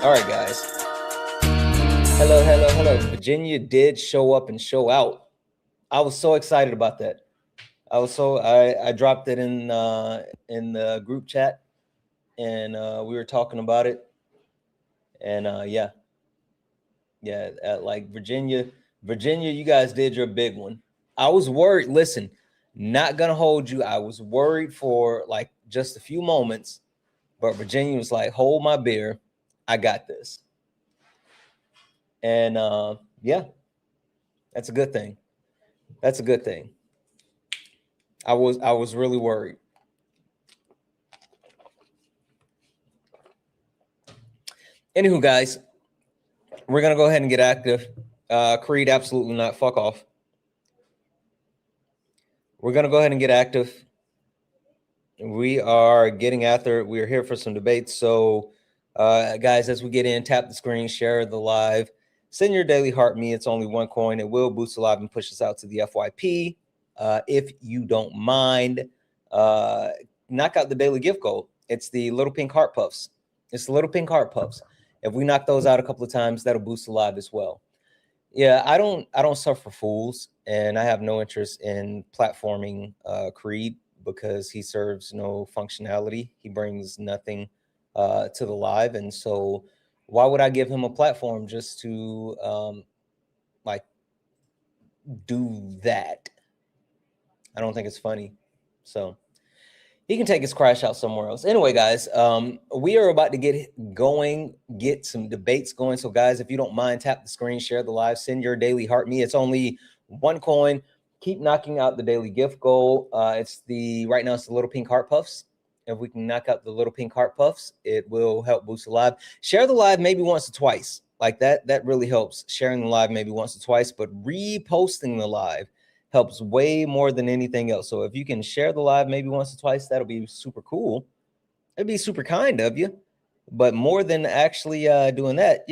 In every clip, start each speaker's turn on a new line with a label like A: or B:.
A: All right, guys. Hello. Virginia did show up and show out. I was so excited about that. I dropped it in the group chat, and we were talking about it. And like Virginia, you guys did your big one. I was worried. Listen, not gonna hold you. I was worried for like just a few moments, but Virginia was like, "Hold my beer, I got this." And yeah, that's a good thing. That's a good thing. I was really worried. Anywho, guys, we're gonna go ahead and get active. Creed, absolutely not. Fuck off. We're gonna go ahead and get active. We are getting after it. We are here for some debates. So, guys, as we get in, tap the screen, share the live, send your daily heart me. It's only one coin. It will boost the live and push us out to the FYP. If you don't mind, knock out the daily gift goal. It's the little pink heart puffs. It's the little pink heart puffs. If we knock those out a couple of times, that'll boost the live as well. Yeah, I don't suffer fools, and I have no interest in platforming Creed because he serves no functionality. He brings nothing to the live, and so why would I give him a platform just to like do that? I don't think it's funny. So he can take his crash out somewhere else. Anyway, guys, we are about to get some debates going. So, guys, if you don't mind, tap the screen, share the live, send your daily heart me. It's only one coin. Keep knocking out the daily gift goal. Right now it's the little pink heart puffs. If we can knock out the little pink heart puffs, it will help boost the live. Share the live maybe once or twice. Like that really helps. Sharing the live maybe once or twice, but reposting the live helps way more than anything else. So if you can share the live maybe once or twice, that'll be super cool. It'd be super kind of you. But more than actually doing that,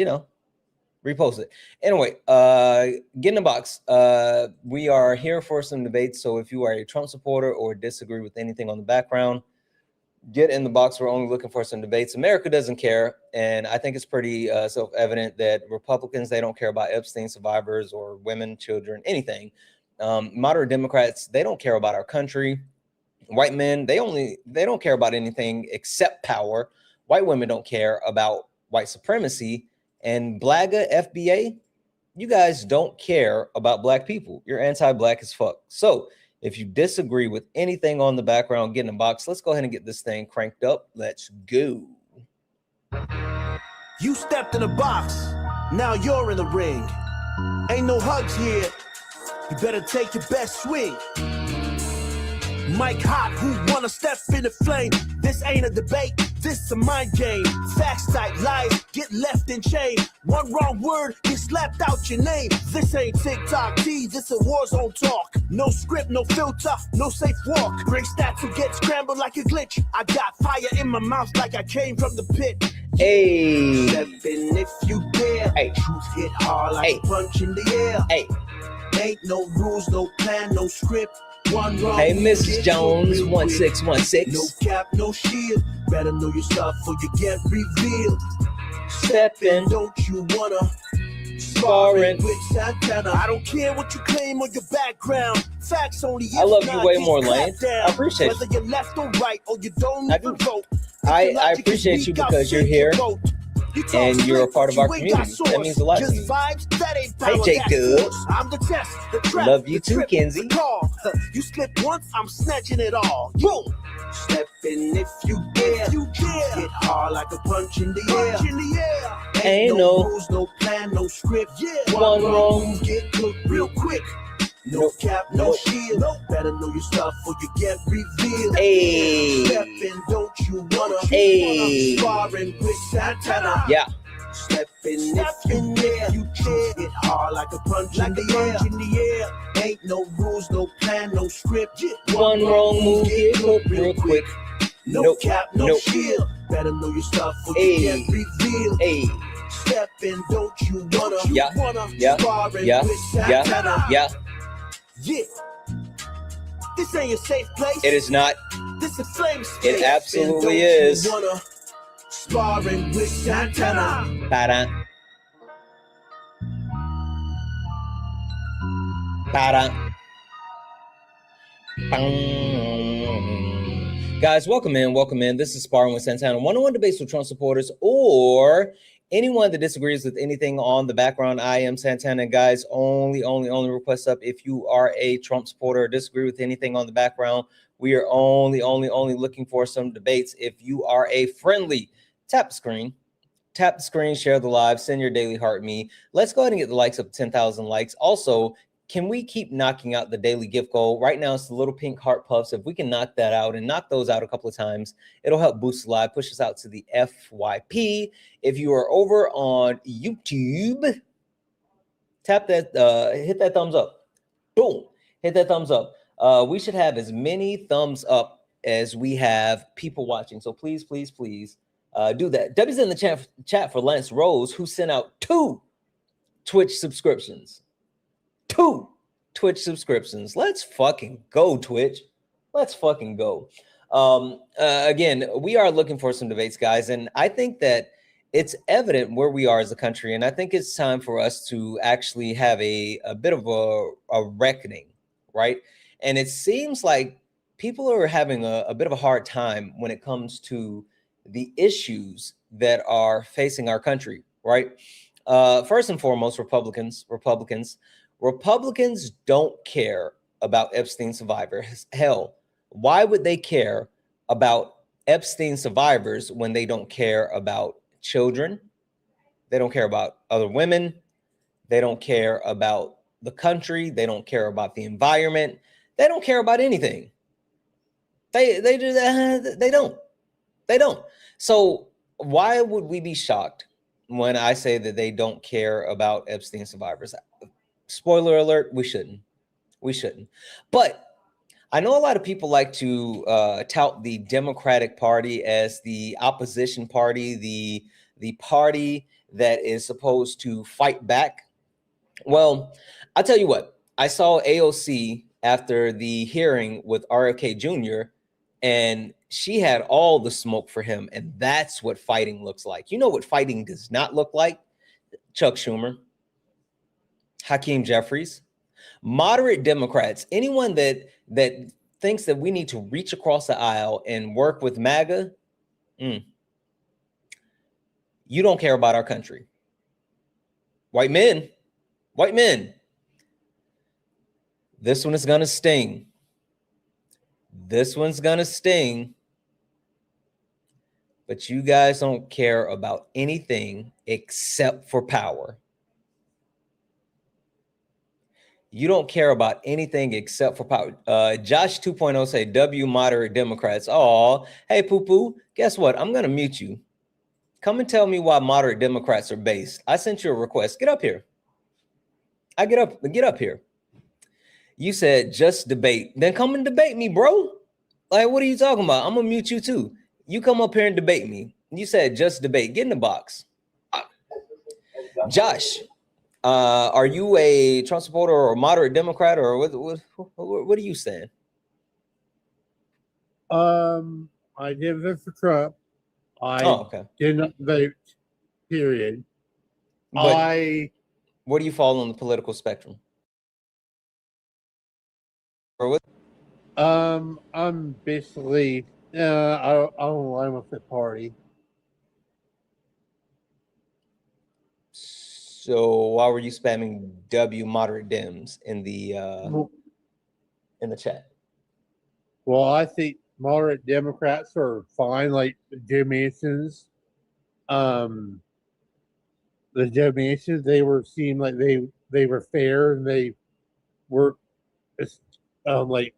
A: repost it. Anyway, get in the box. We are here for some debates. So if you are a Trump supporter or disagree with anything on the background, get in the box. We're only looking for some debates. America doesn't care. And I think it's pretty self-evident that Republicans, they don't care about Epstein survivors or women, children, anything. Moderate Democrats, they don't care about our country. White men, they don't care about anything except power. White women don't care about white supremacy. And BLAGA, FBA, you guys don't care about black people. You're anti-black as fuck. So if you disagree with anything on the background, get in the box. Let's go ahead and get this thing cranked up. Let's go.
B: You stepped in the box. Now you're in the ring. Ain't no hugs here. You better take your best swing. Mike Hot, who wanna step in the flame? This ain't a debate, this a mind game. Facts type lies, get left in chain. One wrong word, get slapped out your name. This ain't TikTok T, this a war zone talk. No script, no filter, no safe walk. Bring stats who get scrambled like a glitch. I got fire in my mouth like I came from the pit.
A: Hey.
B: Step in if you dare.
A: Hey.
B: Truth hit hard like a punch in the air.
A: Hey.
B: Ain't no rules, no plan, no script. One wrong.
A: Hey, Mrs. Jones, 1616.
B: No cap, no shield. Better know your stuff or you get revealed.
A: Step in,
B: don't you wanna?
A: Sparring
B: with Santana. I don't care what you claim or your background. Facts only.
A: I love you way more, Lane. I appreciate
B: you. Whether you're left or right or you don't
A: even
B: vote.
A: I appreciate you because you're here. And you're a part of our community. That means a lot to me. Hey, Jacob.
B: I'm the test, the trap,
A: love you too, Kenzie.
B: You slip once, I'm snatching it all. Boom. Step in if you dare. Get hard like a punch in the air.
A: Ain't no
B: rules, no plan, no script.
A: One wrong,
B: get cooked real quick. No cap, no shield. Better know your stuff or you get revealed.
A: Hey.
B: Step in, don't you wanna?
A: Hey.
B: Sparring with Santana.
A: Yeah.
B: Step in if you dare. You get hard like a punch in the air. Ain't no rules, no plan, no script.
A: One wrong move, get cooked real quick.
B: No cap, no shield. Better know your stuff or you get revealed.
A: Hey.
B: Step in, don't you wanna?
A: Yeah.
B: Sparring with Santana.
A: Yeah.
B: Yeah. This ain't a safe place.
A: It is not.
B: This is flame space.
A: It absolutely is.
B: Sparring with Santana.
A: Para. Para. Guys, welcome in, welcome in. This is Sparring with Santana. One-on-one debates with Trump supporters or anyone that disagrees with anything on the background. I am Santana. Guys, only request up if you are a Trump supporter or disagree with anything on the background. We are only looking for some debates. If you are a friendly, tap the screen, share the live, send your daily heart me. Let's go ahead and get the likes up to 10,000 likes. Also, can we keep knocking out the daily gift goal? Right now, it's the little pink heart puffs. If we can knock that out and knock those out a couple of times, it'll help boost the live, push us out to the FYP. If you are over on YouTube, tap that, hit that thumbs up. Boom, hit that thumbs up. We should have as many thumbs up as we have people watching. So please do that. W's in the chat for Lance Rose, who sent out 2 Twitch subscriptions. 2 Twitch subscriptions. Let's fucking go, Twitch. Let's fucking go. Again, we are looking for some debates, guys, and I think that it's evident where we are as a country, and I think it's time for us to actually have a bit of a reckoning, right? And it seems like people are having a bit of a hard time when it comes to the issues that are facing our country, right? First and foremost, Republicans don't care about Epstein survivors. Hell, why would they care about Epstein survivors when they don't care about children? They don't care about other women. They don't care about the country. They don't care about the environment. They don't care about anything. They don't. So why would we be shocked when I say that they don't care about Epstein survivors? Spoiler alert, we shouldn't. But I know a lot of people like to tout the Democratic Party as the opposition party, the party that is supposed to fight back. Well, I'll tell you what, I saw AOC after the hearing with RFK Jr., and she had all the smoke for him, and that's what fighting looks like. You know what fighting does not look like? Chuck Schumer, Hakeem Jeffries, moderate Democrats, anyone that thinks that we need to reach across the aisle and work with MAGA, you don't care about our country. White men, this one is going to sting. This one's going to sting. But you guys don't care about anything except for power. You don't care about anything except for power. Josh 2.0 say, W moderate Democrats. Oh, hey, poo-poo, guess what? I'm going to mute you. Come and tell me why moderate Democrats are based. I sent you a request. Get up here. Get up here. You said just debate. Then come and debate me, bro. Like, what are you talking about? I'm going to mute you too. You come up here and debate me. You said just debate. Get in the box. Josh, are you a Trump supporter or a moderate Democrat, or what are you saying?
C: I did vote for Trump. I did not vote, period.
A: But where do you fall on the political spectrum? Or what?
C: I'm basically I don't align with the party.
A: So why were you spamming W moderate Dems in the chat?
C: Well, I think moderate Democrats are fine, like Joe Manson's. The Joe Mansons, seemed like they were fair, and they were like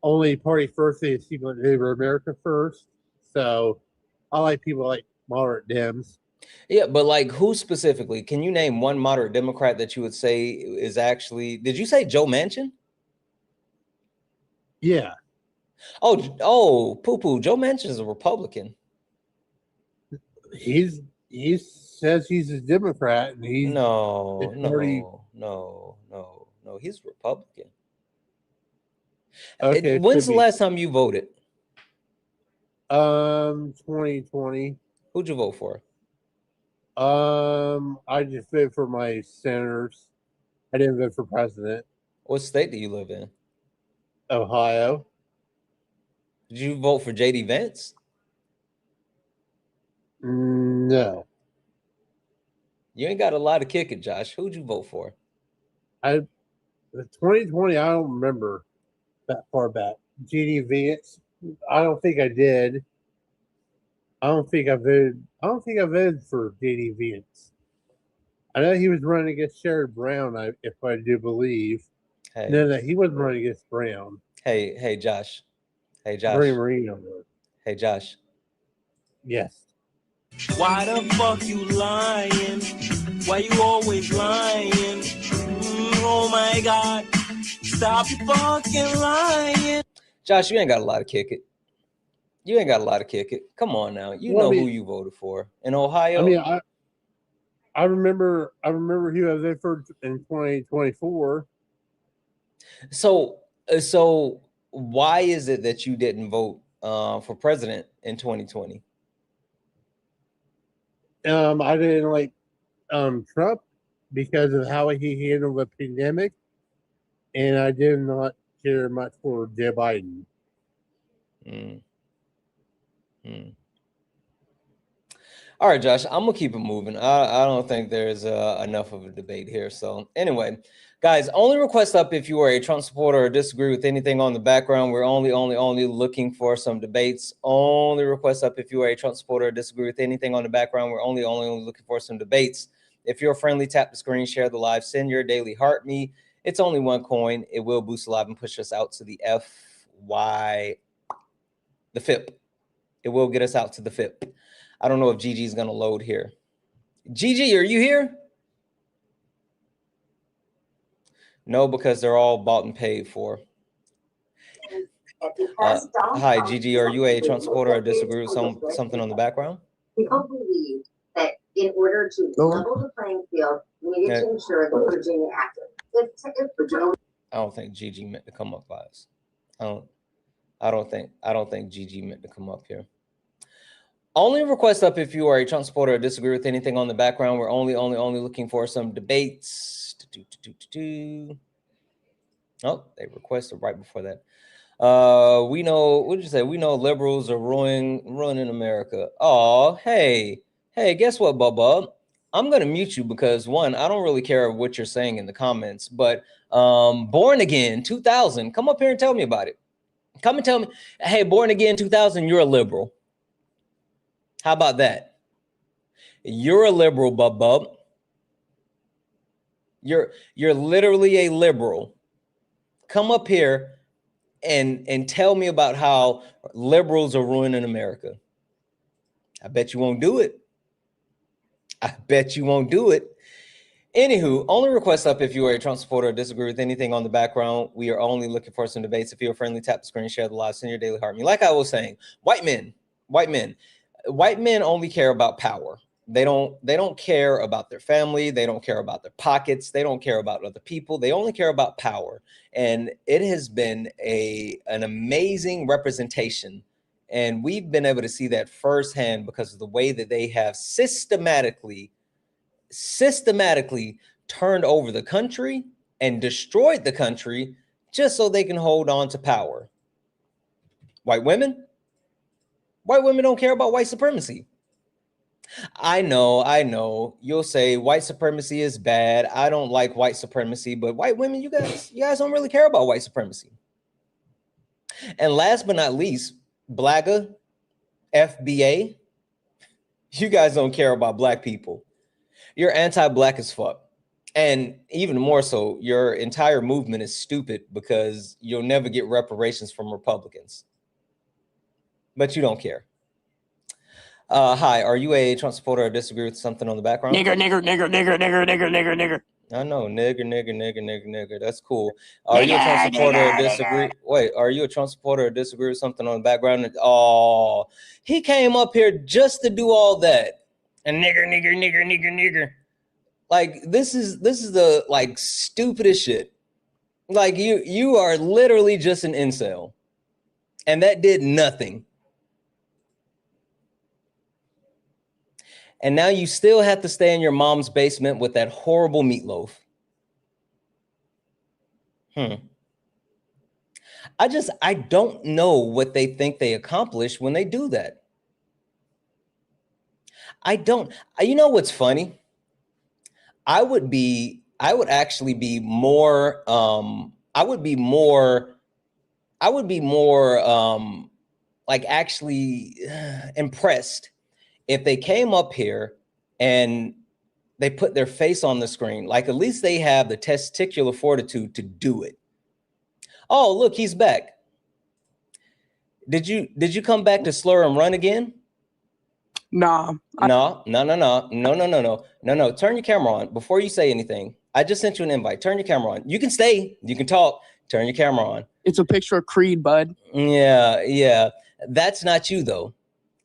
C: only party first. They seemed like they were America first. So I like people like moderate Dems.
A: Yeah, but like who specifically? Can you name one moderate Democrat that you would say is actually? Did you say Joe Manchin?
C: Yeah.
A: Oh, poo-poo. Joe Manchin is a Republican.
C: He says he's a Democrat, and he's
A: no. He's Republican.
C: Okay.
A: When's the last time you voted?
C: 2020.
A: Who'd you vote for?
C: I just voted for my senators. I didn't vote for president.
A: What state do you live in?
C: Ohio.
A: Did you vote for JD Vance?
C: No.
A: You ain't got a lot of kick it, Josh. Who'd you vote for?
C: The 2020, I don't remember that far back. JD Vance. I don't think I did. I don't think I voted for JD Vance. I know he was running against Sherrod Brown, if I do believe.
A: Hey.
C: No, that he wasn't running against Brown.
A: Hey, Josh. Hey, Josh.
C: Bernie Moreno.
A: Hey, Josh.
C: Yes.
B: Why the fuck you lying? Why you always lying? Oh my God. Stop fucking lying.
A: Josh, you ain't got a lot of kick it. You ain't got a lot of kick it. Come on now. You know who you voted for. In Ohio?
C: I mean, I remember who I voted for in 2024.
A: So why is it that you didn't vote for president in 2020?
C: I didn't like Trump because of how he handled the pandemic, and I did not care much for Joe Biden.
A: All right, Josh, I'm gonna keep it moving. I don't think there's enough of a debate here. So anyway, guys, only request up if you are a Trump supporter or disagree with anything on the background. We're only looking for some debates. Only request up if you are a Trump supporter or disagree with anything on the background. We're only looking for some debates. If you're friendly, tap the screen, share the live, send your daily heart me. It's only one coin. It will boost the live and push us out to the FIP. It will get us out to the FIP. I don't know if Gigi's going to load here. Gigi, are you here? No, because they're all bought and paid for. Hi, Gigi, are you a Trump supporter or disagree with something on the background?
D: People believe that in order to level the playing field, we needed to ensure that Virginia acted.
A: I don't think Gigi meant to come up by us. I don't think Gigi meant to come up here. Only request up if you are a Trump supporter or disagree with anything on the background. We're only looking for some debates. Oh, they requested right before that. We know, what did you say? We know liberals are ruining America. Oh, hey, guess what, Bubba? I'm going to mute you because, one, I don't really care what you're saying in the comments, but Born Again 2000, come up here and tell me about it. Come and tell me, hey, Born Again 2000, you're a liberal. How about that? You're a liberal, Bub. You're literally a liberal. Come up here and tell me about how liberals are ruining America. I bet you won't do it. Anywho, only request up if you are a Trump supporter or disagree with anything on the background. We are only looking for some debates. If you're friendly, tap the screen, share the live, send your daily heart me. Like I was saying, white men only care about power. They don't care about their family. They don't care about their pockets. They don't care about other people. They only care about power. And it has been an amazing representation. And we've been able to see that firsthand because of the way that they have systematically turned over the country and destroyed the country just so they can hold on to power. White women don't care about white supremacy. I know. You'll say white supremacy is bad. I don't like white supremacy, but white women, you guys don't really care about white supremacy. And last but not least, BLAGA, FBA, you guys don't care about black people. You're anti-black as fuck. And even more so, your entire movement is stupid because you'll never get reparations from Republicans. But you don't care. Hi, are you a Trump supporter or disagree with something on the background?
E: Nigger.
A: I know, nigger. That's cool. Are you a Trump supporter or disagree? Wait, are you a Trump supporter or disagree with something on the background? Oh, he came up here just to do all that. And nigger. Like this is the like stupidest shit. Like you are literally just an incel, and that did nothing. And now you still have to stay in your mom's basement with that horrible meatloaf. I don't know what they think they accomplish when they do that. I don't. You know what's funny? I would actually be more like actually impressed if they came up here and they put their face on the screen. Like, at least they have the testicular fortitude to do it. Oh, look, he's back. Did you come back to slur and run again?
E: Nah.
A: No. Turn your camera on before you say anything. I just sent you an invite. Turn your camera on. You can stay. You can talk. Turn your camera on.
E: It's a picture of Creed, bud.
A: Yeah. That's not you, though.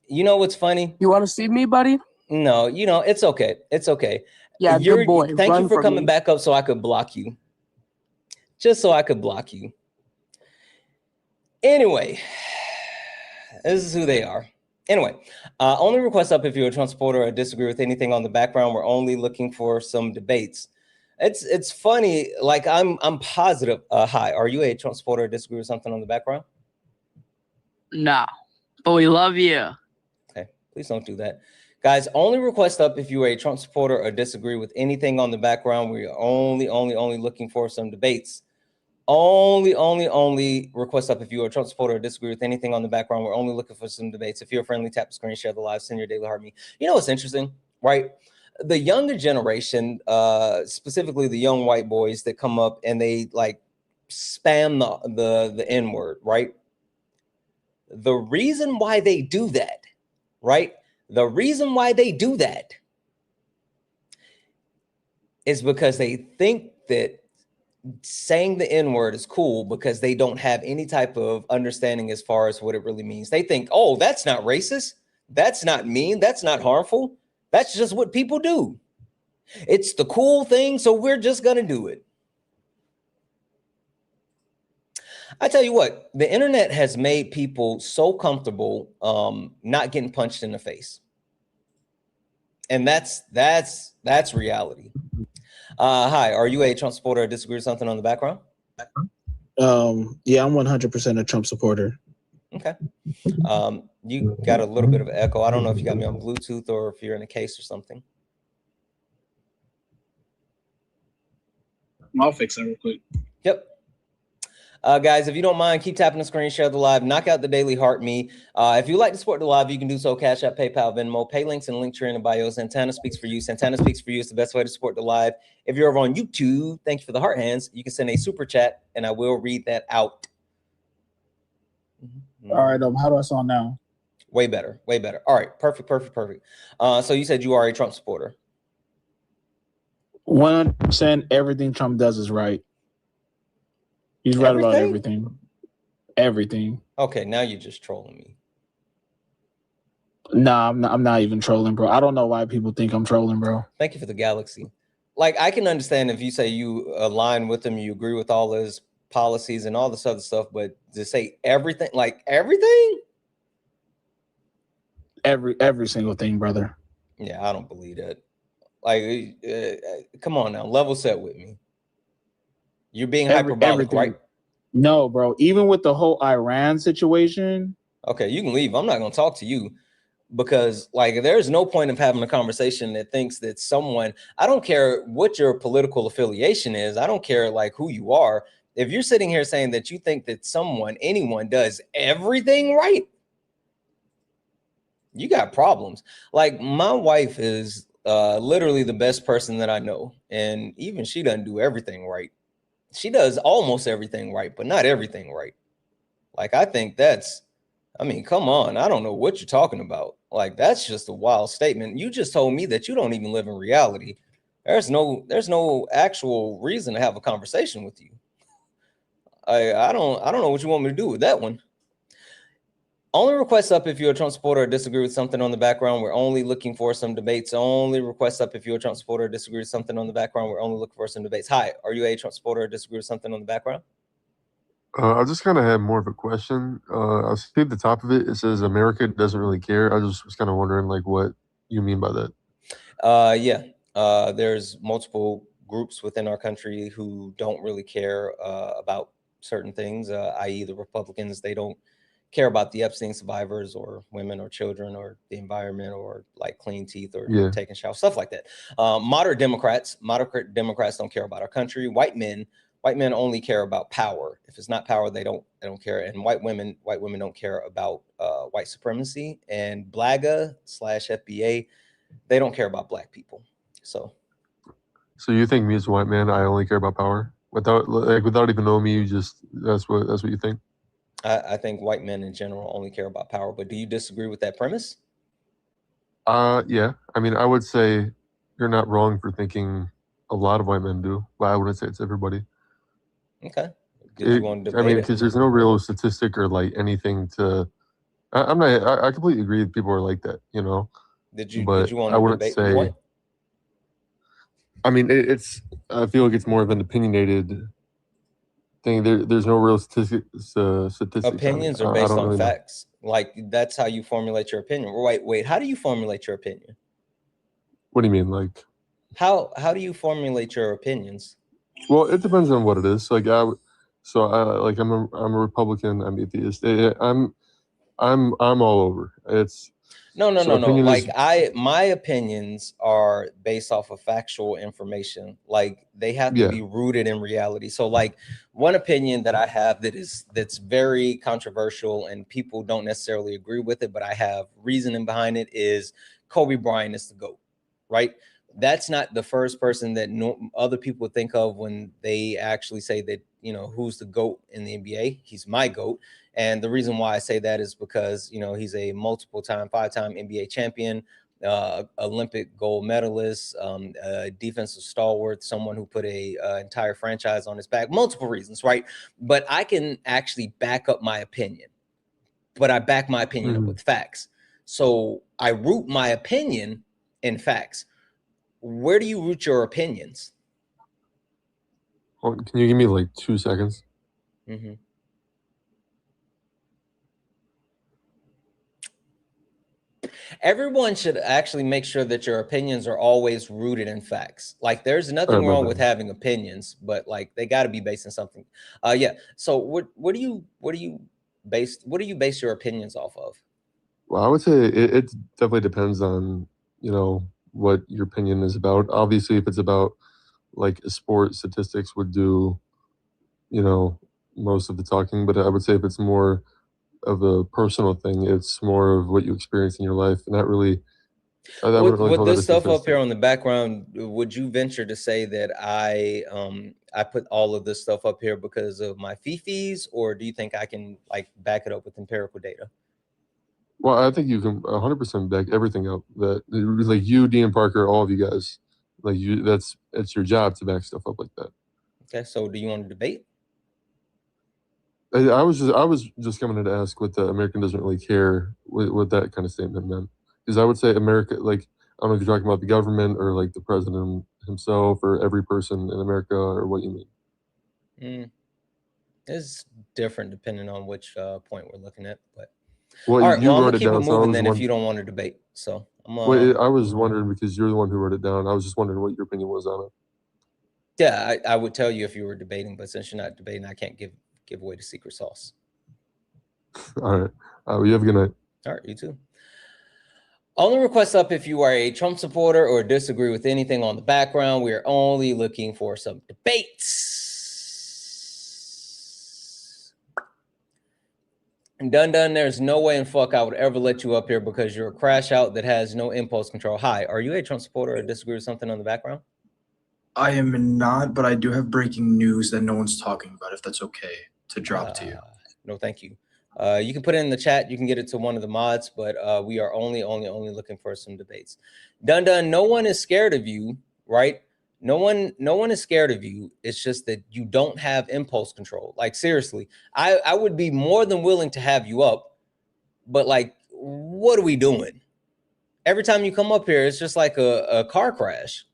A: You know what's funny?
E: You want to see me, buddy?
A: No, it's okay. It's okay.
E: Yeah, good boy.
A: Thank
E: Run
A: you for coming
E: me.
A: back up so I could block you. Just so I could block you. Anyway, this is who they are. Anyway, only request up if you're a Trump supporter or disagree with anything on the background. We're only looking for some debates. It's funny. Like, I'm positive. Hi, are you a Trump supporter or disagree with something on the background?
E: Nah, but we love you.
A: Okay, please don't do that. Guys, only request up if you are a Trump supporter or disagree with anything on the background. We are only looking for some debates. Only request up if you are a Trump supporter or disagree with anything on the background. We're only looking for some debates. If you're friendly, tap the screen, share the live, send your daily heart me. You know what's interesting, right? The younger generation, specifically the young white boys that come up and they like spam the N-word, right? The reason why they do that, right? The reason why they do that is because they think that saying the N-word is cool because they don't have any type of understanding as far as what it really means. They think, oh, that's not racist. That's not mean. That's not harmful. That's just what people do. It's the cool thing, so we're just going to do it. I tell you what, the internet has made people so comfortable not getting punched in the face. And that's reality. Hi, are you a Trump supporter or disagree with something on the background?
F: Yeah, I'm 100% a Trump supporter.
A: Okay. You got a little bit of an echo. I don't know if you got me on Bluetooth or if you're in a case or something.
F: I'll fix that real quick.
A: Yep. Guys, if you don't mind, keep tapping the screen, share the live, knock out the daily heart me. If you'd like to support the live, you can do so. Cash App, PayPal, Venmo, pay links and link tree in the bio. Santana speaks for you. Santana speaks for you is the best way to support the live. If you're over on YouTube, thank you for the heart hands. You can send a super chat and I will read that out.
F: All right. How do I sound now?
A: Way better. Way better. All right. Perfect. So you said you are a Trump supporter.
F: 100%. Everything Trump does is right. He's right about everything. Everything.
A: Okay, now you're just trolling me.
F: Nah, I'm not even trolling, bro. I don't know why people think I'm trolling, bro.
A: Thank you for the galaxy. Like, I can understand if you say you align with him, you agree with all his policies and all this other stuff, but to say everything, like everything?
F: Every single thing, brother.
A: Yeah, I don't believe that. Like, come on now, level set with me. You're being hyperbolic,
F: everything.
A: right?
F: No, bro. Even with the whole Iran situation.
A: Okay, you can leave. I'm not going to talk to you because, like, there's no point of having a conversation that thinks that someone, I don't care what your political affiliation is. I don't care, like, who you are. If you're sitting here saying that you think that anyone does everything right, you got problems. Like, my wife is literally the best person that I know. And even she doesn't do everything right. She does almost everything right, but not everything right. Like, I think come on. I don't know what you're talking about. Like, that's just a wild statement. You just told me that you don't even live in reality. There's no actual reason to have a conversation with you. I don't know what you want me to do with that one. Only request up if you're a Trump supporter or disagree with something on the background. We're only looking for some debates. Only request up if you're a Trump supporter or disagree with something on the background. We're only looking for some debates. Hi, are you a Trump supporter or disagree with something on the background?
G: I just kind of had more of a question. I see at the top of it, it says America doesn't really care. I just was kind of wondering, like, what you mean by that.
A: Yeah, there's multiple groups within our country who don't really care about certain things, i.e. the Republicans. They don't care about the Epstein survivors or women or children or the environment or like clean teeth or
G: Yeah.
A: taking showers, stuff like that. Moderate Democrats don't care about our country. White men only care about power. If it's not power, they don't care. And white women don't care about white supremacy. And BLAGA/FBA, they don't care about black people. So
G: you think me as a white man, I only care about power without even knowing me? You just that's what you think?
A: I think white men in general only care about power. But do you disagree with that premise?
G: Yeah. I mean, I would say you're not wrong for thinking a lot of white men do, but I wouldn't say it's everybody.
A: Okay. Did you want to debate
G: I mean,
A: it?
G: because there's no real statistic or like anything to. I'm not. I completely agree that people are like that, you know.
A: Did you
G: But
A: want
G: I
A: to
G: wouldn't
A: debate the
G: say.
A: point?
G: I mean, it's. I feel like it's more of an opinionated thing. There's no real statistics.
A: Opinions are based on facts. Like that's how you formulate your opinion. Wait. How do you formulate your opinion?
G: What do you mean, like?
A: How do you formulate your opinions?
G: Well, it depends on what it is. Like I'm a Republican. I'm atheist. I'm all over. It's
A: No.
G: opinion is.
A: Like my opinions are based off of factual information. Like they have to
G: Yeah.
A: be rooted in reality. So like one opinion that I have that's very controversial and people don't necessarily agree with it, but I have reasoning behind it is Kobe Bryant is the GOAT, right? That's not the first person that other people think of when they actually say that, you know, who's the GOAT in the NBA. He's my GOAT. And the reason why I say that is because, you know, he's a five-time NBA champion, Olympic gold medalist, defensive stalwart, someone who put a entire franchise on his back, multiple reasons, right? But I can actually back up my opinion, but I back my opinion up with facts. So I root my opinion in facts. Where do you root your opinions?
G: Can you give me like 2 seconds?
A: Mm-hmm. Everyone should actually make sure that your opinions are always rooted in facts. Like there's nothing wrong with having opinions, but like they got to be based on something. Yeah. So what do you base your opinions off of?
G: Well, I would say it definitely depends on, you know, what your opinion is about. Obviously, if it's about like a sport, statistics would do, you know, most of the talking. But I would say if it's more of a personal thing, it's more of what you experience in your life, and not really.
A: With this stuff up here on the background, would you venture to say that I put all of this stuff up here because of my fifis, or do you think I can like back it up with empirical data?
G: Well, I think you can 100% back everything up. That like you, Dean Parker, all of you guys, like you. It's your job to back stuff up like that.
A: Okay, so do you want to debate?
G: I was just coming to ask what the American doesn't really care what that kind of statement meant, because I would say America, like I don't know if you're talking about the government or like the president himself or every person in America or what you mean.
A: It's different depending on which point we're looking at, but
G: well,
A: all right.
G: You
A: well, I'm
G: wrote
A: gonna
G: it
A: keep
G: down,
A: it moving then. If you don't want to debate, so
G: I was wondering because you're the one who wrote it down. I was just wondering what your opinion was on it.
A: Yeah, I would tell you if you were debating, but since you're not debating, I can't give away the secret sauce.
G: All right. You have a good night.
A: All right, you too. Only request up if you are a Trump supporter or disagree with anything on the background. We are only looking for some debates. And done. There's no way in fuck I would ever let you up here because you're a crash out that has no impulse control. Hi, are you a Trump supporter or disagree with something on the background?
H: I am not, but I do have breaking news that no one's talking about, if that's okay to drop to you.
A: No, thank you. You can put it in the chat. You can get it to one of the mods, but we are only looking for some debates. Done. No one is scared of you, right? No one is scared of you. It's just that you don't have impulse control. Like seriously, I would be more than willing to have you up, but like, what are we doing? Every time you come up here, it's just like a car crash.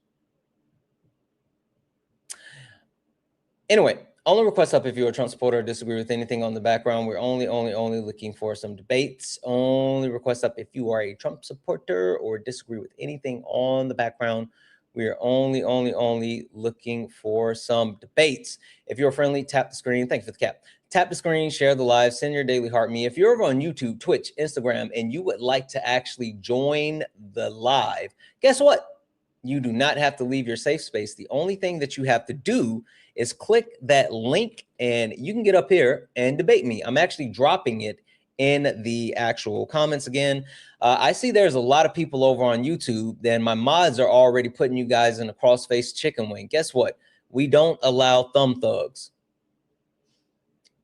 A: Anyway, Only request up if you're a Trump supporter or disagree with anything on the background. We're only looking for some debates. Only request up if you are a Trump supporter or disagree with anything on the background. We are only looking for some debates. If you're friendly, tap the screen. Thank you for the cap. Tap the screen, share the live, send your daily heart me. If you're over on YouTube, Twitch, Instagram, and you would like to actually join the live, guess what? You do not have to leave your safe space. The only thing that you have to do is click that link and you can get up here and debate me. I'm actually dropping it in the actual comments again. I see there's a lot of people over on YouTube, then my mods are already putting you guys in a cross-faced chicken wing. Guess what? We don't allow thumb thugs.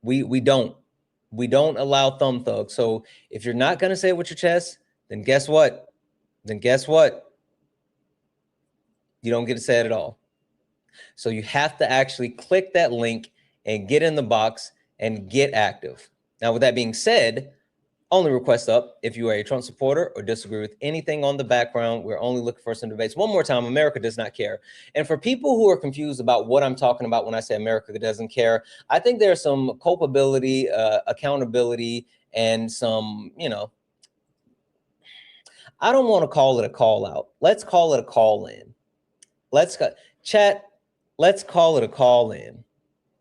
A: We don't allow thumb thugs. So if you're not going to say it with your chest, then guess what? You don't get to say it at all. So you have to actually click that link and get in the box and get active. Now, with that being said, only request up if you are a Trump supporter or disagree with anything on the background. We're only looking for some debates. One more time, America does not care. And for people who are confused about what I'm talking about when I say America doesn't care, I think there's some culpability, accountability, and some, I don't want to call it a call out. Let's call it a call in. Chat, let's call it a call in.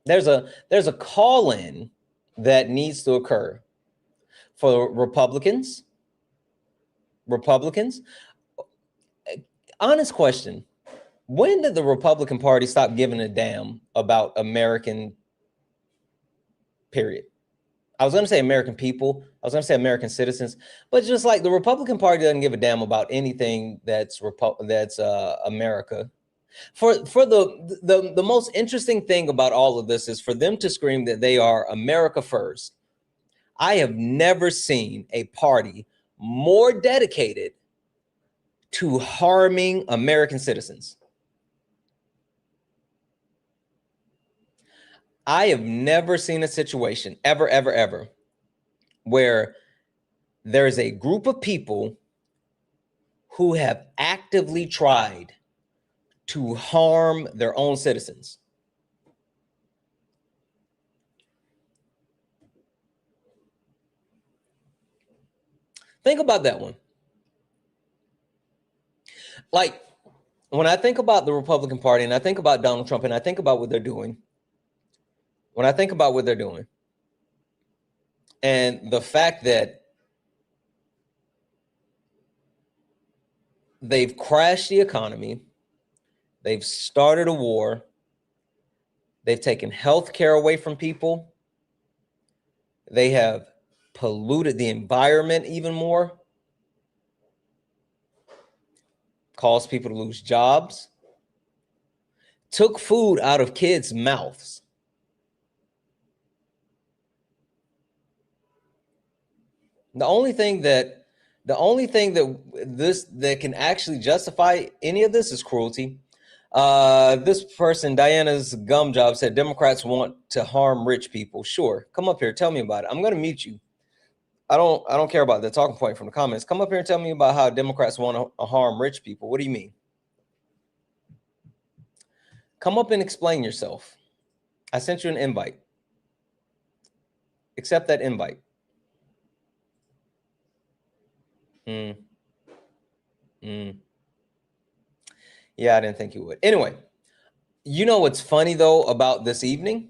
A: There's a call in that needs to occur for Republicans. Honest question. When did the Republican Party stop giving a damn about American, period? I was going to say American people. I was going to say American citizens, but just like the Republican Party doesn't give a damn about anything that's America. For the most interesting thing about all of this is for them to scream that they are America first. I have never seen a party more dedicated to harming American citizens. I have never seen a situation ever where there's a group of people who have actively tried to harm their own citizens. Think about that one. Like, when I think about the Republican Party and I think about Donald Trump and I think about what they're doing, and the fact that they've crashed the economy, they've started a war, they've taken health care away from people, they have polluted the environment even more, caused people to lose jobs, took food out of kids' mouths. The only thing that can actually justify any of this is cruelty. This person, Diana's gum job, said Democrats want to harm rich people. Sure, come up here, tell me about it. I'm going to mute you. I don't care about the talking point from the comments. Come up here and tell me about how Democrats want to harm rich people. What do you mean? Come up and explain yourself. I sent you an invite. Accept that invite. Yeah, I didn't think you would. Anyway, you know what's funny though about this evening?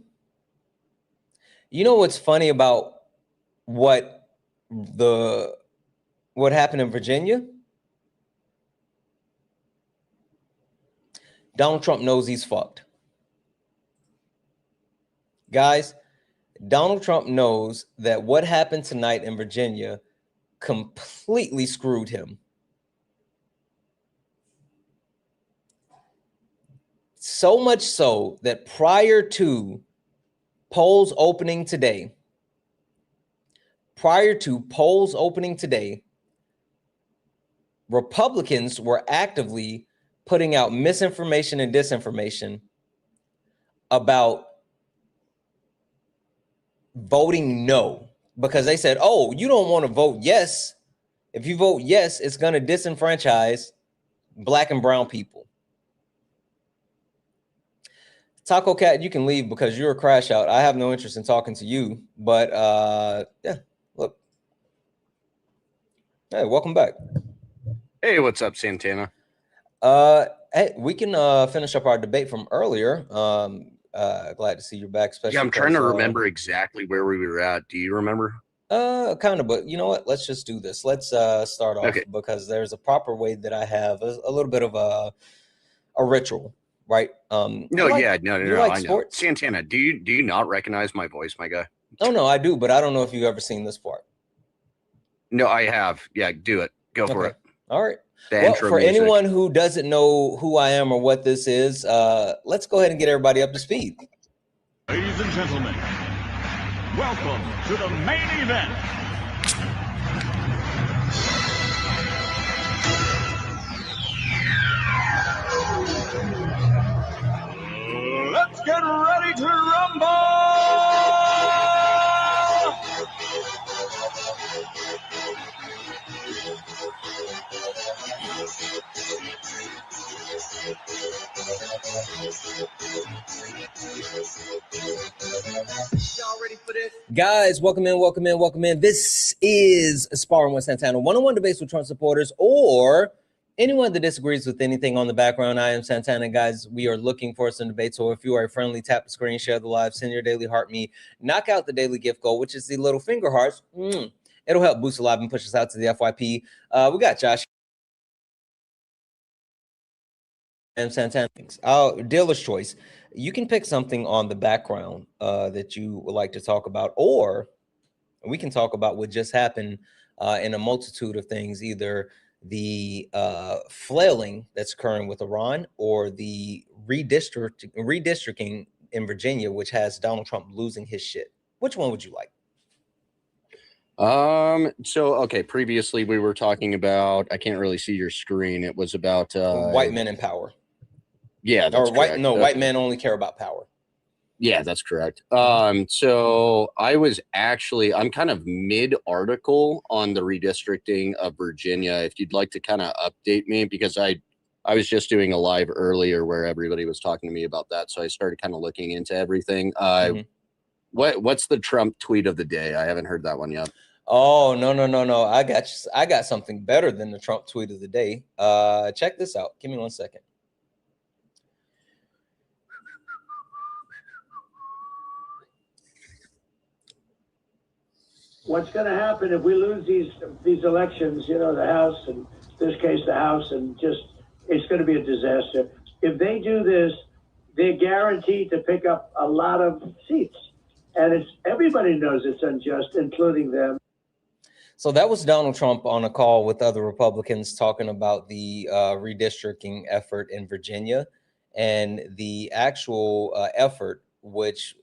A: You know what's funny about what happened in Virginia? Donald Trump knows he's fucked. Guys, Donald Trump knows that what happened tonight in Virginia completely screwed him. So much so that prior to polls opening today, Republicans were actively putting out misinformation and disinformation about voting no, because they said, oh, you don't want to vote yes. If you vote yes, it's going to disenfranchise Black and brown people. Taco Cat, you can leave because you're a crash out. I have no interest in talking to you. But yeah, look. Hey, welcome back.
I: Hey, what's up, Santana?
A: Hey, we can finish up our debate from earlier. Glad to see you're back. Especially
I: Yeah, I'm trying to remember exactly where we were at. Do you remember?
A: Kind of, but you know what? Let's just do this. Let's start off because there's a proper way that I have a little bit of a ritual, right?
I: No,
A: like,
I: I know. Santana, do you not recognize my voice, my guy?
A: Oh no, I do, but I don't know if you've ever seen this part.
I: No, I have. Yeah, do it. Go for it.
A: All right. Well, for anyone who doesn't know who I am or what this is, let's go ahead and get everybody up to speed.
J: Ladies and gentlemen, welcome to the main event. Let's get ready to rumble!
B: Y'all ready for this?
A: Guys, welcome in. This is Sparring with Santana, one-on-one debates with Trump supporters or anyone that disagrees with anything on the background. I am Santana, guys. We are looking for some debates. So if you are a friendly, tap the screen, share the live, send your daily heart me, knock out the daily gift goal, which is the little finger hearts. It'll help boost the live and push us out to the FYP. We got Josh and Santana. Dealer's choice. You can pick something on the background that you would like to talk about, or we can talk about what just happened in a multitude of things, either the flailing that's occurring with Iran or the redistricting in Virginia, which has Donald Trump losing his shit. Which one would you like?
I: Okay, previously we were talking about, I can't really see your screen. It was about
A: white men in power.
I: Yeah, that's correct.
A: White men only care about power.
I: Yeah, that's correct. So I'm kind of mid-article on the redistricting of Virginia. If you'd like to kind of update me, because I was just doing a live earlier where everybody was talking to me about that. So I started kind of looking into everything. What's the Trump tweet of the day? I haven't heard that one yet.
A: Oh, no. I got something better than the Trump tweet of the day. Check this out. Give me 1 second.
K: What's going to happen if we lose these elections, you know, the House, and in this case, the House, and just, it's going to be a disaster. If they do this, they're guaranteed to pick up a lot of seats. And everybody knows it's unjust, including them.
A: So that was Donald Trump on a call with other Republicans talking about the redistricting effort in Virginia and the actual effort, which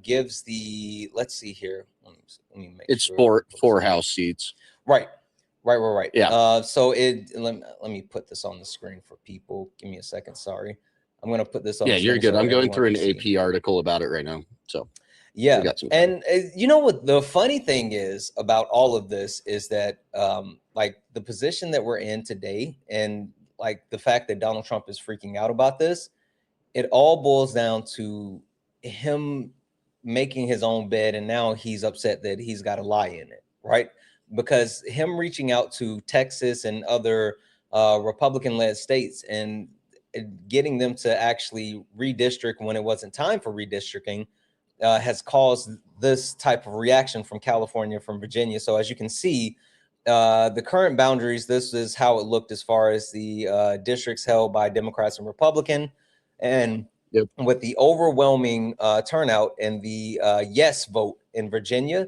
A: gives the, let's see here. Let me make
I: it's
A: sure.
I: four House seats.
A: Right.
I: Yeah.
A: So let me put this on the screen for people. Give me a second. Sorry. I'm going to put this on.
I: Yeah, you're good. I'm going through an AP article about it right now. So
A: yeah. And you know what the funny thing is about all of this is that like the position that we're in today and like the fact that Donald Trump is freaking out about this, it all boils down to him making his own bed, and now he's upset that he's got to lie in it, right? Because him reaching out to Texas and other Republican-led states and getting them to actually redistrict when it wasn't time for redistricting has caused this type of reaction from California, from Virginia. So as you can see, the current boundaries, this is how it looked as far as the districts held by Democrats and Republican. And with the overwhelming turnout and the yes vote in Virginia,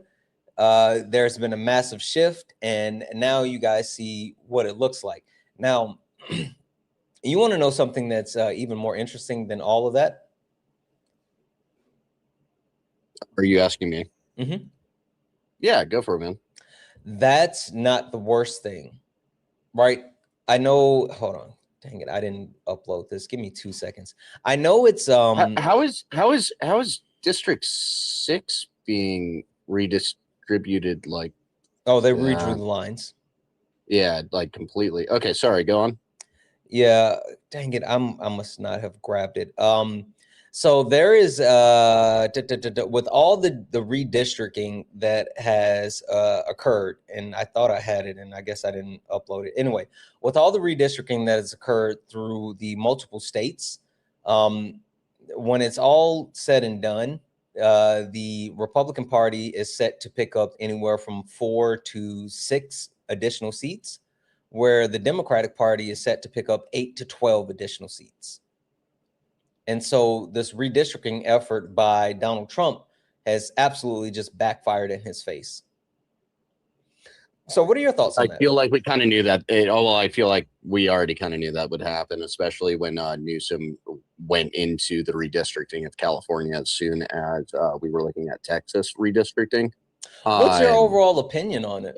A: there's been a massive shift. And now you guys see what it looks like. Now, you want to know something that's even more interesting than all of that?
I: Are you asking me?
A: Mm-hmm.
I: Yeah, go for it, man.
A: That's not the worst thing, right? I know. Hold on. Dang it, I didn't upload this. Give me 2 seconds. I know it's
I: how is District 6 being redistributed? Like,
A: oh, they redrew the lines.
I: Yeah, like completely. Okay, sorry, go on.
A: Yeah, dang it, I must not have grabbed it. So there is with all the redistricting that has occurred, and I thought I had it, and I guess I didn't upload it. Anyway, with all the redistricting that has occurred through the multiple states, when it's all said and done, the Republican Party is set to pick up anywhere from 4 to 6 additional seats, where the Democratic Party is set to pick up 8 to 12 additional seats. And so this redistricting effort by Donald Trump has absolutely just backfired in his face. So what are your thoughts on that?
I: I feel like we kind of knew that. I feel like we already kind of knew that would happen, especially when Newsom went into the redistricting of California as soon as we were looking at Texas redistricting.
A: What's your overall opinion on it?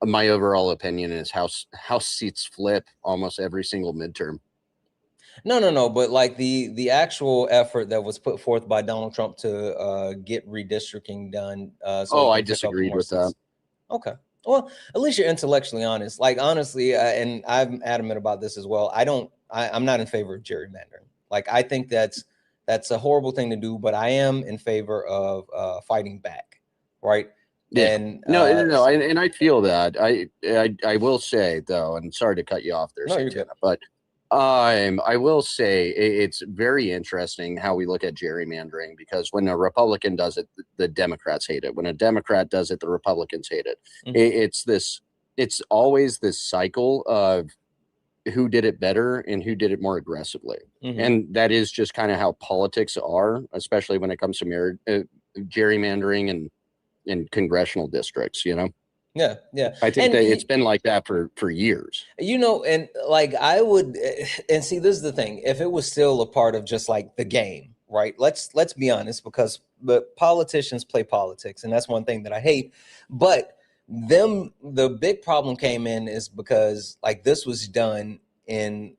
I: My overall opinion is House seats flip almost every single midterm.
A: No. But like the actual effort that was put forth by Donald Trump to get redistricting done.
I: I disagreed with that.
A: Okay. Well, at least you're intellectually honest. Like, honestly, and I'm adamant about this as well. I'm not in favor of gerrymandering. Like, I think that's a horrible thing to do, but I am in favor of fighting back. Right.
I: Yeah.
A: And
I: no, and I feel that. I will say though, and sorry to cut you off there, Santana, but I will say it's very interesting how we look at gerrymandering, because when a Republican does it, the Democrats hate it. When a Democrat does it, the Republicans hate it. It's always this cycle of who did it better and who did it more aggressively. And that is just kind of how politics are, especially when it comes to gerrymandering and in congressional districts, Yeah. I think that it's been like that for years.
A: And like I would, and see, this is the thing. If it was still a part of just like the game, right? Let's be honest, because politicians play politics, and that's one thing that I hate. But the big problem came in is because like this was done in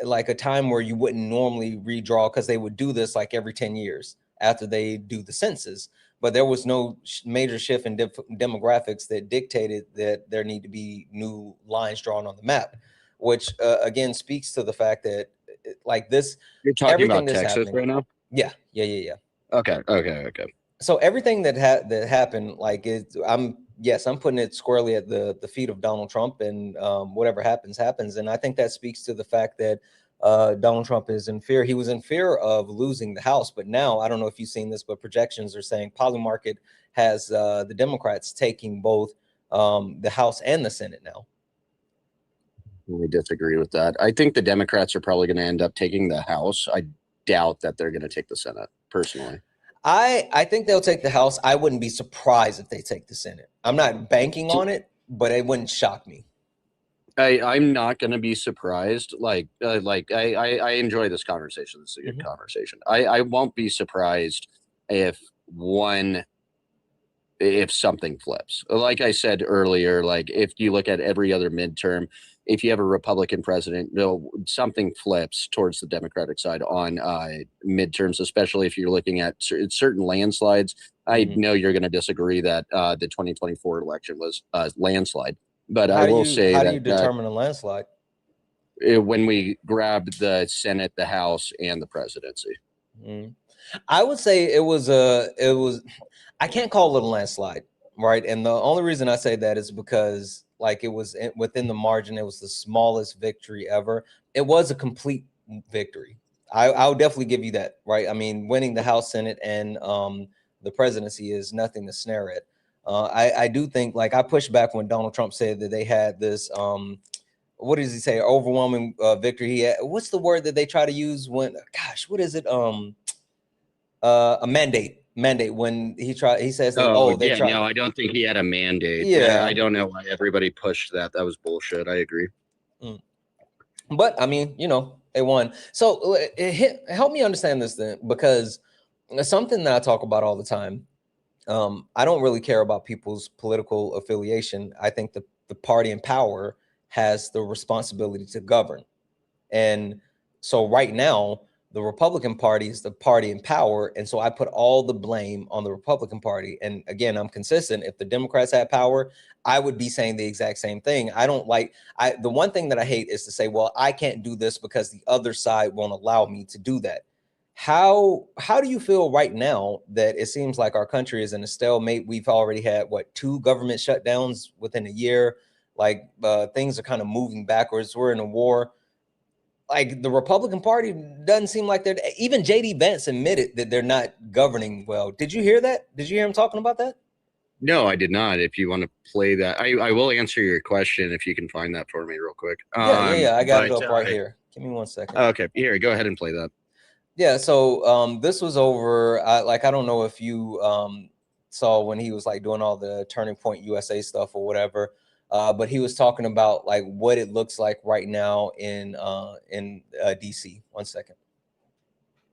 A: like a time where you wouldn't normally redraw, because they would do this like every 10 years after they do the census. But there was no major shift in demographics that dictated that there need to be new lines drawn on the map, which again speaks to the fact that like this.
I: You're talking about Texas right now?
A: Yeah.
I: Okay.
A: So everything that happened, like I'm putting it squarely at the feet of Donald Trump, and whatever happens. And I think that speaks to the fact that Donald Trump is in fear. He was in fear of losing the House, but now I don't know if you've seen this, but projections are saying Polymarket has the Democrats taking both the House and the Senate now.
I: We disagree with that. I think the Democrats are probably going to end up taking the House. I doubt that they're going to take the Senate, personally.
A: I think they'll take the House. I wouldn't be surprised if they take the Senate. I'm not banking on it, but it wouldn't shock me.
I: I'm not going to be surprised. I enjoy this conversation. This is a good conversation. I won't be surprised if something flips. Like I said earlier, like if you look at every other midterm, if you have a Republican president, something flips towards the Democratic side on midterms, especially if you're looking at certain landslides. I know you're going to disagree that the 2024 election was a landslide. But I will say
A: how do you determine a landslide?
I: When we grab the Senate, the House, and the presidency.
A: I would say it was I can't call it a landslide, right? And the only reason I say that is because like it was within the margin. It was the smallest victory ever. It was a complete victory. I'll definitely give you that, right? I mean, winning the House, Senate, and the presidency is nothing to snare at. I do think, like, I pushed back when Donald Trump said that they had this, what does he say? Overwhelming victory. He had, what's the word that they try to use when, gosh, what is it? A mandate when he says that,
I: no, I don't think he had a mandate.
A: Yeah.
I: I don't know why everybody pushed that. That was bullshit. I agree.
A: But I mean, they won. So help me understand this then, because it's something that I talk about all the time. I don't really care about people's political affiliation. I think the party in power has the responsibility to govern. And so right now, the Republican Party is the party in power. And so I put all the blame on the Republican Party. And again, I'm consistent. If the Democrats had power, I would be saying the exact same thing. The one thing that I hate is to say, well, I can't do this because the other side won't allow me to do that. How do you feel right now that it seems like our country is in a stalemate? We've already had what 2 government shutdowns within a year. Like things are kind of moving backwards. We're in a war. Like the Republican Party doesn't seem like they're, even JD Vance admitted that they're not governing well. Did you hear that? Did you hear him talking about that?
I: No, I did not. If you want to play that, I will answer your question if you can find that for me real quick.
A: Yeah. I got it up right here. Give me 1 second.
I: Okay, here, go ahead and play that.
A: Yeah, so this was over. I don't know if you saw when he was like doing all the Turning Point USA stuff or whatever, but he was talking about like what it looks like right now in DC. 1 second.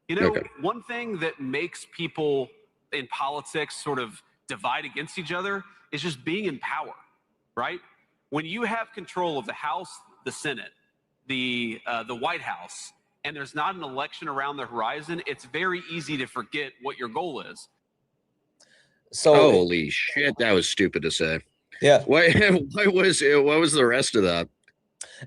L: You know, one thing that makes people in politics sort of divide against each other is just being in power, right? When you have control of the House, the Senate, the White House, and there's not an election around the horizon, it's very easy to forget what your goal is.
I: So holy shit, that was stupid to say.
A: Yeah.
I: What was the rest of that?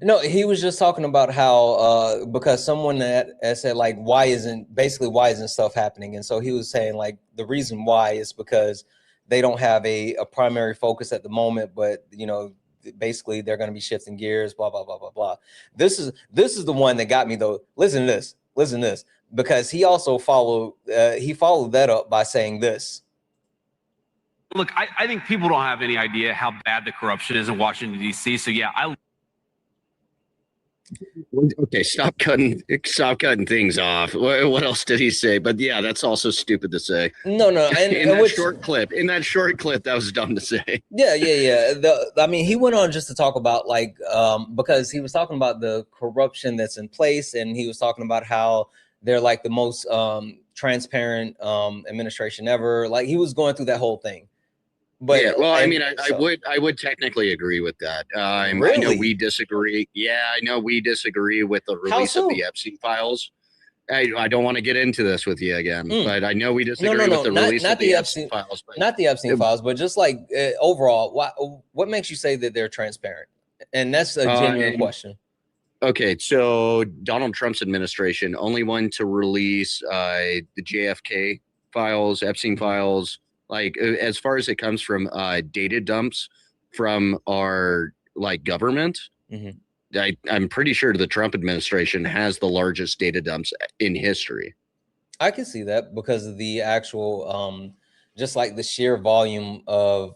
A: No, he was just talking about how because someone that said like why isn't stuff happening, and so he was saying like the reason why is because they don't have a primary focus at the moment, but you know, basically they're going to be shifting gears, blah blah blah blah blah. This is the one that got me though. Listen to this, because he also followed that up by saying this.
L: Look, I think people don't have any idea how bad the corruption is in Washington D.C. So yeah,
I: okay, stop cutting things off. What else did he say? But yeah, that's also stupid to say.
A: No,
I: in that short clip, that was dumb to say.
A: Yeah. I mean, he went on just to talk about like because he was talking about the corruption that's in place, and he was talking about how they're like the most transparent administration ever. Like he was going through that whole thing. But
I: yeah, well, I mean, I would technically agree with that.
A: Really?
I: I know we disagree. Yeah, I know we disagree with the release of the Epstein files. I don't want to get into this with you again, but I know we disagree with the release of the Epstein files. But
A: not the Epstein files, but just like overall, what makes you say that they're transparent? And that's a genuine question.
I: Okay, so Donald Trump's administration only one to release the JFK files, Epstein files. Like as far as it comes from data dumps from our like government, I'm pretty sure the Trump administration has the largest data dumps in history.
A: I can see that because of the actual just like the sheer volume of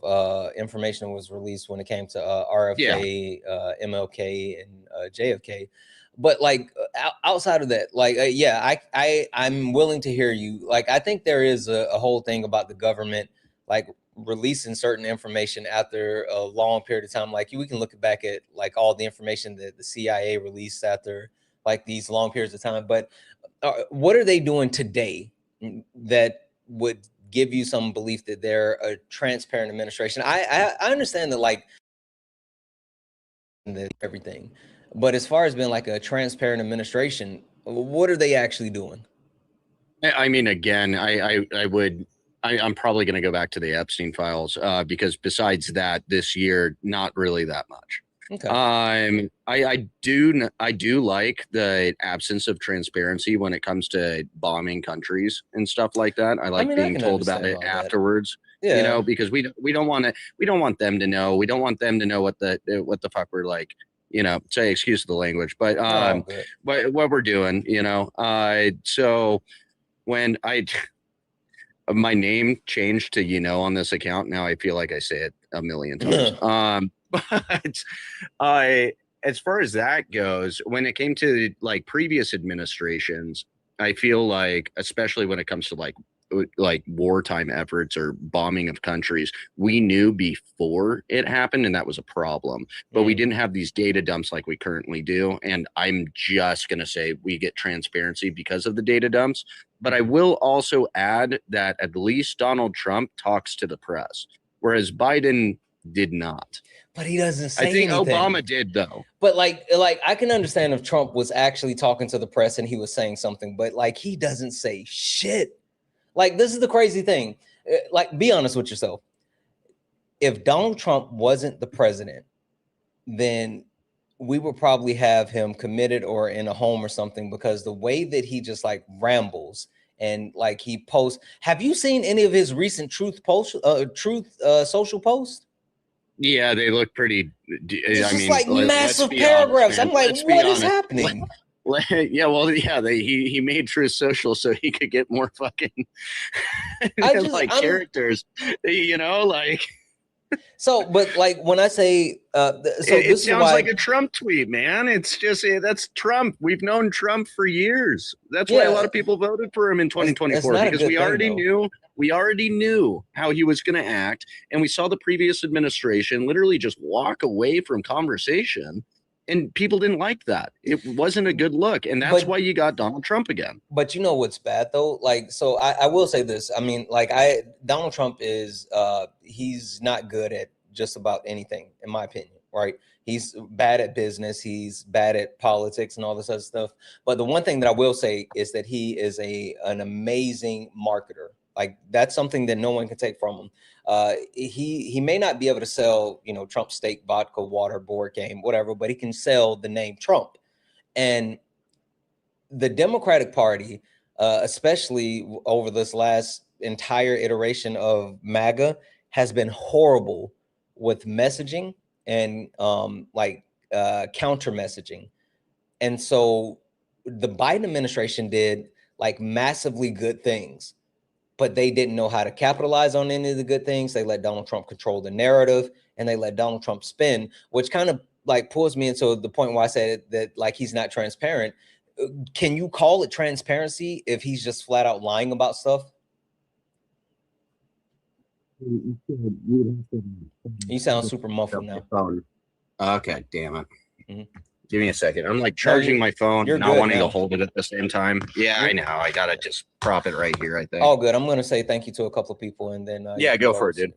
A: information that was released when it came to RFK, MLK, and JFK. But like outside of that, like I'm willing to hear you. Like I think there is a whole thing about the government like releasing certain information after a long period of time. Like we can look back at like all the information that the CIA released after like these long periods of time. But what are they doing today that would give you some belief that they're a transparent administration? I understand that like everything. But as far as being like a transparent administration, what are they actually doing?
I: I mean, again, I'm probably going to go back to the Epstein files because besides that, this year, not really that much.
A: Okay.
I: I do like the absence of transparency when it comes to bombing countries and stuff like that. I like being told about it afterwards.
A: Yeah.
I: You know, because we don't want them to know. We don't want them to know what the fuck we're like. You know, say excuse the language, but what we're doing, you know. So when my name changed to on this account, now I feel like I say it a million times. But as far as that goes, when it came to like previous administrations, I feel like, especially when it comes to like wartime efforts or bombing of countries, we knew before it happened, and that was a problem. But we didn't have these data dumps like we currently do. And I'm just going to say we get transparency because of the data dumps. But I will also add that at least Donald Trump talks to the press, whereas Biden did not.
A: But he doesn't say
I: anything.
A: anything.
I: Obama did, though.
A: But like I can understand if Trump was actually talking to the press and he was saying something, but like he doesn't say shit. Like, this is the crazy thing. Like, be honest with yourself. If Donald Trump wasn't the president, then we would probably have him committed or in a home or something, because the way that he just like rambles and like he posts. Have you seen any of his recent truth social posts?
I: Yeah, they look pretty.
A: It's
I: I
A: just
I: mean,
A: like
I: let's
A: massive
I: be honest,
A: paragraphs.
I: man.
A: I'm like,
I: Let's be
A: what is
I: honest.
A: happening?
I: Yeah, well, yeah, he made Truth Social so he could get more fucking characters, like.
A: So, but like when I say,
I: It sounds like a Trump tweet, man. It's just that's Trump. We've known Trump for years. That's why a lot of people voted for him in 2024 because we already knew how he was going to act, and we saw the previous administration literally just walk away from conversation, and people didn't like that. It wasn't a good look, and that's why you got Donald Trump again.
A: But you know what's bad though? Like, so I will say this. I mean, like Donald Trump is he's not good at just about anything, in my opinion, right? He's bad at business, he's bad at politics and all this other stuff. But the one thing that I will say is that he is an amazing marketer. Like, that's something that no one can take from him. He may not be able to sell, Trump steak, vodka, water, board game, whatever, but he can sell the name Trump. And the Democratic Party, especially over this last entire iteration of MAGA, has been horrible with messaging and counter messaging. And so the Biden administration did like massively good things, but they didn't know how to capitalize on any of the good things. They let Donald Trump control the narrative, and they let Donald Trump spin, which kind of like pulls me into the point where I said that like he's not transparent. Can you call it transparency if he's just flat out lying about stuff? You sound super muffled now.
I: Okay, damn it.
A: Mm-hmm.
I: Give me a second. I'm like charging my phone, not wanting to hold it at the same time. Yeah, I know. I gotta just prop it right here, I think.
A: Oh, good. I'm gonna say thank you to a couple of people, and then
I: go for it, dude.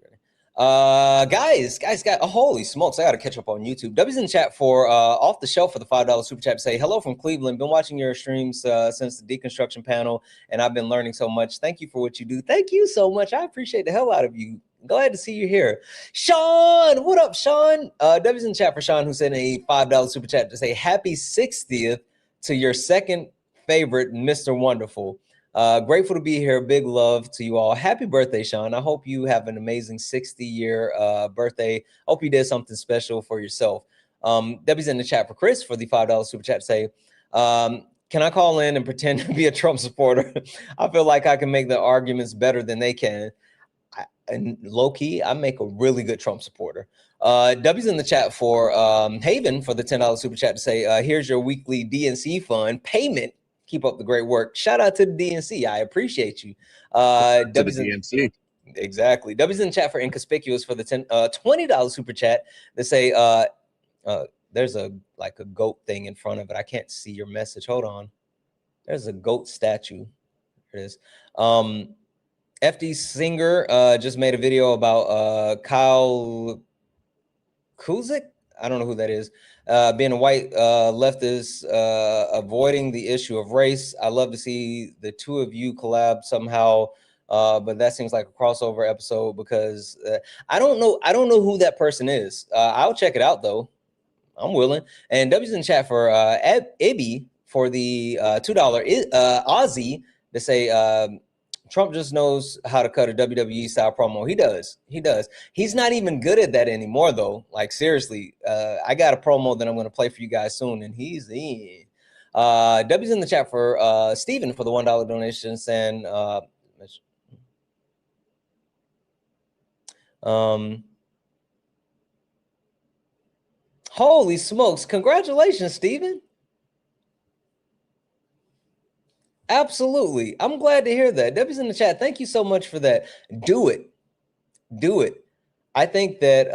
A: Guys, holy smokes, I gotta catch up on YouTube. W's in the chat for off the shelf for the $5 super chat to say hello from Cleveland. Been watching your streams since the deconstruction panel, and I've been learning so much. Thank you for what you do. Thank you so much. I appreciate the hell out of you. Glad to see you here. Sean, what up, Sean? W's in the chat for Sean, who sent a $5 super chat to say happy 60th to your second favorite, Mr. Wonderful. Grateful to be here. Big love to you all. Happy birthday, Sean. I hope you have an amazing 60-year birthday. Hope you did something special for yourself. Debbie's in the chat for Chris for the $5 super chat to say, can I call in and pretend to be a Trump supporter? I feel like I can make the arguments better than they can. And low-key, I make a really good Trump supporter. W's in the chat for Haven for the $10 super chat to say, here's your weekly DNC fund payment. Keep up the great work. Shout out to the DNC. I appreciate you. W's in DNC. Exactly. W's in the chat for Inconspicuous for the $20 super chat to say, there's a goat thing in front of it. I can't see your message. Hold on. There's a goat statue. There it is. FD Singer just made a video about Kyle Kuzik. I don't know who that is. Being a white leftist, avoiding the issue of race. I love to see the two of you collab somehow, but that seems like a crossover episode because I don't know who that person is. I'll check it out though. I'm willing. And W's in chat for Ibby for the $2 Aussie to say Trump just knows how to cut a WWE style promo. He does. He's not even good at that anymore, though. Like, seriously, I got a promo that I'm going to play for you guys soon, and he's in. W's in the chat for Steven for the $1 donation, saying, holy smokes. Congratulations, Steven. Absolutely. I'm glad to hear that. W's in the chat. Thank you so much for that. Do it. I think that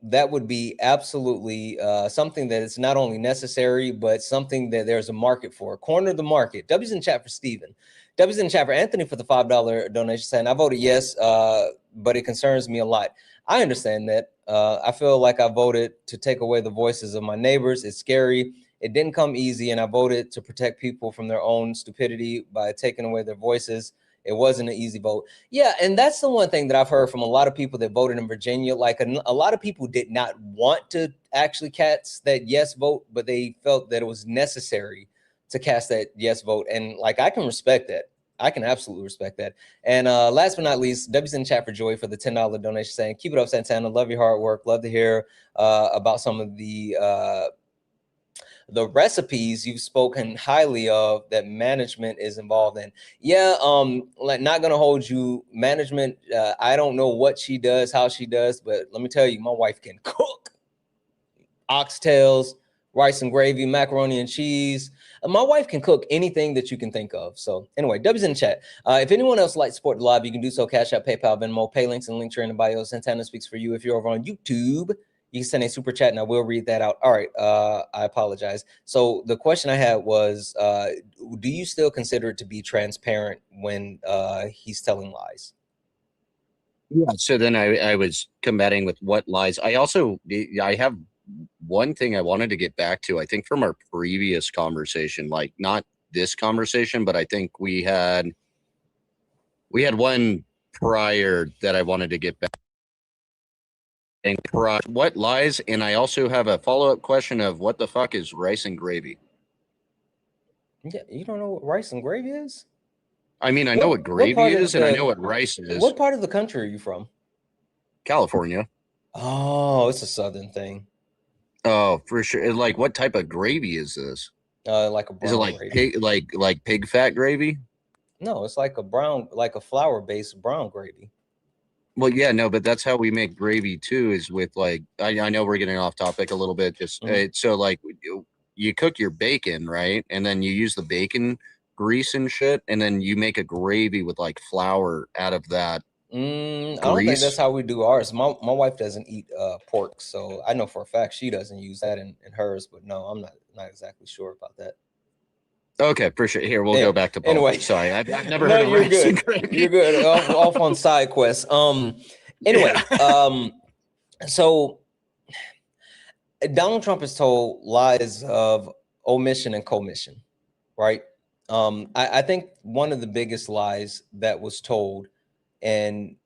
A: that would be absolutely something that is not only necessary, but something that there's a market for. Corner the market. W's in the chat for Steven. W's in the chat for Anthony for the $5 donation, saying, I voted yes, but it concerns me a lot. I understand that. I feel like I voted to take away the voices of my neighbors. It's scary. It didn't come easy, and I voted to protect people from their own stupidity by taking away their voices. It wasn't an easy vote. Yeah, and that's the one thing that I've heard from a lot of people that voted in Virginia. Like a lot of people did not want to actually cast that yes vote, but they felt that it was necessary to cast that yes vote. And like, I can respect that. I can absolutely respect that. And last but not least, W's in the chat for Joy for the $10 donation, saying, keep it up, Santana. Love your hard work. Love to hear about some of the recipes you've spoken highly of that management is involved in. Yeah, like, not gonna hold you, management. I don't know what she does, how she does, but let me tell you, my wife can cook. Oxtails, rice and gravy, macaroni and cheese. My wife can cook anything that you can think of. So anyway, W's in the chat. If anyone else would like to support the live, you can do so. Cash App, PayPal, Venmo, pay links and links are in the bio. Santana speaks for you. If you're over on YouTube, you can send a super chat and I will read that out. All right, I apologize. So the question I had was, do you still consider it to be transparent when he's telling lies?
I: Yeah. So then I was combating with what lies. I have one thing I wanted to get back to, I think from our previous conversation, like not this conversation, but I think we had one prior that I wanted to get back. And what lies? And I also have a follow-up question of what the fuck is rice and gravy?
A: Yeah, you don't know what rice and gravy is?
I: I mean, I know what gravy is, and I know what rice is.
A: What part of the country are you from?
I: California.
A: Oh, it's a southern thing.
I: Oh, for sure. Like, what type of gravy is this?
A: Like a brown
I: is it like
A: gravy.
I: pig, like pig fat gravy?
A: No, it's like a brown, like a flour-based brown gravy.
I: Well, yeah, no, but that's how we make gravy too. Is with like, I know we're getting off topic a little bit. Just so like, you cook your bacon, right, and then you use the bacon grease and shit, and then you make a gravy with like flour out of that.
A: I don't think that's how we do ours. My wife doesn't eat pork, so I know for a fact she doesn't use that in hers. But no, I'm not exactly sure about that.
I: Okay, for sure. Here, we'll go back to politics.
A: Anyway,
I: Sorry, I've never
A: no,
I: heard of
A: you're
I: rice and
A: good.
I: gravy.
A: You're good. Off on side quests. Anyway, so Donald Trump is told lies of omission and commission, right? I think one of the biggest lies that was told, and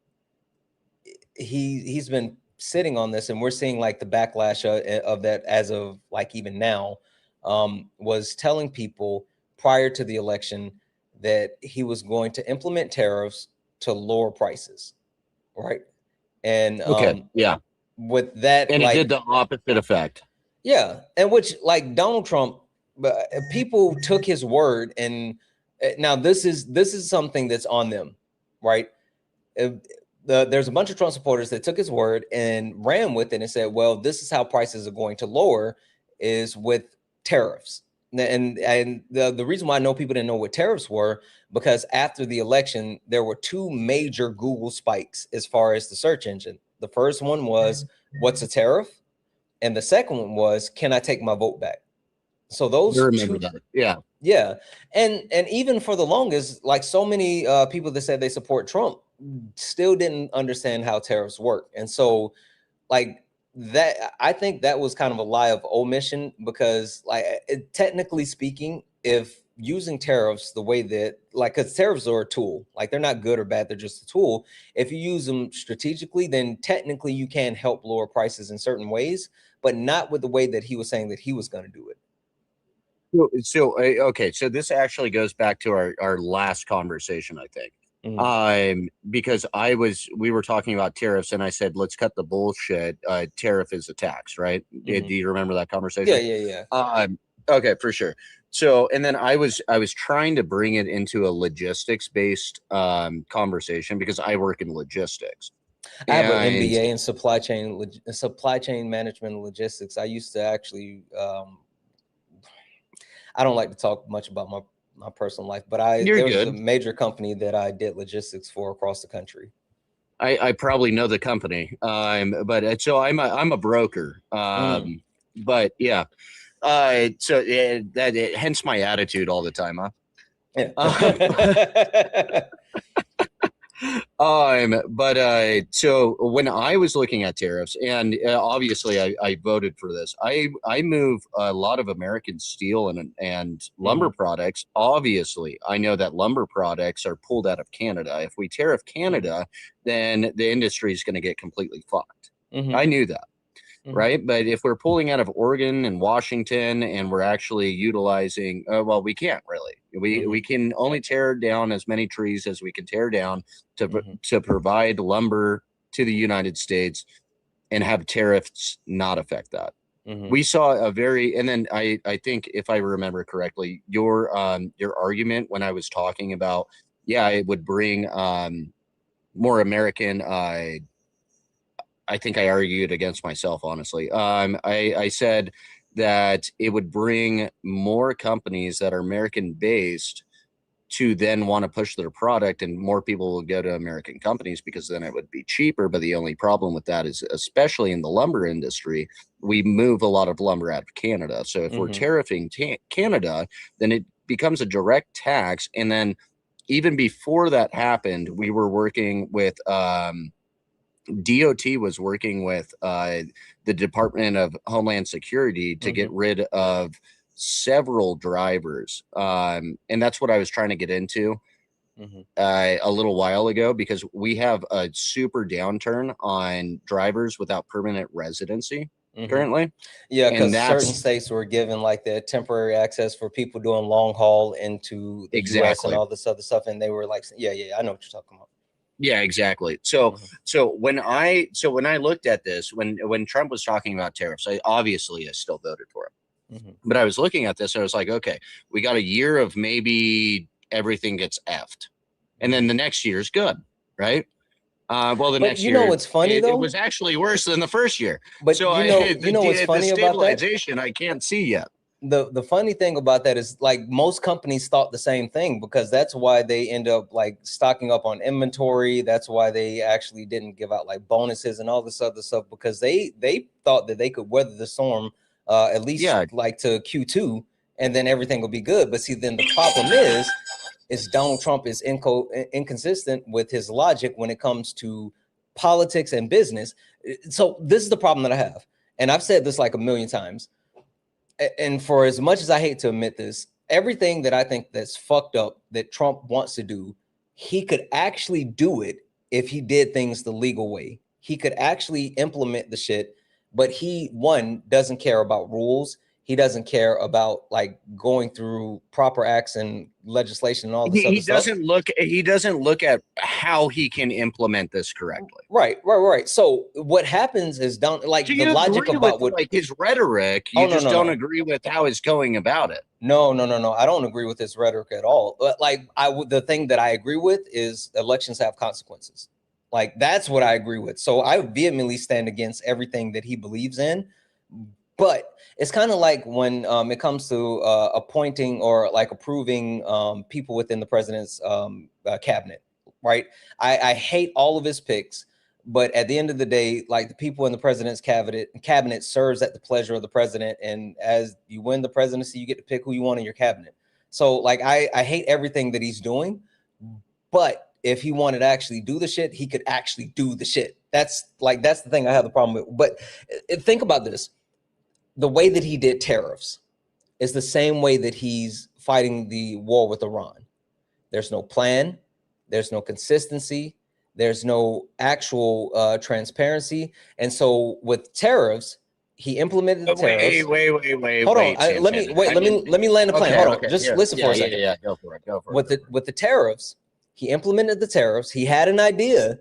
A: he's been sitting on this, and we're seeing like the backlash of that as of like even now, was telling people prior to the election that he was going to implement tariffs to lower prices, right? And with that,
I: and
A: like,
I: it did the opposite effect.
A: Yeah, and which like Donald Trump, people took his word, and now this is something that's on them, right? There's a bunch of Trump supporters that took his word and ran with it and said, well, this is how prices are going to lower, is with tariffs. And the reason why I know people didn't know what tariffs were, because after the election, there were two major Google spikes as far as the search engine. The first one was, what's a tariff? And the second one was, can I take my vote back? So those
I: remember that.
A: Yeah. And even for the longest, like so many people that said they support Trump still didn't understand how tariffs work. And so like that, I think that was kind of a lie of omission, because like technically speaking, if using tariffs the way that, like, because tariffs are a tool, like they're not good or bad, they're just a tool. If you use them strategically, then technically you can help lower prices in certain ways, but not with the way that he was saying that he was going to do it.
I: So okay, so this actually goes back to our last conversation, I think. Because we were talking about tariffs, and I said, let's cut the bullshit. Tariff is a tax, right? Do you remember that conversation?
A: Yeah.
I: Okay, for sure. So, and then I was trying to bring it into a logistics based conversation, because I work in logistics.
A: I have an MBA in supply chain management and logistics. I used to actually, I don't like to talk much about my personal life, but there was a major company that I did logistics for across the country.
I: I probably know the company, but so I'm a broker, but yeah, so hence my attitude all the time, huh?
A: Yeah.
I: But so when I was looking at tariffs, and obviously I voted for this, I move a lot of American steel and lumber products. Obviously, I know that lumber products are pulled out of Canada. If we tariff Canada, then the industry is going to get completely fucked. I knew that. right? But if we're pulling out of Oregon and Washington and we're actually utilizing, well, we can't really. We can only tear down as many trees as we can tear down to provide lumber to the United States and have tariffs not affect that. We saw a very, and then I think if I remember correctly, your argument when I was talking about, yeah, it would bring more American. I think I argued against myself, honestly. I said that it would bring more companies that are American based to then want to push their product, and more people will go to American companies because then it would be cheaper. But the only problem with that is, especially in the lumber industry, we move a lot of lumber out of Canada. So if we're tariffing Canada, then it becomes a direct tax. And then even before that happened, we were working with DOT was working with the Department of Homeland Security to get rid of several drivers. And that's what I was trying to get into a little while ago, because we have a super downturn on drivers without permanent residency currently.
A: Yeah, because certain states were given like the temporary access for people doing long haul into the US and all this other stuff. And they were like, yeah, I know what you're talking about.
I: Yeah, exactly. So when I looked at this, when Trump was talking about tariffs, I still voted for him. But I was looking at this and I was like, okay, we got a year of maybe everything gets effed, and then the next year is good, right? Well, the next year,
A: you know what's funny though?
I: It was actually worse than the first year.
A: But so you know what's funny about that?
I: Stabilization I can't see yet.
A: The funny thing about that is, like, most companies thought the same thing, because that's why they end up like stocking up on inventory. That's why they actually didn't give out like bonuses and all this other stuff, because they thought that they could weather the storm at least like to Q2, and then everything will be good. But see, then the problem is Donald Trump is inconsistent with his logic when it comes to politics and business. So this is the problem that I have, and I've said this like a million times. And for as much as I hate to admit this, everything that I think that's fucked up that Trump wants to do, he could actually do it if he did things the legal way. He could actually implement the shit, but he, one, doesn't care about rules. He doesn't care about like going through proper acts and legislation and all this other stuff.
I: He doesn't look at how he can implement this correctly.
A: Right. So what happens is the logic about what
I: like his rhetoric, you don't agree with how he's going about it.
A: No. I don't agree with his rhetoric at all. But like the thing that I agree with is elections have consequences. Like that's what I agree with. So I vehemently stand against everything that he believes in. But it's kind of like when it comes to appointing or like approving people within the president's cabinet, right? I hate all of his picks, but at the end of the day, like the people in the president's cabinet serves at the pleasure of the president. And as you win the presidency, you get to pick who you want in your cabinet. So like I hate everything that he's doing, but if he wanted to actually do the shit, he could actually do the shit. That's the thing I have the problem with. But think about this. The way that he did tariffs is the same way that he's fighting the war with Iran. There's no plan. There's no consistency. There's no actual transparency. And so with tariffs, he implemented the tariffs.
I: Wait.
A: Hold on. Let me land the plane.
I: Okay,
A: Hold on.
I: okay.
A: Just listen for a second.
I: Yeah. Go for it.
A: With the tariffs, he implemented the tariffs. He had an idea,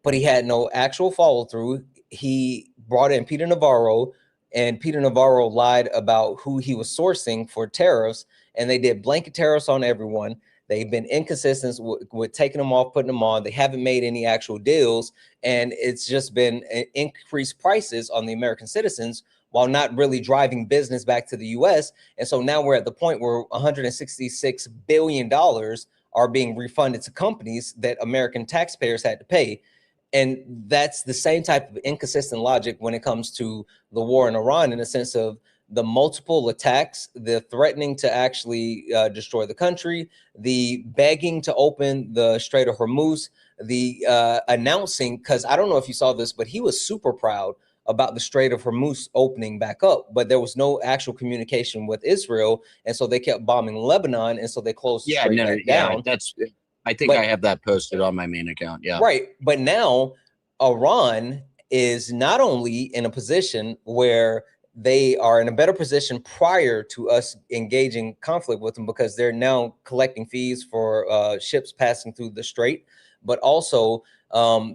A: but he had no actual follow through. He brought in Peter Navarro, and Peter Navarro lied about who he was sourcing for tariffs, and they did blanket tariffs on everyone. They've been inconsistent with taking them off, putting them on. They haven't made any actual deals, and it's just been increased prices on the American citizens while not really driving business back to the U.S. And so now we're at the point where $166 billion are being refunded to companies that American taxpayers had to pay. And that's the same type of inconsistent logic when it comes to the war in Iran, in the sense of the multiple attacks, the threatening to actually destroy the country, the begging to open the Strait of Hormuz, the announcing, because I don't know if you saw this, but he was super proud about the Strait of Hormuz opening back up, but there was no actual communication with Israel. And so they kept bombing Lebanon. And so they closed the Strait back down.
I: I think I have that posted on my main account. Yeah.
A: Right. But now Iran is not only in a position where they are in a better position prior to us engaging conflict with them, because they're now collecting fees for ships passing through the strait, but also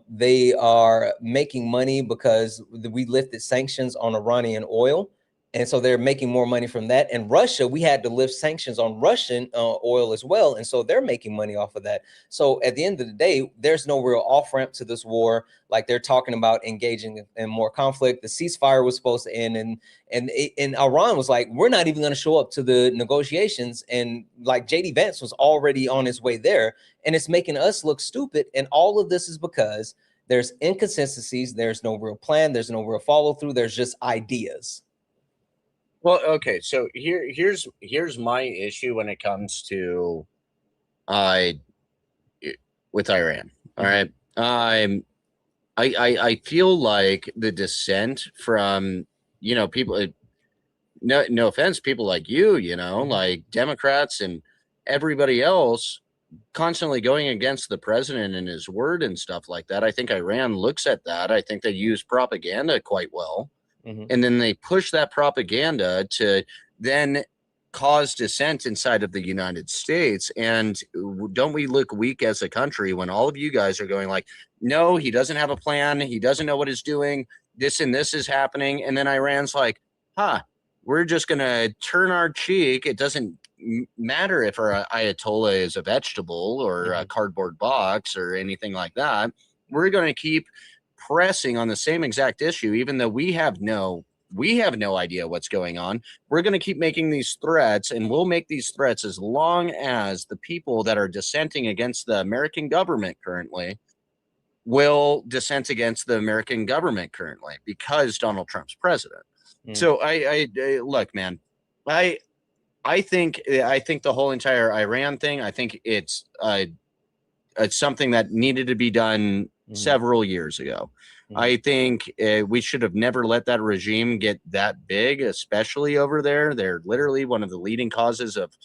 A: they are making money because we lifted sanctions on Iranian oil. And so they're making more money from that. And Russia, we had to lift sanctions on Russian oil as well. And so they're making money off of that. So at the end of the day, there's no real off ramp to this war. Like they're talking about engaging in more conflict. The ceasefire was supposed to end. And Iran was like, we're not even going to show up to the negotiations. And like JD Vance was already on his way there. And it's making us look stupid. And all of this is because there's inconsistencies. There's no real plan. There's no real follow through. There's just ideas.
I: Well, okay, so here's my issue when it comes to with Iran. All right. I feel like the dissent from, you know, people, no offense, people like you know, like Democrats and everybody else constantly going against the president and his word and stuff like that. I think Iran looks at that. I think they use propaganda quite well. And then they push that propaganda to then cause dissent inside of the United States. And don't we look weak as a country when all of you guys are going like, no, he doesn't have a plan. He doesn't know what he's doing. This and this is happening. And then Iran's like, we're just going to turn our cheek. It doesn't matter if our Ayatollah is a vegetable or a cardboard box or anything like that. We're going to keep pressing on the same exact issue, even though we have no idea what's going on. We're going to keep making these threats, and we'll make these threats as long as the people that are dissenting against the American government currently will dissent against the American government currently because Donald Trump's president. So I look, man, I think the whole entire Iran thing, I think it's something that needed to be done several years ago. I think we should have never let that regime get that big, especially over there. They're literally one of the leading causes of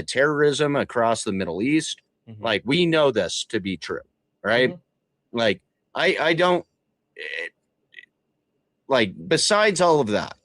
I: terrorism across the Middle East. Like, we know this to be true, right? Like, I don't, like, besides all of that,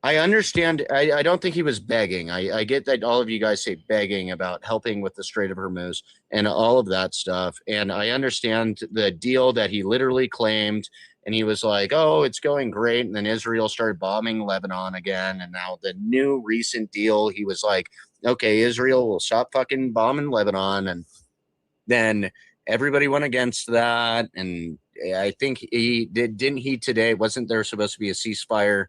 I: I understand. I don't think he was begging. I get that all of you guys say begging about helping with the Strait of Hormuz and all of that stuff. And I understand the deal that he literally claimed. And he was like, oh, it's going great. And then Israel started bombing Lebanon again. And now the new recent deal, he was like, okay, Israel will stop fucking bombing Lebanon. And then everybody went against that. And I think didn't he today, wasn't there supposed to be a ceasefire?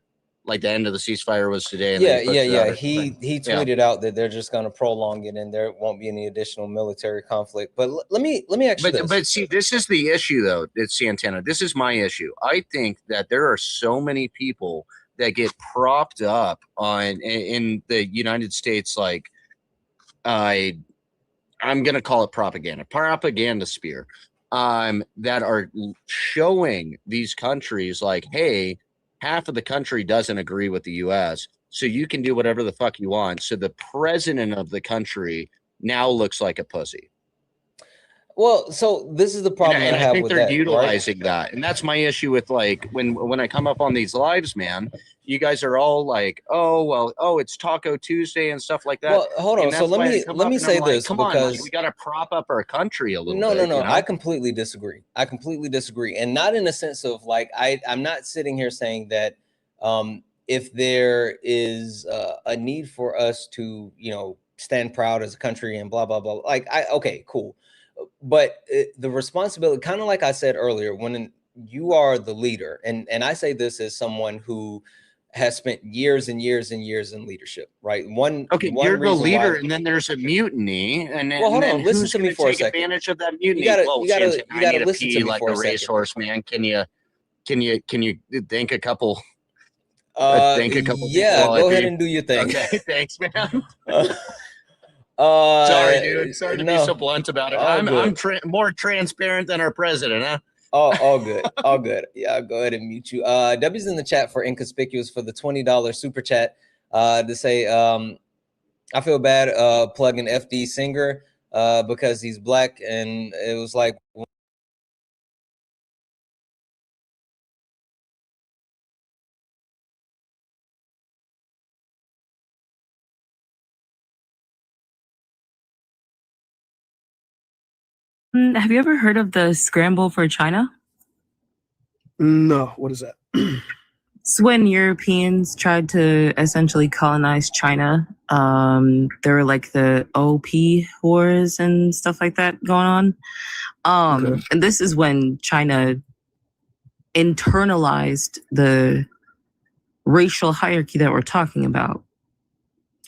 I: Like the end of the ceasefire was today. And
A: Yeah. He tweeted out that they're just going to prolong it and there won't be any additional military conflict. But let me ask you this.
I: But see, this is the issue, though. It's Santana. This is my issue. I think that there are so many people that get propped up on in the United States, like I'm going to call it propaganda sphere, that are showing these countries like, hey, half of the country doesn't agree with the U.S., so you can do whatever the fuck you want. So the president of the country now looks like a pussy.
A: Well, so this is the problem
I: and
A: I have
I: think
A: with
I: they're
A: that,
I: utilizing that, and that's my issue with, like, when I come up on these lives, man. You guys are all like, oh well, it's Taco Tuesday and stuff like that.
A: Well, hold on. So let me say this,
I: come on,
A: because
I: like, we got to prop up our country a little
A: no,
I: bit.
A: no,
I: you know?
A: I completely disagree. And not in a sense of like I'm not sitting here saying that if there is a need for us to, you know, stand proud as a country and blah blah blah, like okay, cool. But the responsibility, kind of like I said earlier, when you are the leader, and I say this as someone who has spent years and years and years in leadership, right? One
I: You're the leader,
A: why,
I: and then there's a mutiny, and then,
A: well, hold
I: and
A: on,
I: then
A: listen
I: who's
A: to me
I: going to
A: for a
I: take
A: second.
I: advantage of that mutiny?
A: You
I: Santana,
A: gotta listen to me
I: like
A: for
I: a
A: a second.
I: racehorse, man. Can you think a couple?
A: Yeah, go ahead and do your thing.
I: Okay, thanks, man. Sorry, dude. Sorry to be so blunt about it. I'm more transparent than our president, huh?
A: All good. All good. Yeah, I'll go ahead and mute you. W's in the chat for Inconspicuous for the $20 super chat to say, I feel bad plugging FD Singer because he's black, and it was like
E: Have you ever heard of the scramble for China?
M: No, what is that?
E: It's when Europeans tried to essentially colonize China. There were like the OP wars and stuff like that going on.
M: Okay.
E: And this is when China internalized the racial hierarchy that we're talking about.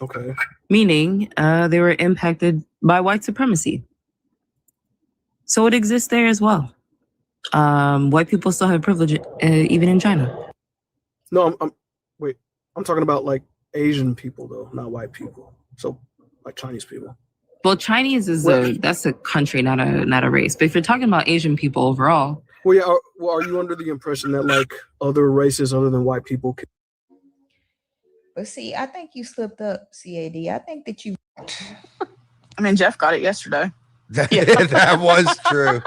M: Okay.
E: Meaning they were impacted by white supremacy. So it exists there as well. White people still have privilege even in China.
M: No, I'm talking about like Asian people though, not white people. So like Chinese people.
E: Well, Chinese is that's a country, not a race. But if you're talking about Asian people overall,
M: well, yeah. Are you under the impression that like other races other than white people can?
N: But see, I think you slipped up, CAD. I think that you.
E: I mean, Jeff got it yesterday.
O: That was true.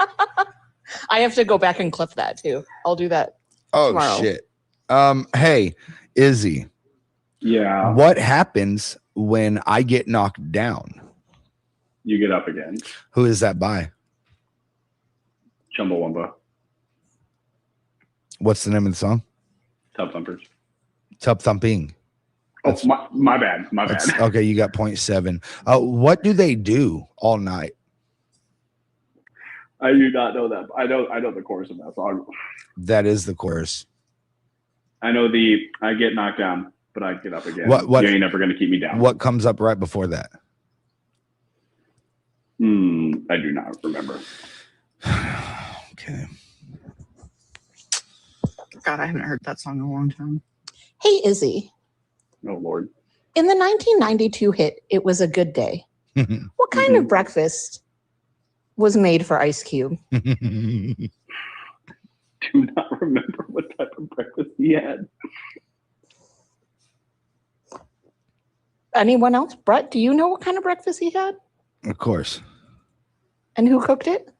P: I have to go back and clip that too. I'll do that.
O: Oh
P: tomorrow.
O: shit. Hey, Izzy.
Q: Yeah.
O: What happens when I get knocked down?
Q: You get up again.
O: Who is that by?
Q: Chumbawamba.
O: What's the name of the song?
Q: Tub Thumpers.
O: Tub Thumping.
Q: Oh, my bad. My bad.
O: Okay, you got 0.7. What do they do all night?
Q: I do not know that. I know the chorus of that song.
O: That is the chorus.
Q: I know I get knocked down, but I get up again.
O: What
Q: You ain't never gonna keep me down.
O: What comes up right before that?
Q: I do not remember.
O: Okay.
E: God, I haven't heard that song in a long time.
P: Hey, Izzy.
Q: Oh, Lord.
P: In the 1992 hit, It Was a Good Day, what kind of breakfast was made for Ice Cube?
Q: Do not remember what type of breakfast he had.
P: Anyone else? Brett, do you know what kind of breakfast he had?
O: Of course.
P: And who cooked it?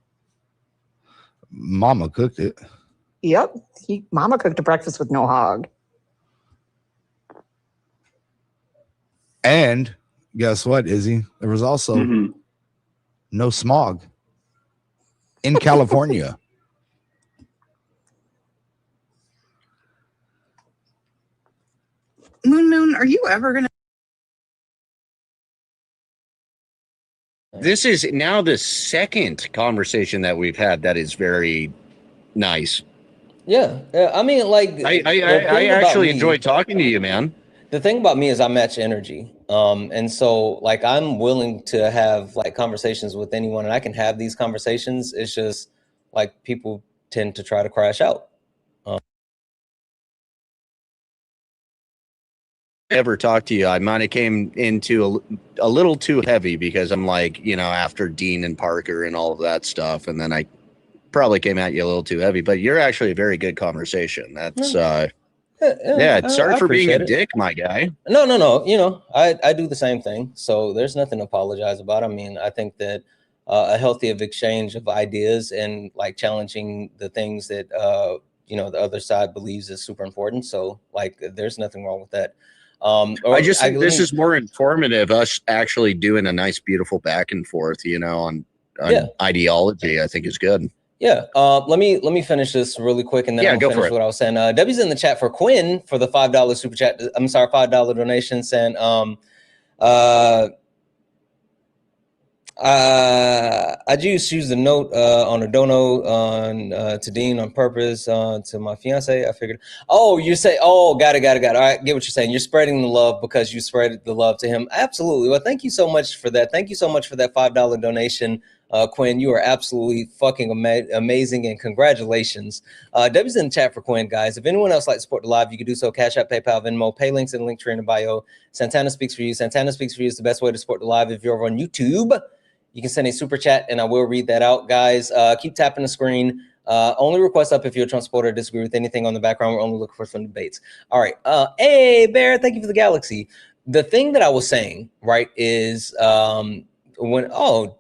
O: Mama cooked it.
P: Yep. Mama cooked a breakfast with no hog.
O: And guess what, Izzy? There was also no smog in California.
E: Moon, are you ever gonna?
I: This is now the second conversation that we've had that is very nice.
A: Yeah, I mean, like
I: I actually enjoy talking to you, man.
A: The thing about me is I match energy. And so like I'm willing to have like conversations with anyone, and I can have these conversations. It's just like people tend to try to crash out.
I: Ever talk to you, I might have came into a little too heavy because I'm like, after Dean and Parker and all of that stuff, and then I probably came at you a little too heavy, but you're actually a very good conversation. That's sorry for being a dick, my guy.
A: No. I do the same thing. So there's nothing to apologize about. I mean, I think that a healthy exchange of ideas and like challenging the things that, the other side believes is super important. So like, there's nothing wrong with that.
I: I just think this is more informative, us actually doing a nice, beautiful back and forth, on ideology. I think is good.
A: Yeah. Let me finish this really quick, and then I'll finish what I was saying. Debbie's in the chat for Quinn for the $5 super chat. I'm sorry, $5 donation. Saying I just used a note on a dono to Dean on purpose to my fiance. I figured. Oh, you say, got it. All right, get what you're saying. You're spreading the love because you spread the love to him. Absolutely. Well, thank you so much for that. Thank you so much for that $5 donation. Quinn, you are absolutely fucking amazing, and congratulations. Debbie's in the chat for Quinn, guys. If anyone else like to support the live, you can do so. Cash App, PayPal, Venmo, pay links in the link tree in the bio. Santana Speaks For You. Santana Speaks For You is the best way to support the live. If you're over on YouTube, you can send a super chat, and I will read that out, guys. Keep tapping the screen. Only request up if you're a Trump supporter or disagree with anything on the background. We're only looking for some debates. All right. Hey, Bear, thank you for the galaxy. The thing that I was saying, right, is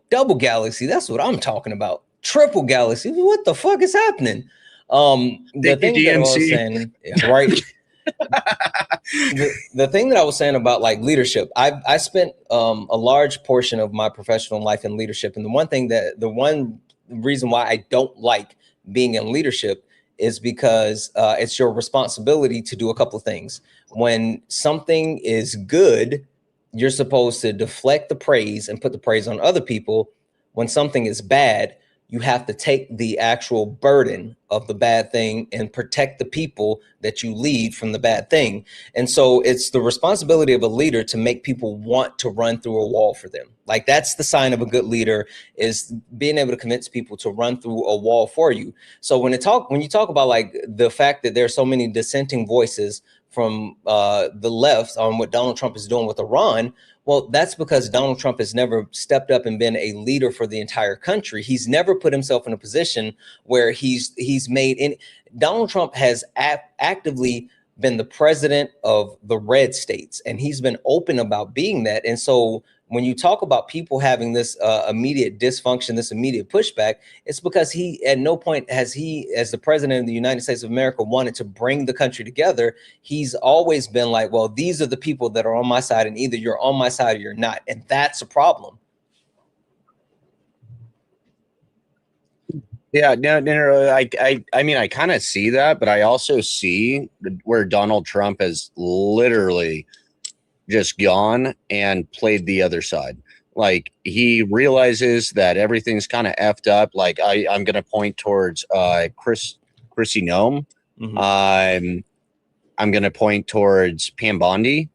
A: double galaxy, that's what I'm talking about. Triple galaxy, what the fuck is happening? The thing that I was saying, right? the thing that I was saying about like leadership, I spent a large portion of my professional life in leadership, and the one reason why I don't like being in leadership is because it's your responsibility to do a couple of things. When something is good, you're supposed to deflect the praise and put the praise on other people. When something is bad, you have to take the actual burden of the bad thing and protect the people that you lead from the bad thing. And so it's the responsibility of a leader to make people want to run through a wall for them. Like, that's the sign of a good leader, is being able to convince people to run through a wall for you. So when you talk about like the fact that there are so many dissenting voices from the left on what Donald Trump is doing with Iran, well, that's because Donald Trump has never stepped up and been a leader for the entire country. He's never put himself in a position where he's made any. Donald Trump has actively been the president of the red states, and he's been open about being that. And so when you talk about people having this immediate dysfunction, this immediate pushback, it's because he, at no point has he, as the president of the United States of America, wanted to bring the country together. He's always been like, well, these are the people that are on my side, and either you're on my side or you're not. And that's a problem.
I: Yeah, no. I mean, I kind of see that, but I also see where Donald Trump has literally just gone and played the other side. Like, he realizes that everything's kind of effed up. Like, I'm going to point towards Chrissy Nome. I'm going to point towards Pam Bondi,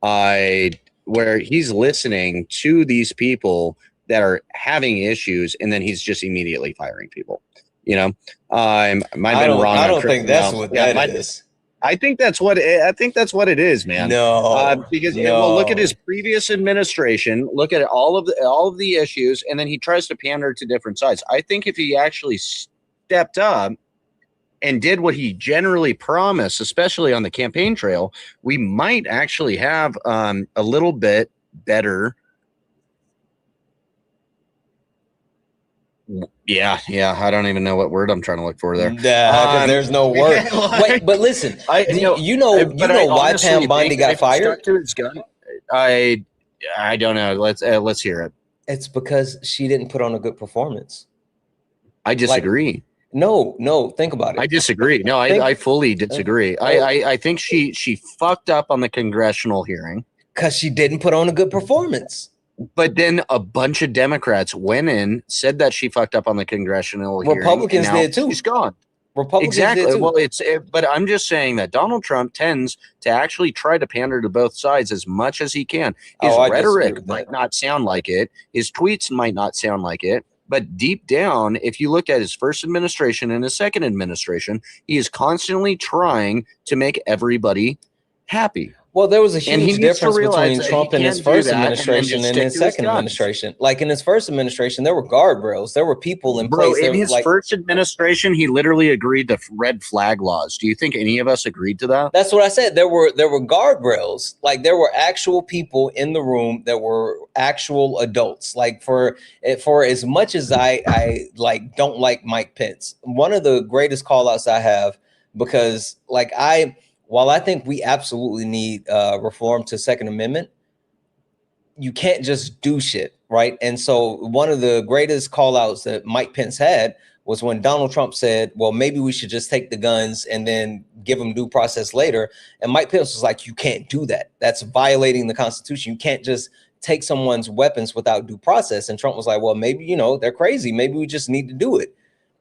I: where he's listening to these people that are having issues, and then he's just immediately firing people. You know, I don't
A: think that's what that is.
I: I think that's what it is, man. Because well, look at his previous administration. Look at all of the issues, and then he tries to pander to different sides. I think if he actually stepped up and did what he generally promised, especially on the campaign trail, we might actually have a little bit better. Yeah. I don't even know what word I'm trying to look for there.
A: Because there's no word. Wait, but listen, you know why Pam Bondi got fired?
I: To his gun. I don't know. Let's hear it.
A: It's because she didn't put on a good performance.
I: I disagree.
A: No, think about it.
I: I disagree. No, I fully disagree. I think she fucked up on the congressional hearing
A: because she didn't put on a good performance.
I: But then a bunch of Democrats went in, said that she fucked up on the congressional hearing.
A: Republicans did too.
I: She's gone.
A: Republicans
I: exactly.
A: did too.
I: Well, but I'm just saying that Donald Trump tends to actually try to pander to both sides as much as he can. His rhetoric might not sound like it. His tweets might not sound like it. But deep down, if you look at his first administration and his second administration, he is constantly trying to make everybody happy.
A: Well, there was a huge difference between Trump in his first administration and his second administration. Like, in his first administration, there were guardrails. There were people in place.
I: In his first administration, he literally agreed to red flag laws. Do you think any of us agreed to that?
A: That's what I said. There were guardrails. Like, there were actual people in the room that were actual adults. Like, for as much as I don't like Mike Pence, one of the greatest call outs I have, because while I think we absolutely need reform to Second Amendment, you can't just do shit, right? And so one of the greatest call outs that Mike Pence had was when Donald Trump said, well, maybe we should just take the guns and then give them due process later. And Mike Pence was like, you can't do that. That's violating the Constitution. You can't just take someone's weapons without due process. And Trump was like, well, maybe, they're crazy. Maybe we just need to do it.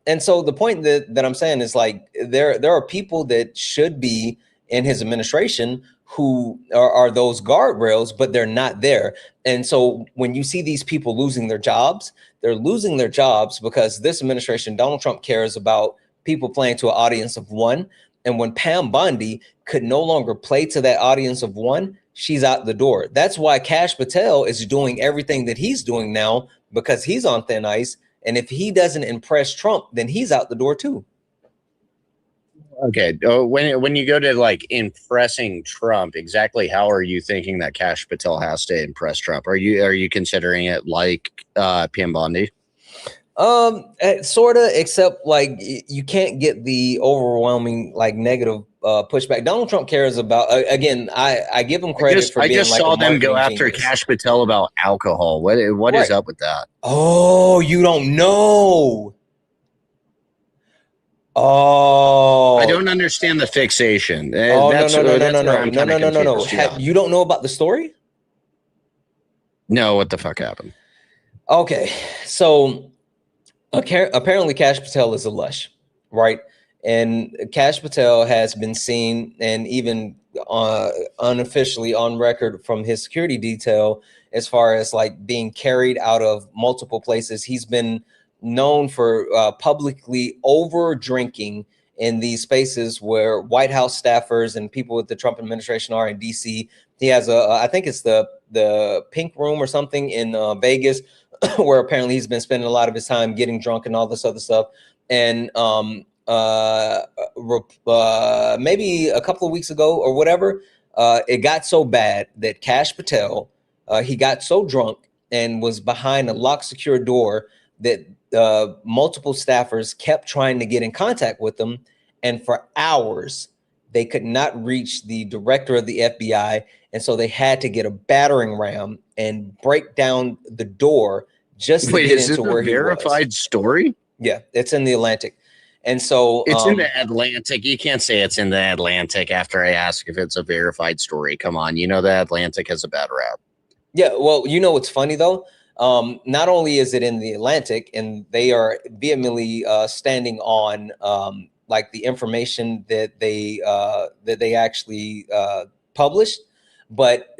A: And so the point that I'm saying is, like, there are people that should be in his administration who are those guardrails, but they're not there. And so when you see these people losing their jobs, they're losing their jobs because this administration, Donald Trump, cares about people playing to an audience of one. And when Pam Bondi could no longer play to that audience of one, she's out the door. That's why Kash Patel is doing everything that he's doing now, because he's on thin ice. And if he doesn't impress Trump, then he's out the door too.
I: Okay. When you go to like impressing Trump, exactly how are you thinking that Kash Patel has to impress Trump? Are you considering it like Pam Bondi?
A: Sort of, except like you can't get the overwhelming like negative pushback. Donald Trump cares about, again, I give him credit for being
I: I just
A: like
I: saw
A: a
I: them go
A: marketing
I: after
A: genius.
I: Cash Patel about alcohol. What is up with that?
A: Oh, you don't know. Oh,
I: I don't understand the fixation.
A: Oh,
I: That's where I'm kind of confused. Yeah.
A: You don't know about the story?
I: No, what the fuck happened?
A: Okay, so apparently Cash Patel is a lush, right? And Cash Patel has been seen and even unofficially on record from his security detail as far as like being carried out of multiple places. He's been known for publicly over drinking in these spaces where White House staffers and people with the Trump administration are in DC. He has I think it's the Pink Room or something in Vegas, where apparently he's been spending a lot of his time getting drunk and all this other stuff. And maybe a couple of weeks ago or whatever, it got so bad that Cash Patel, he got so drunk and was behind a locked, secure door that multiple staffers kept trying to get in contact with him. And for hours, they could not reach the director of the FBI. And so they had to get a battering ram and break down the door just to get into where he was.
I: Verified story?
A: Yeah, it's in the Atlantic. And so
I: it's in the Atlantic. You can't say it's in the Atlantic after I ask if it's a verified story. Come on, you know the Atlantic has a bad rap.
A: Yeah, well, you know what's funny though? Not only is it in the Atlantic, and they are vehemently standing on like the information that they actually published, but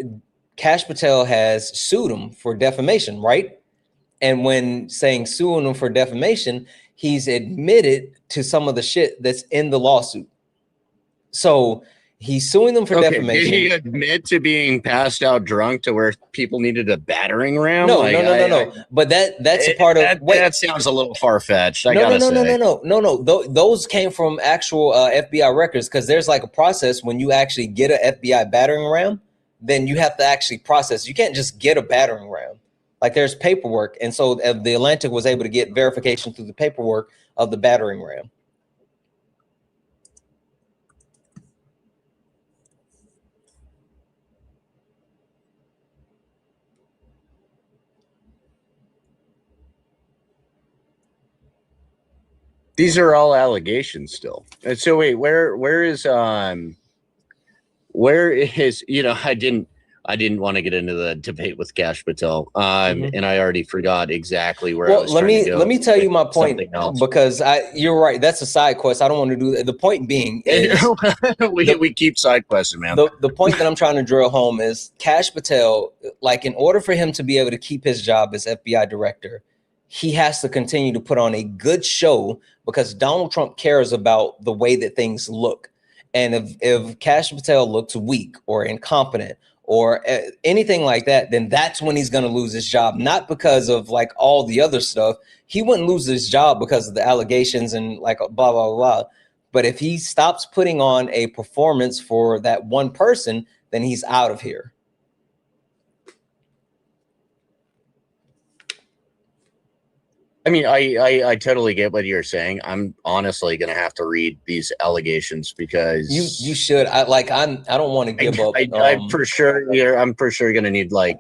A: Cash Patel has sued him for defamation, right? And when saying suing him for defamation, he's admitted to some of the shit that's in the lawsuit. So he's suing them for defamation.
I: Did he admit to being passed out drunk to where people needed a battering ram?
A: No. But that's a part of.
I: That sounds a little far fetched.
A: No. Those came from actual FBI records, because there's like a process when you actually get an FBI battering ram, then you have to actually process. You can't just get a battering ram. Like there's paperwork, and so the Atlantic was able to get verification through the paperwork of the battering ram.
I: These are all allegations still. And so wait, where is you know, I didn't want to get into the debate with Cash Patel, and I already forgot exactly where I was.
A: Let me tell you my point, because you're right. That's a side quest. I don't want to do that. The point being is
I: we keep side questing, man.
A: The point that I'm trying to drill home is Cash Patel, like in order for him to be able to keep his job as FBI director, he has to continue to put on a good show, because Donald Trump cares about the way that things look. And if Cash Patel looks weak or incompetent or anything like that, then that's when he's going to lose his job. Not because of like all the other stuff. He wouldn't lose his job because of the allegations and like blah, blah, blah. But if he stops putting on a performance for that one person, then he's out of here.
I: I mean, I totally get what you're saying. I'm honestly gonna have to read these allegations because
A: you should. I don't want to give up.
I: I'm for sure gonna need like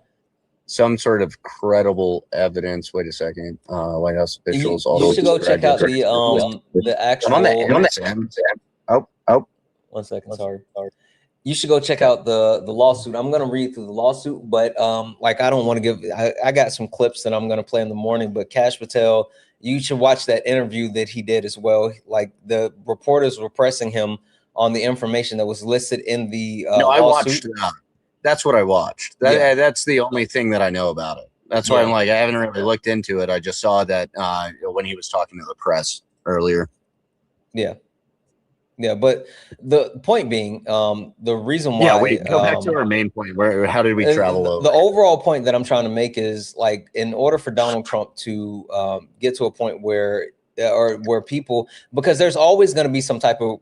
I: some sort of credible evidence. Wait a second. White House officials.
A: You should go check out the actual.
I: I'm on the. Oh.
A: 1 second. Sorry. You should go check out the lawsuit. I'm gonna read through the lawsuit, but like I don't want to give. I got some clips that I'm gonna play in the morning. But Cash Patel, you should watch that interview that he did as well. Like the reporters were pressing him on the information that was listed in the
I: no, I
A: lawsuit.
I: watched that. That's what I watched. That's the only thing that I know about it. That's why I'm like, I haven't really looked into it. I just saw that when he was talking to the press earlier.
A: Yeah, but the point being, the reason why.
I: Yeah, wait, go back to our main point. How did we travel over?
A: The overall point that I'm trying to make is like, in order for Donald Trump to get to a point where people, because there's always going to be some type of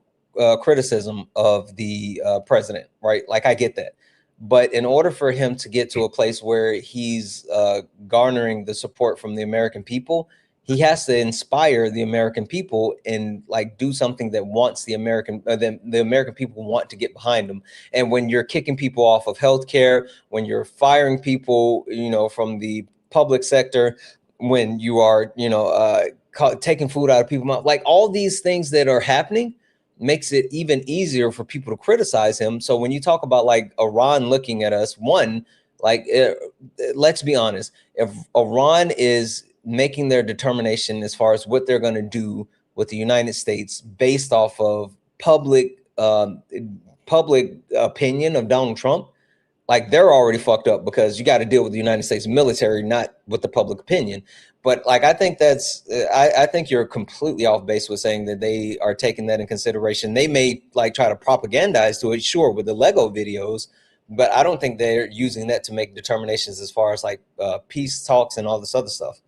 A: criticism of the president, right? Like I get that. But in order for him to get to a place where he's garnering the support from the American people, he has to inspire the American people and like do something that wants the American people want to get behind him. And when you're kicking people off of healthcare, when you're firing people, you know, from the public sector, when you are, you know, taking food out of people's mouth, like all these things that are happening makes it even easier for people to criticize him. So when you talk about like Iran looking at us, let's be honest, if Iran is making their determination as far as what they're going to do with the United States based off of public opinion of Donald Trump, like they're already fucked up, because you got to deal with the United States military, not with the public opinion. But like, I think I think you're completely off base with saying that they are taking that in consideration. They may like try to propagandize to it, sure, with the Lego videos, but I don't think they're using that to make determinations as far as like peace talks and all this other stuff.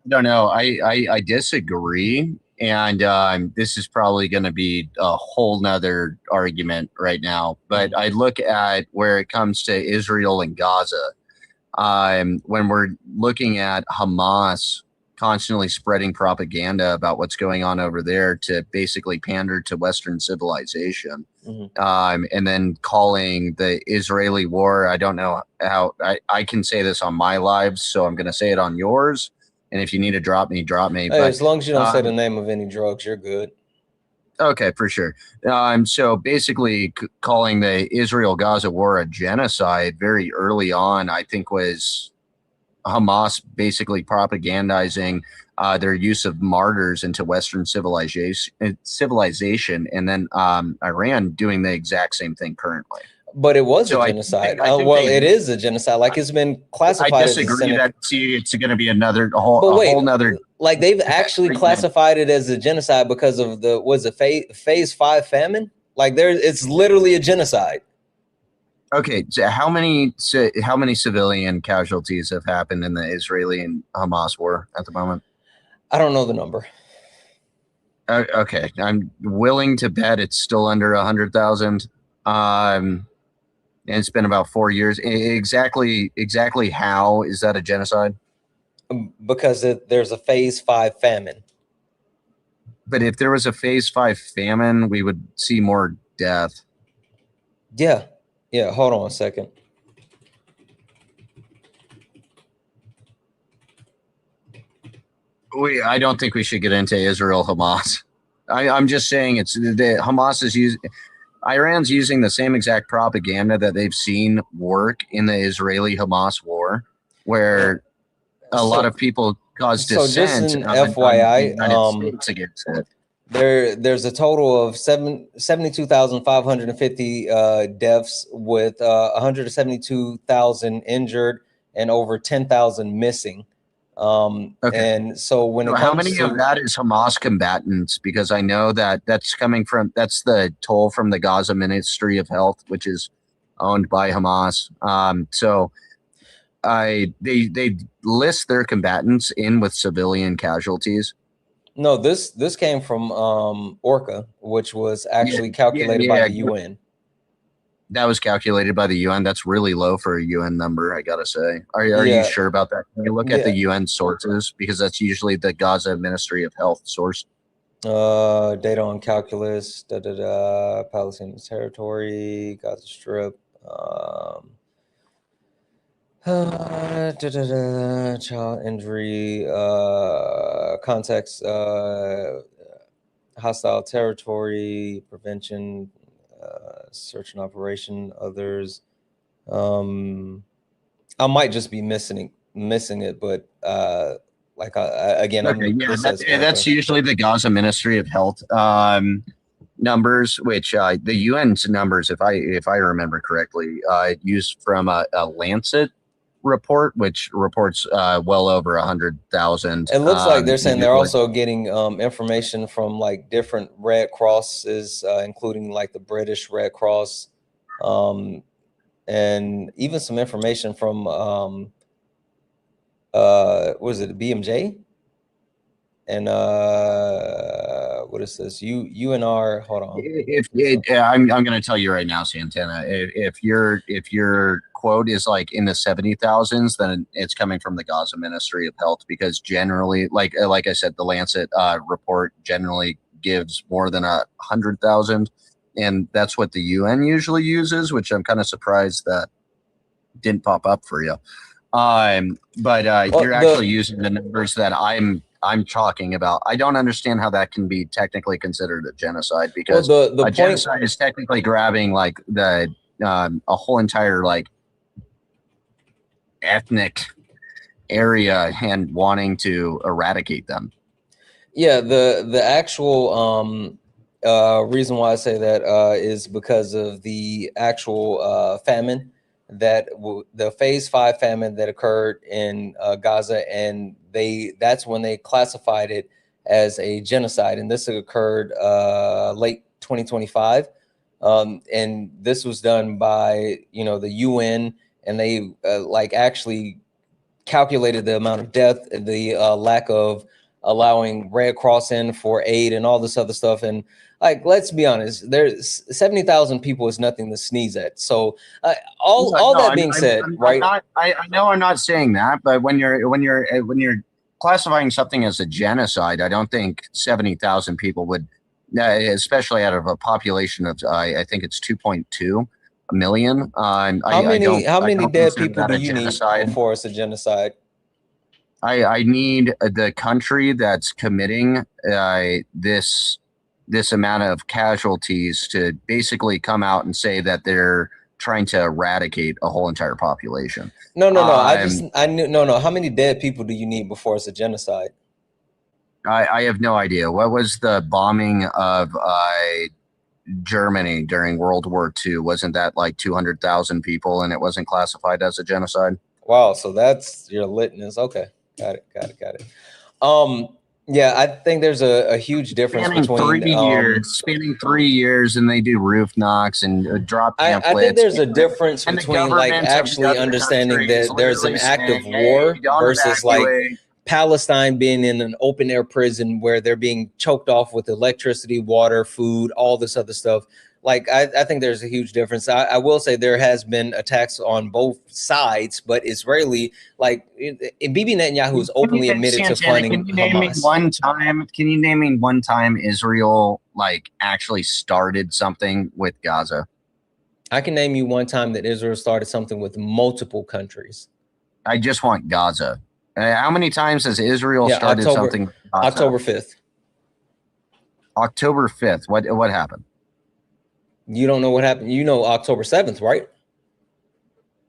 I: No, I disagree. And this is probably going to be a whole nother argument right now. But I look at where it comes to Israel and Gaza. When we're looking at Hamas constantly spreading propaganda about what's going on over there to basically pander to Western civilization, and then calling the Israeli war, I don't know how I can say this on my live, so I'm going to say it on yours. And if you need to drop me, drop me.
A: Hey,
I: but
A: as long as you don't say the name of any drugs, you're good.
I: Okay, for sure. So basically calling the Israel-Gaza war a genocide very early on, I think, was Hamas basically propagandizing their use of martyrs into Western civilization, and then Iran doing the exact same thing currently.
A: But it was a genocide. It is a genocide. Like, it's been classified.
I: I disagree that it's going to be a whole nother.
A: Like, they've actually classified it as a genocide because of phase 5 famine. Like, it's literally a genocide.
I: Okay, so how many civilian casualties have happened in the Israeli and Hamas war at the moment?
A: I don't know the number.
I: Okay, I'm willing to bet it's still under 100,000. And it's been about 4 years. Exactly how is that a genocide?
A: Because there's a phase 5 famine.
I: But if there was a phase 5 famine, we would see more death.
A: Yeah. Hold on a second.
I: I don't think we should get into Israel Hamas. I'm just saying Iran's using the same exact propaganda that they've seen work in the Israeli-Hamas war, where a lot of people caused dissent.
A: So just an FYI,
I: against it.
A: There's a total of 72,550 deaths, with 172,000 injured and over 10,000 missing. And so when it comes
I: how many of that is Hamas combatants? Because I know that's the toll from the Gaza Ministry of Health, which is owned by Hamas. So they list their combatants in with civilian casualties.
A: No, this came from Orca, which was actually calculated by the UN.
I: That was calculated by the UN. That's really low for a UN number, I gotta say. Are you sure about that? Can you look at the UN sources? Because that's usually the Gaza Ministry of Health source.
A: Data on calculus, Palestinian territory, Gaza Strip, child injury, context, hostile territory, prevention, search and operation, others. I might just be missing it, but
I: that's usually the Gaza Ministry of Health numbers, which the UN's numbers, if I remember correctly, used from a Lancet report, which reports well over 100,000.
A: It looks like they're saying they're also getting information from like different Red Crosses, including like the British Red Cross, and even some information from was it BMJ? And what is this? UNR. Hold on.
I: I'm going to tell you right now, Santana. If you're quote is like in the 70,000s, then it's coming from the Gaza Ministry of Health, because generally, like I said, the Lancet report generally gives more than 100,000, and that's what the UN usually uses, which I'm kind of surprised that didn't pop up for you. But you're actually using the numbers that I'm talking about. I don't understand how that can be technically considered a genocide, because genocide is technically grabbing like the a whole entire like ethnic area and wanting to eradicate them.
A: Yeah, the actual reason why I say that is because of the actual famine that the phase 5 famine that occurred in Gaza, and that's when they classified it as a genocide, and this occurred late 2025, and this was done by the UN, and they like actually calculated the amount of death, the lack of allowing Red Cross in for aid and all this other stuff. And like, let's be honest, there's 70,000 people is nothing to sneeze at. So that being said, right?
I: I know I'm not saying that, but when you're classifying something as a genocide, I don't think 70,000 people would, especially out of a population of, I think it's 2.2 million.
A: How many dead people do you need before it's a genocide?
I: I need the country that's committing this amount of casualties to basically come out and say that they're trying to eradicate a whole entire population.
A: No. No. How many dead people do you need before it's a genocide?
I: I have no idea. What was the bombing of Germany during World War II? Wasn't that like 200,000 people, and it wasn't classified as a genocide?
A: Wow, so that's your litmus. Okay, got it. Yeah, I think there's a huge difference
I: spanning 3 years, and they do roof knocks and drop pamphlets.
A: I think there's a difference between like actually understanding that there's an act of war versus like Palestine being in an open air prison where they're being choked off with electricity, water, food, all this other stuff. Like, I think there's a huge difference. I will say there has been attacks on both sides, but Israeli, like Bibi Netanyahu has openly admitted to funding Hamas.
I: Can you name me one time Israel like actually started something with Gaza?
A: I can name you one time that Israel started something with multiple countries.
I: I just want Gaza. How many times has Israel started something with Gaza?
A: October 5th.
I: October 5th. What happened?
A: You don't know what happened. You know October 7th, right?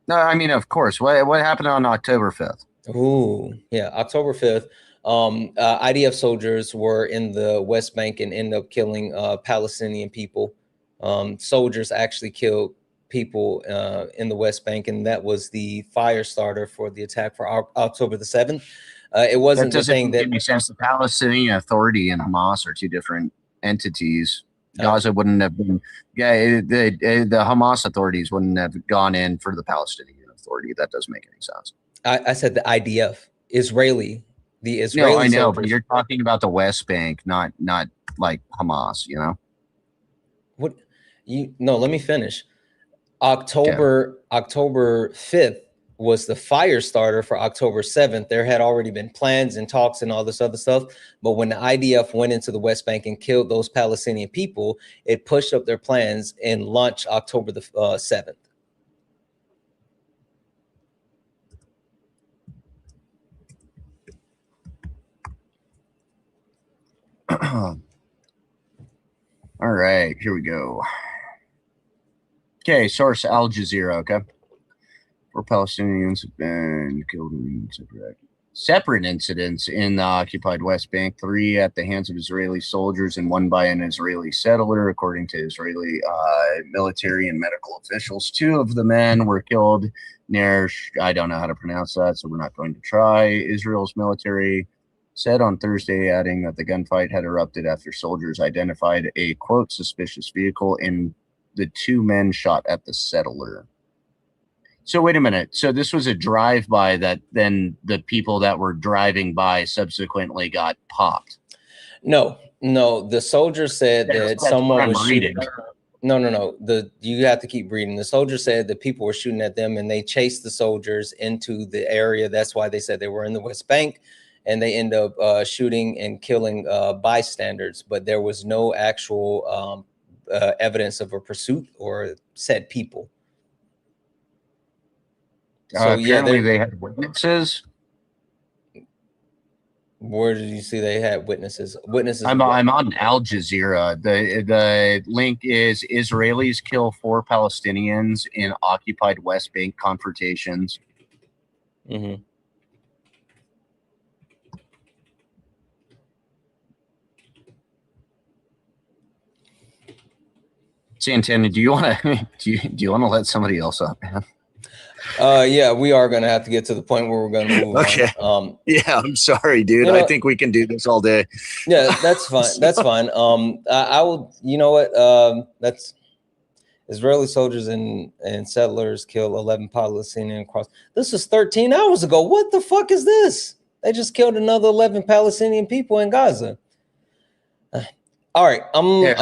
I: No, I mean, of course. What happened on October 5th?
A: Ooh, yeah, October 5th. IDF soldiers were in the West Bank and ended up killing Palestinian people. Soldiers actually killed people in the West Bank, and that was the fire starter for the attack for October the 7th. It wasn't the thing that
I: makes sense. The Palestinian Authority and Hamas are two different entities. Gaza wouldn't have been, the Hamas authorities wouldn't have gone in for the Palestinian Authority. That doesn't make any sense.
A: I said the IDF, the Israeli.
I: No, I know, but you're talking about the West Bank, not like Hamas. You know
A: what? Let me finish. October 5th was the fire starter for October 7th. There had already been plans and talks and all this other stuff. But when the IDF went into the West Bank and killed those Palestinian people, it pushed up their plans and launched October the 7th.
I: All right, here we go. Okay, source Al Jazeera, okay? 4 Palestinians have been killed in separate incidents in the occupied West Bank, 3 at the hands of Israeli soldiers and 1 by an Israeli settler, according to Israeli military and medical officials. 2 of the men were killed near, I don't know how to pronounce that, so we're not going to try. Israel's military said on Thursday, adding that the gunfight had erupted after soldiers identified a, quote, suspicious vehicle and the 2 men shot at the settler. So wait a minute. So this was a drive-by that then the people that were driving by subsequently got popped.
A: No. The soldier said that someone was shooting. No. You have to keep reading. The soldiers said that people were shooting at them, and they chased the soldiers into the area. That's why they said they were in the West Bank, and they end up shooting and killing bystanders. But there was no actual evidence of a pursuit or said people. So
I: apparently they had witnesses.
A: Where did you see they had witnesses?
I: I'm on Al Jazeera. The link is Israelis kill 4 Palestinians in occupied West Bank confrontations.
A: Mm-hmm.
I: Santana, do you want to do you want to let somebody else up, man?
A: Yeah, we are going to have to get to the point where we're going to move
I: okay.
A: on.
I: Yeah, I'm sorry, dude. I think we can do this all day.
A: Yeah, that's fine. That's fine. I will. You know what? That's Israeli soldiers and settlers kill 11 Palestinian across. This was 13 hours ago. What the fuck is this? They just killed another 11 Palestinian people in Gaza. All right, I'm gonna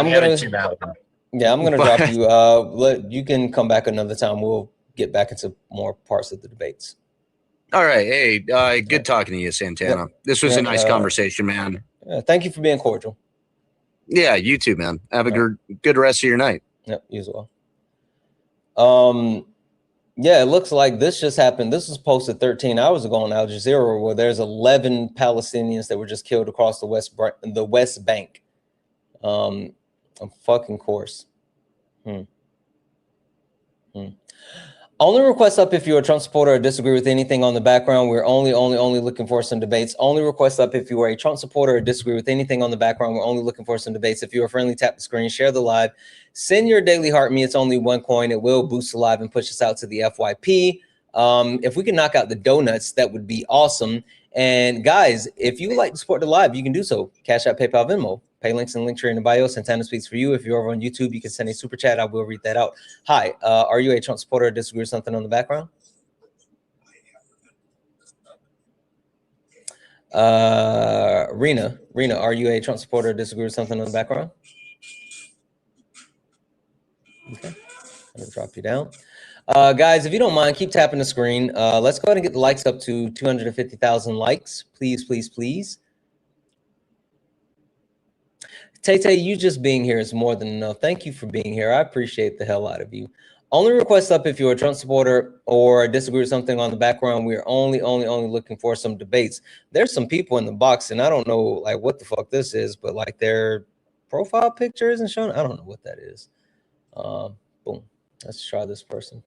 A: drop you. You can come back another time. We'll get back into more parts of the debates.
I: All right. Hey, good talking to you, Santana.
A: Yep.
I: This was a nice conversation, man.
A: Thank you for being cordial.
I: Yeah, you too, man. Have a good rest of your night.
A: Yep, you as well. Yeah, it looks like this just happened. This was posted 13 hours ago on Al Jazeera, where there's 11 Palestinians that were just killed across the West Bank. A fucking course. Only request up if you're a Trump supporter or disagree with anything on the background. We're only looking for some debates. Only request up if you are a Trump supporter or disagree with anything on the background. We're only looking for some debates. If you're a friendly, tap the screen, share the live, send your daily heart me. It's only one coin. It will boost the live and push us out to the FYP. If we can knock out the donuts, that would be awesome. And guys, if you would like to support the live, you can do so. Cash App, PayPal, Venmo. Pay links and link tree in the bio. Santana speaks for you. If you're over on YouTube, you can send a super chat. I will read that out. Hi, are you a Trump supporter or disagree with something on the background? Rena, are you a Trump supporter or disagree with something on the background? Okay, I'm gonna drop you down. Guys, if you don't mind, keep tapping the screen. Let's go ahead and get the likes up to 250,000 likes. Please, please, please. Tay, you just being here is more than enough. Thank you for being here. I appreciate the hell out of you. Only request up if you're a Trump supporter or disagree with something on the background. We're only looking for some debates. There's some people in the box, and I don't know like what the fuck this is, but like their profile picture isn't showing. I don't know what that is. Boom. Let's try this person.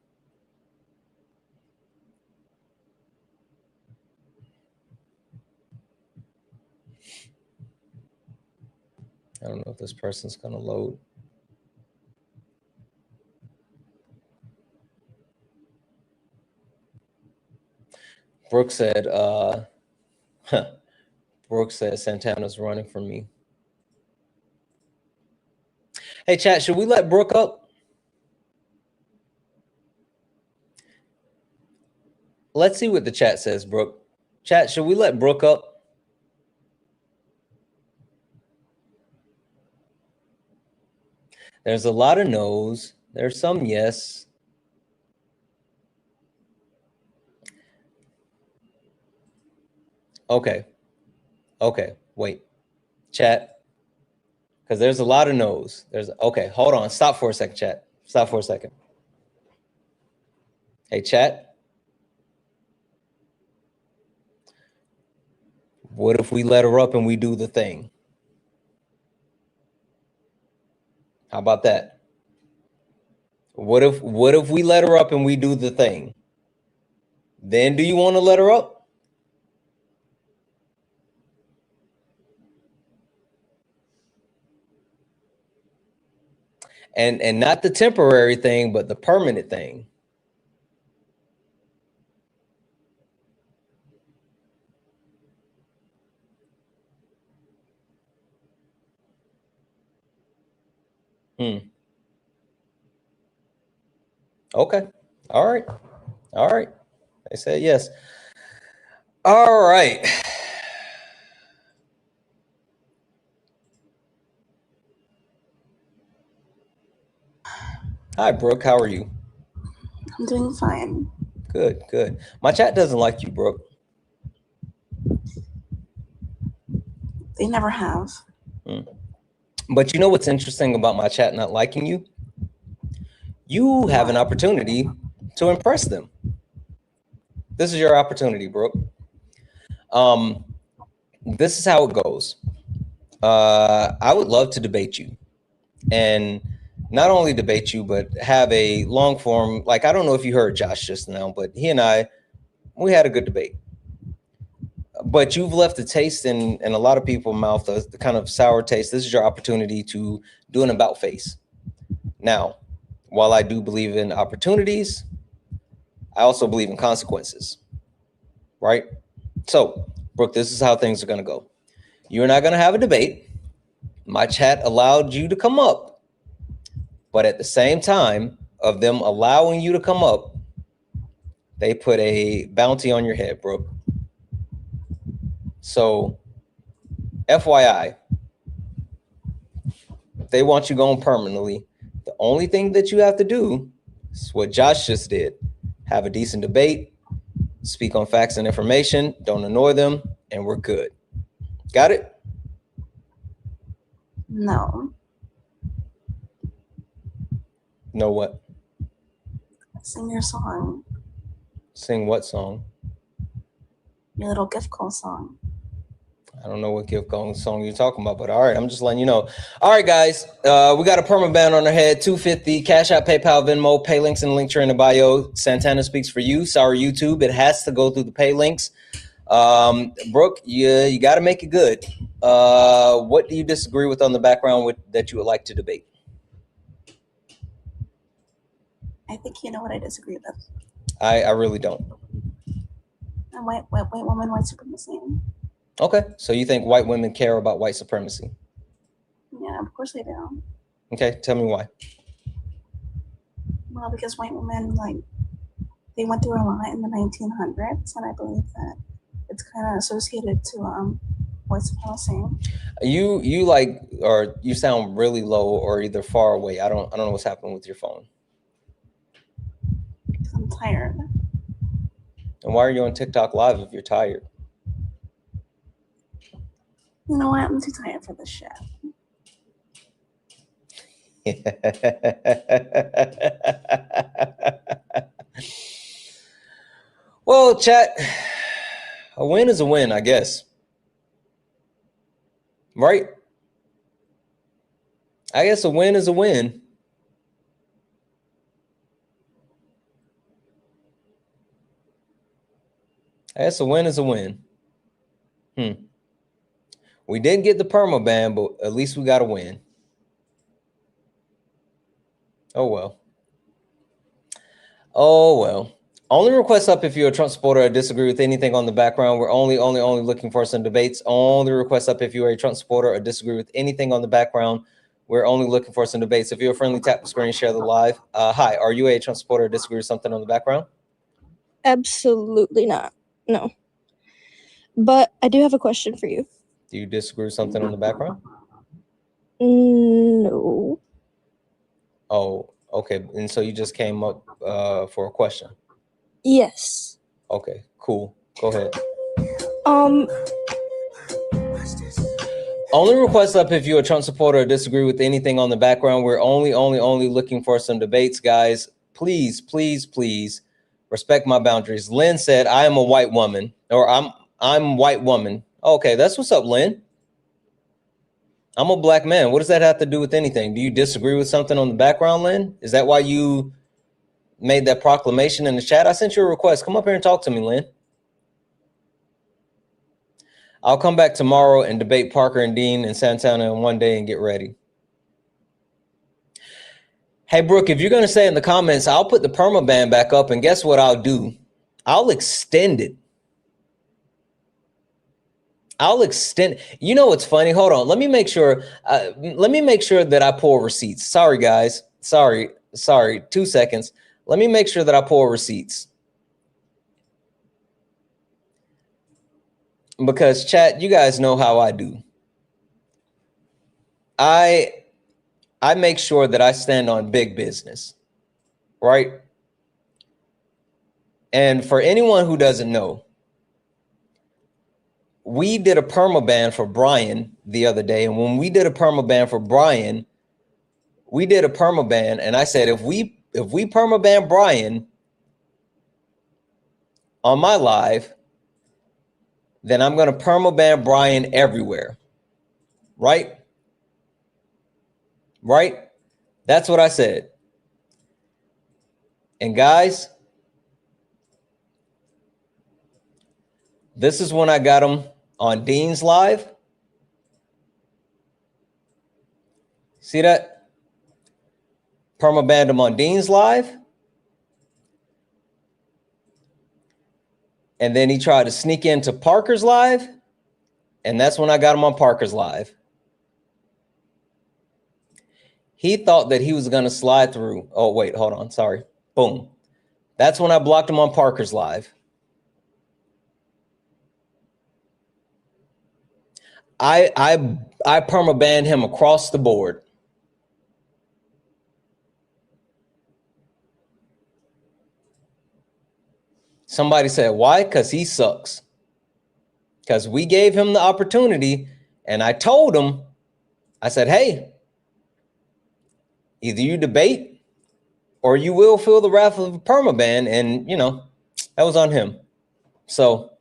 A: I don't know if this person's gonna load. Brooke said, Brooke said Santana's running from me. Hey, chat, should we let Brooke up? Let's see what the chat says, Brooke. Chat, should we let Brooke up? There's a lot of no's. There's some yes. Okay. Okay, wait. Chat. Because there's a lot of no's. Okay, hold on. Stop for a second, chat. Stop for a second. Hey, chat. What if we let her up and we do the thing? How about that? What if we let her up and we do the thing? Then do you want to let her up? And not the temporary thing, but the permanent thing. Okay. All right. All right. They said yes. All right. Hi, Brooke. How are you?
R: I'm doing fine.
A: Good, good. My chat doesn't like you, Brooke.
R: They never have.
A: But you know what's interesting about my chat not liking you? You have an opportunity to impress them. This is your opportunity, Brooke. This is how it goes. I would love to debate you, and not only debate you, but have a long form. Like, I don't know if you heard Josh just now, but he and I, we had a good debate. But you've left a taste in a lot of people's mouth, the kind of sour taste. This is your opportunity to do an about face. Now, while I do believe in opportunities, I also believe in consequences, right? So, Brooke, this is how things are going to go. You're not going to have a debate. My chat allowed you to come up, but at the same time of them allowing you to come up, they put a bounty on your head, Brooke. So, FYI, they want you gone permanently. The only thing that you have to do is what Josh just did. Have a decent debate, speak on facts and information, don't annoy them, and we're good. Got it?
R: No.
A: Know what?
R: Sing your song.
A: Sing what song?
R: Your little gift call song.
A: I don't know what gift song you're talking about, but all right, I'm just letting you know. All right, guys, we got a perma ban on our head, $250, Cash App, PayPal, Venmo, pay links in the link tree in the bio. Santana speaks for you. Sorry, YouTube, it has to go through the pay links. Brooke, you got to make it good. What do you disagree with on the background that you would like to debate?
R: I think you know what I disagree with.
A: I really don't.
R: White woman, white supremacy.
A: Okay, so you think white women care about white supremacy?
R: Yeah, of course they do.
A: Okay, tell me why.
R: Well, because white women, like, they went through a lot in the 1900s, and I believe that it's kind of associated to white supremacy.
A: You like, or you sound really low or either far away. I don't know what's happening with your phone.
R: I'm tired.
A: And why are you on TikTok live if you're tired?
R: You know what? I'm too tired for this shit.
A: Well, chat, a win is a win, I guess. Right? I guess a win is a win. I guess a win is a win. We didn't get the perma ban, but at least we got a win. Oh, well. Oh, well. Only request up if you're a Trump supporter or disagree with anything on the background. We're only looking for some debates. Only request up if you're a Trump supporter or disagree with anything on the background. We're only looking for some debates. If you're friendly, tap the screen, share the live. Hi, are you a Trump supporter or disagree with something on the background?
S: Absolutely not. No. But I do have a question for you.
A: Do you disagree with something on the background?
S: No.
A: Oh, okay. And so you just came up for a question?
S: Yes.
A: Okay, cool. Go ahead. Only request up if you're a Trump supporter or disagree with anything on the background. We're only looking for some debates, guys. Please, please, please respect my boundaries. Lynn said, I am a white woman, or I'm white woman. Okay, that's what's up, Lynn. I'm a black man. What does that have to do with anything? Do you disagree with something on the background, Lynn? Is that why you made that proclamation in the chat? I sent you a request. Come up here and talk to me, Lynn. I'll come back tomorrow and debate Parker and Dean and Santana in one day and get ready. Hey, Brooke, if you're going to say in the comments, I'll put the perma ban back up, and guess what I'll do? I'll extend it. I'll extend. You know what's funny? Hold on. Let me make sure. That I pull receipts. Sorry, guys. Sorry. 2 seconds. Let me make sure that I pull receipts. Because chat, you guys know how I do. I make sure that I stand on big business. right? And for anyone who doesn't know, we did a permaban for Brian the other day. And when we did a permaban for Brian, we did a permaban. And I said, if we permaban Brian on my live, then I'm going to permaban Brian everywhere. Right? Right? That's what I said. And guys, this is when I got him on Dean's live. See that? Permabanned him on Dean's live. And then he tried to sneak into Parker's live. And that's when I got him on Parker's live. He thought that he was going to slide through. Oh, wait, hold on. Sorry. Boom. That's when I blocked him on Parker's live. I permabanned him across the board. Somebody said, why? Because he sucks. Because we gave him the opportunity, and I told him, I said, hey, either you debate or you will feel the wrath of a permaban. And, you know, that was on him. So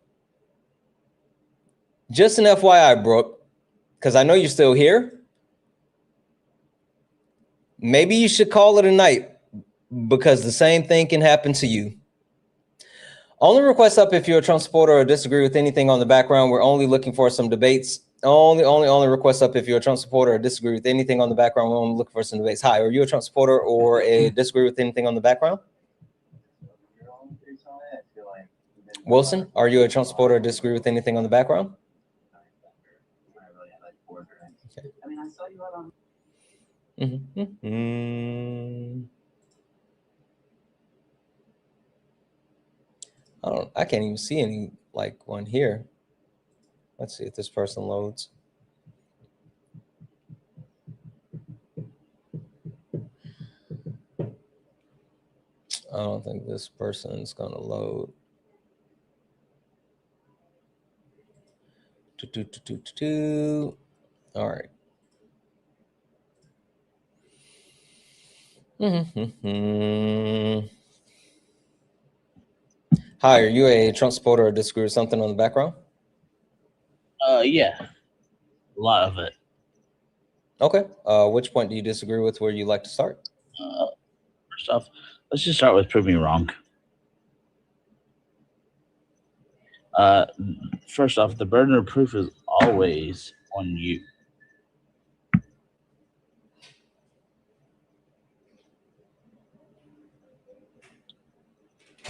A: just an FYI, Brooke, because I know you're still here. Maybe you should call it a night, because the same thing can happen to you. Only request up if you're a Trump supporter or disagree with anything on the background. We're only looking for some debates. Only request up if you're a Trump supporter or disagree with anything on the background. We're only looking for some debates. Hi, are you a Trump supporter or disagree with anything on the background? Wilson, are you a Trump supporter or disagree with anything on the background? Okay.
T: I mean, I saw you out on.
A: I can't even see any like one here. Let's see if this person loads. I don't think this person's gonna load. All right. Hi, are you a Trump supporter or disagree with something on the background?
T: Yeah, a lot of it.
A: Okay. Which point do you disagree with? Where you like to start?
T: First off, let's just start with prove me wrong. First off, the burden of proof is always on you.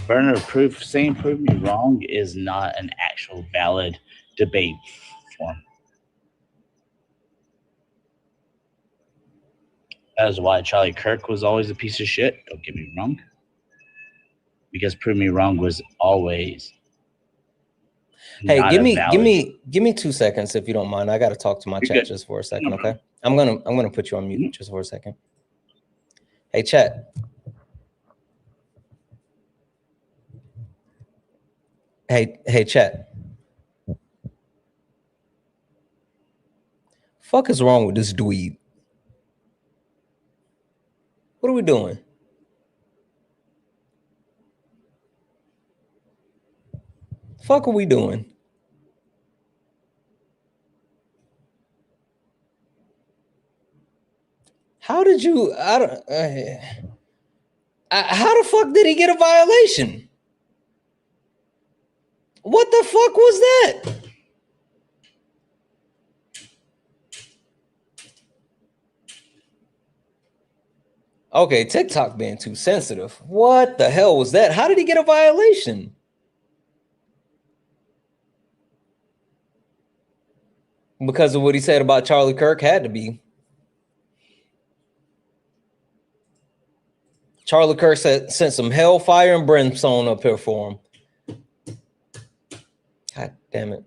T: Burden of proof, saying prove me wrong is not an actual valid debate form. That is why Charlie Kirk was always a piece of shit. Don't get me wrong. Because prove me wrong was always.
A: Hey, give me 2 seconds if you don't mind. I got to talk to my chat just for a second, okay? I'm gonna put you on mute just for a second. Hey, chat. Hey, chat. Fuck is wrong with this dweeb? What are we doing? Fuck are we doing? How did you? How the fuck did he get a violation? What the fuck was that? Okay, TikTok being too sensitive. What the hell was that? How did he get a violation? Because of what he said about Charlie Kirk, had to be. Charlie Kirk sent some hellfire and brimstone up here for him. God damn it.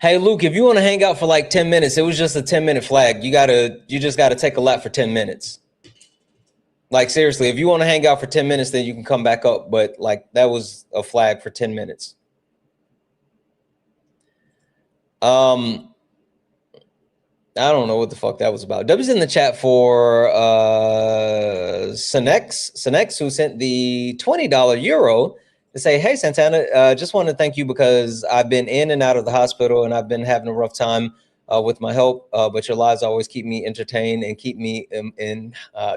A: Hey, Luke, if you want to hang out for like 10 minutes, it was just a 10-minute flag. You just got to take a lap for 10 minutes. Like, seriously, if you want to hang out for 10 minutes, then you can come back up. But like, that was a flag for 10 minutes. I don't know what the fuck that was about. W's in the chat for Sinex, who sent the $20 euro to say, hey, Santana, just want to thank you because I've been in and out of the hospital and I've been having a rough time with my help, but your lives always keep me entertained and keep me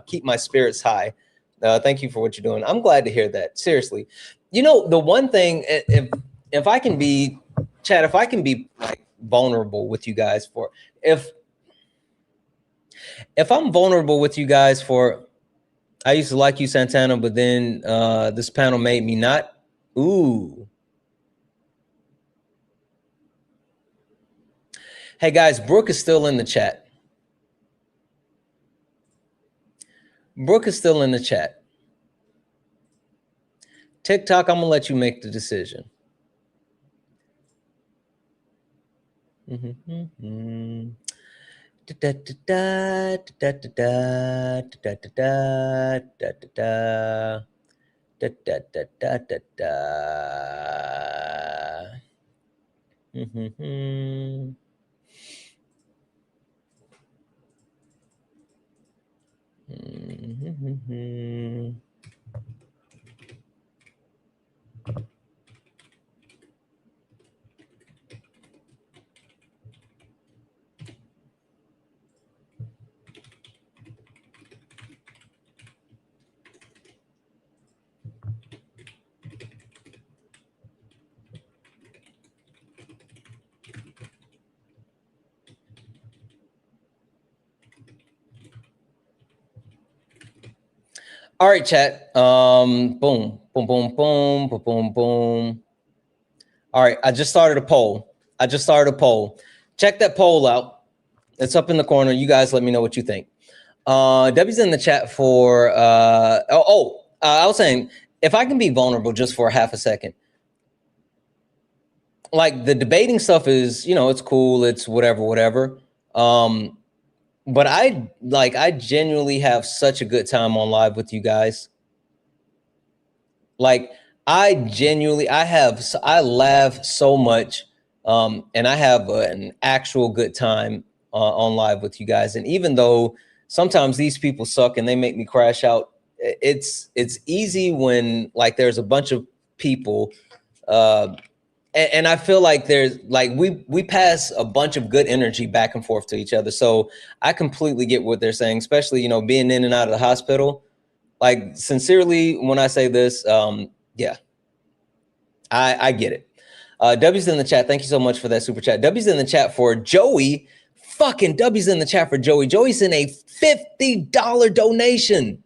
A: keep my spirits high. Thank you for what you're doing. I'm glad to hear that. Seriously. You know, the one thing, if I can be, Chad, if I can be like vulnerable with you guys for, if I'm vulnerable with you guys for, I used to like you, Santana, but then this panel made me not. Ooh. Hey guys, Brooke is still in the chat. Brooke is still in the chat. TikTok, I'm gonna let you make the decision. All right, chat. Boom, boom, boom, boom, boom, boom, boom. All right, I just started a poll. Check that poll out. It's up in the corner. You guys let me know what you think. Debbie's in the chat for, I was saying, if I can be vulnerable just for half a second. Like, the debating stuff is, you know, it's cool. It's whatever. But I genuinely have such a good time on live with you guys. Like, I laugh so much, and I have an actual good time on live with you guys. And even though sometimes these people suck and they make me crash out, it's easy when like there's a bunch of people, and I feel like there's like we pass a bunch of good energy back and forth to each other. So I completely get what they're saying, especially, you know, being in and out of the hospital. Like, sincerely, when I say this, yeah, I get it. W's in the chat. Thank you so much for that super chat. W's in the chat for Joey. Fucking W's in the chat for Joey. Joey sent a $50 donation.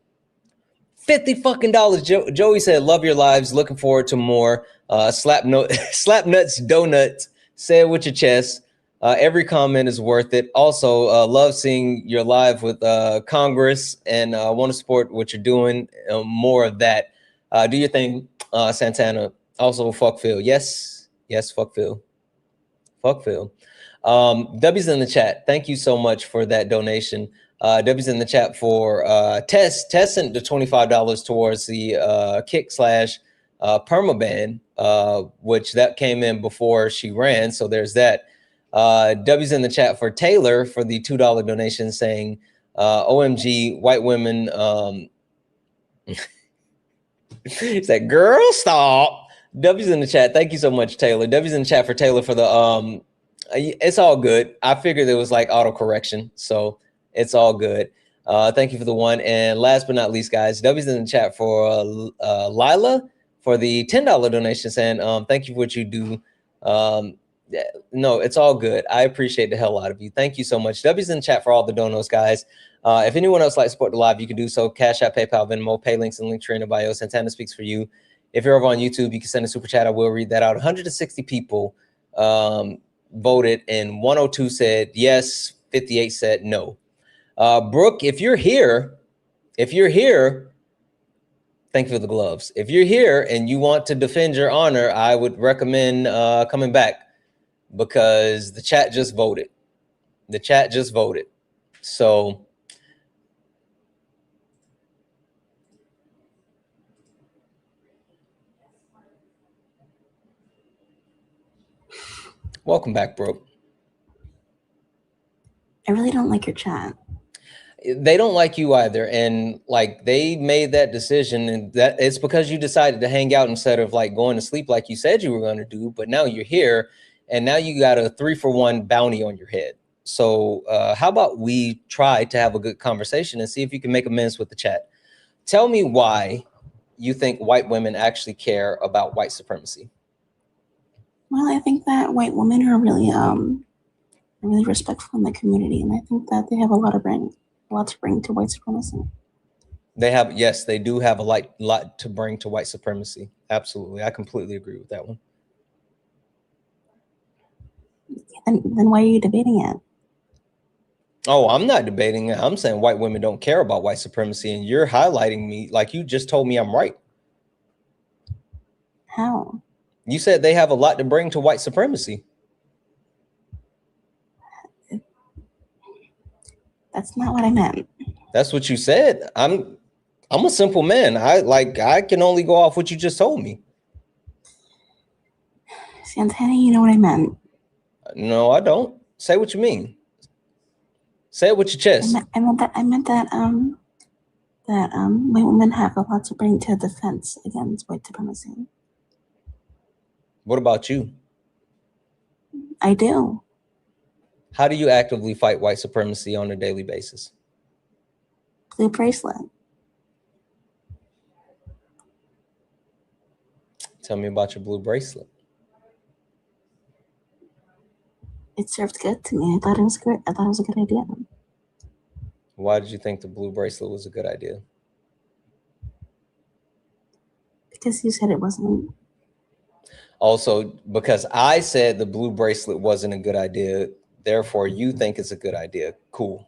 A: $50 fucking dollars. Joey said, love your lives. Looking forward to more. Slap nuts, donuts. Say it with your chest. Every comment is worth it. Also, love seeing your live with Congress and want to support what you're doing. More of that. Do your thing, Santana. Also, fuck Phil. Yes, fuck Phil. Fuck Phil. W's in the chat. Thank you so much for that donation. W's in the chat for Tess. Tess sent the $25 towards the kick / permaban, which that came in before she ran. So there's that. W's in the chat for Taylor for the $2 donation, saying, OMG, white women. He said, girl, stop. W's in the chat. Thank you so much, Taylor. W's in the chat for Taylor for the it's all good. I figured it was like auto correction, so it's all good. Thank you for the one. And last but not least, guys, W's in the chat for Lila for the $10 donation, saying thank you for what you do. No, it's all good. I appreciate the hell out of you. Thank you so much. W's in the chat for all the donos, guys. If anyone else likes to support the live, you can do so. Cash App, PayPal, Venmo, pay links, and link tree in the bio. Santana speaks for you. If you're over on YouTube, you can send a super chat. I will read that out. 160 people voted, and 102 said yes, 58 said no. Brooke, if you're here, thank you for the gloves. If you're here and you want to defend your honor, I would recommend coming back, because the chat just voted. So Welcome back, Brooke.
R: I really don't like your chat.
A: They don't like you either, and like they made that decision, and that it's because you decided to hang out instead of like going to sleep like you said you were going to do. But now you're here, and now you got a 3-for-1 bounty on your head. So how about we try to have a good conversation and see if you can make amends with the chat. Tell me why you think white women actually care about white supremacy.
R: Well, I think that white women are really respectful in the community, and I think that they have a lot to bring to white supremacy.
A: They have, yes, they do have a lot to bring to white supremacy. Absolutely, I completely agree with that one.
R: And then why are you debating it?
A: Oh, I'm not debating it. I'm saying white women don't care about white supremacy, and you're highlighting me like you just told me I'm right.
R: How?
A: You said they have a lot to bring to white supremacy.
R: That's not what I meant.
A: That's what you said. I'm a simple man. I can only go off what you just told me.
R: Santana, you know what I meant.
A: No, I don't. Say what you mean. Say it with your chest.
R: I meant that white women have a lot to bring to defense against white supremacy.
A: What about you?
R: I do.
A: How do you actively fight white supremacy on a daily basis?
R: Blue bracelet.
A: Tell me about your blue bracelet.
R: It served good to me. I thought it was good. I thought it was a good idea.
A: Why did you think the blue bracelet was a good idea?
R: Because you said it wasn't.
A: Also, because I said the blue bracelet wasn't a good idea, therefore you think it's a good idea. Cool.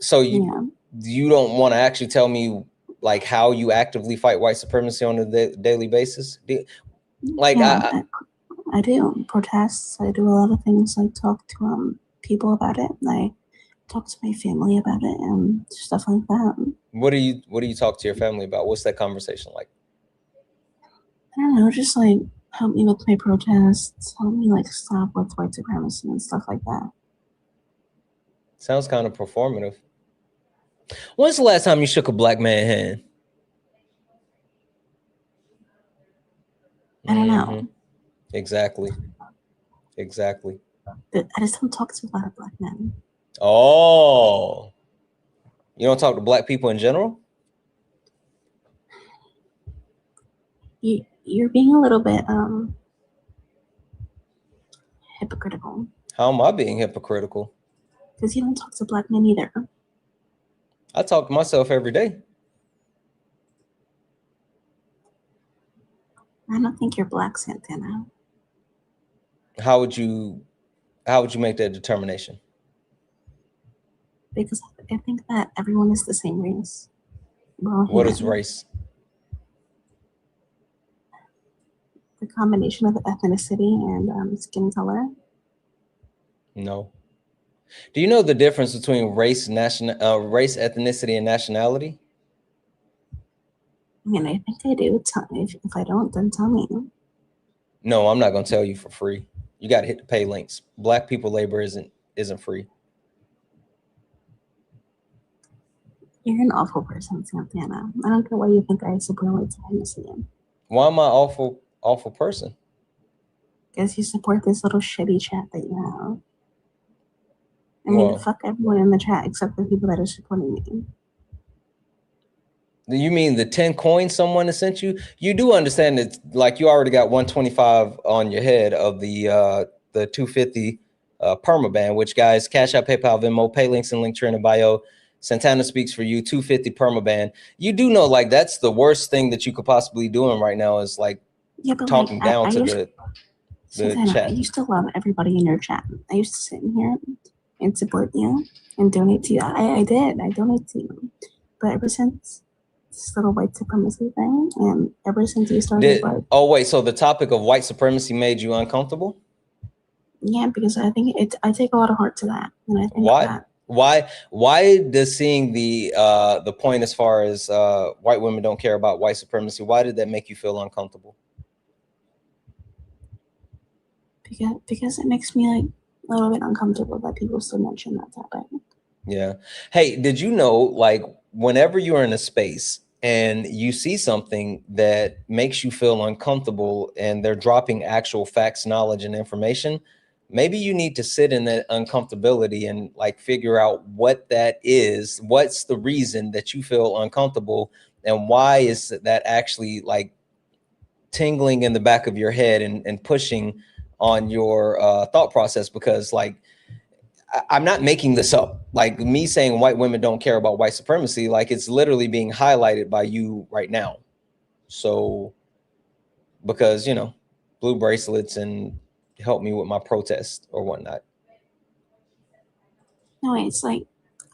A: So you don't want to actually tell me like how you actively fight white supremacy on a daily basis?
R: I do protests. I do a lot of things. I talk to people about it. I talk to my family about it and stuff like that.
A: What do you talk to your family about? What's that conversation like?
R: I don't know, just like help me with my protests, help me like stop with white supremacy and stuff like that.
A: Sounds kind of performative. When's the last time you shook a black man's hand?
R: I don't know.
A: Exactly.
R: But I just don't talk to a lot of black men.
A: Oh, you don't talk to black people in general?
R: You're being a little bit hypocritical.
A: How am I being hypocritical?
R: Because you don't talk to black men either.
A: I talk to myself every day.
R: I don't think you're black, Santana.
A: How would you make that determination?
R: Because I think that everyone is the same race.
A: What is race?
R: The combination of ethnicity and skin color.
A: No. Do you know the difference between race, ethnicity, and nationality?
R: I mean, I think I do. If I don't, then tell me.
A: No, I'm not going to tell you for free. You got to hit the pay links. Black people labor isn't free.
R: You're an awful person, Santana. I don't care why you think I support white supremacy.
A: Why am I awful person?
R: Because you support this little shitty chat that you have. I mean, fuck everyone in the chat except the people that are supporting me.
A: You mean the 10 coins someone has sent you? You do understand that, like, you already got 125 on your head of the 250 permaban, which, guys, Cash App, PayPal, Venmo, pay links and link tree in the bio. Santana speaks for you, 250 permaban. You do know, like, that's the worst thing that you could possibly be doing right now is like talking down to the
R: Santana,
A: chat.
R: I used to love everybody in your chat. I used to sit in here and support you and donate to you. I did. I donate to you. But ever since this little white supremacy thing, and ever since you started,
A: oh wait, so the topic of white supremacy made you uncomfortable?
R: Yeah, because I think I take a lot of heart to that, and I think
A: why does seeing the point as far as white women don't care about white supremacy, why did that make you feel uncomfortable?
R: because it makes me like a little bit uncomfortable that people still mention that topic.
A: Yeah. Hey, did you know, like, whenever you're in a space and you see something that makes you feel uncomfortable and they're dropping actual facts, knowledge, and information, maybe you need to sit in that uncomfortability and like figure out what that is. What's the reason that you feel uncomfortable, and why is that actually like tingling in the back of your head and pushing on your thought process? Because like, I'm not making this up. Like me saying white women don't care about white supremacy, like it's literally being highlighted by you right now. So, because, you know, blue bracelets and help me with my protest or whatnot.
R: No, it's like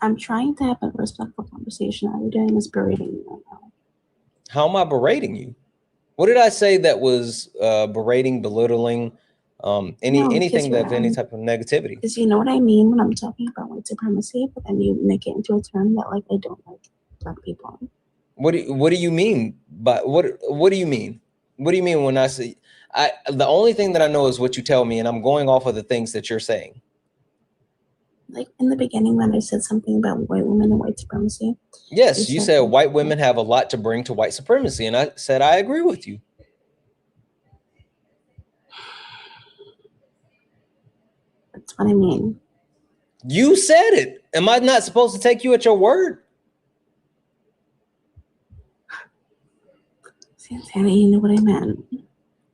R: I'm trying to have a respectful conversation. All you're doing is berating me right now.
A: How am I berating you? What did I say that was berating, belittling, anything that any type of negativity?
R: Because you know what I mean when I'm talking about white supremacy, but then you make it into a term that like I don't like black people.
A: What do you mean? But what do you mean? What do you mean when I say the only thing that I know is what you tell me, and I'm going off of the things that you're saying.
R: Like in the beginning when I said something about white women and white supremacy.
A: Yes, you said white women have a lot to bring to white supremacy, and I said I agree with you.
R: That's what I mean.
A: You said it. Am I not supposed to take you at your word?
R: Santana, you know what I meant.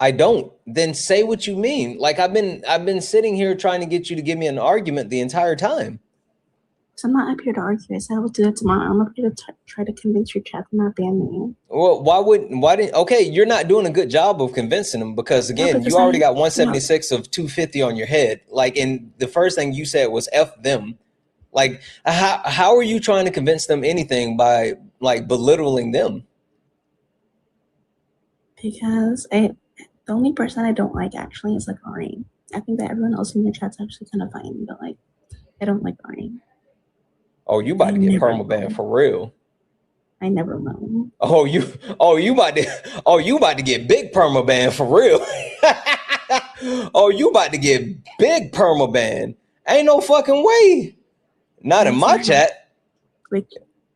A: I don't. Then say what you mean. Like I've been sitting here trying to get you to give me an argument the entire time.
R: So I'm not up here to argue. I said I will do that tomorrow. I'm up here to try to convince your chat to not ban me.
A: Well, okay, you're not doing a good job of convincing them, because again, you already got 176 of 250 on your head. Like, and the first thing you said was F them. Like, how are you trying to convince them anything by like belittling them?
R: Because the only person I don't like actually is like Ari. I think that everyone else in your chat's actually kind of fine, but like I don't like Ari.
A: Oh, you about to get permabanned for real?
R: I never will.
A: Oh, you about to get big permaban for real? Oh, you about to get big permaban? Ain't no fucking way. Not in my chat.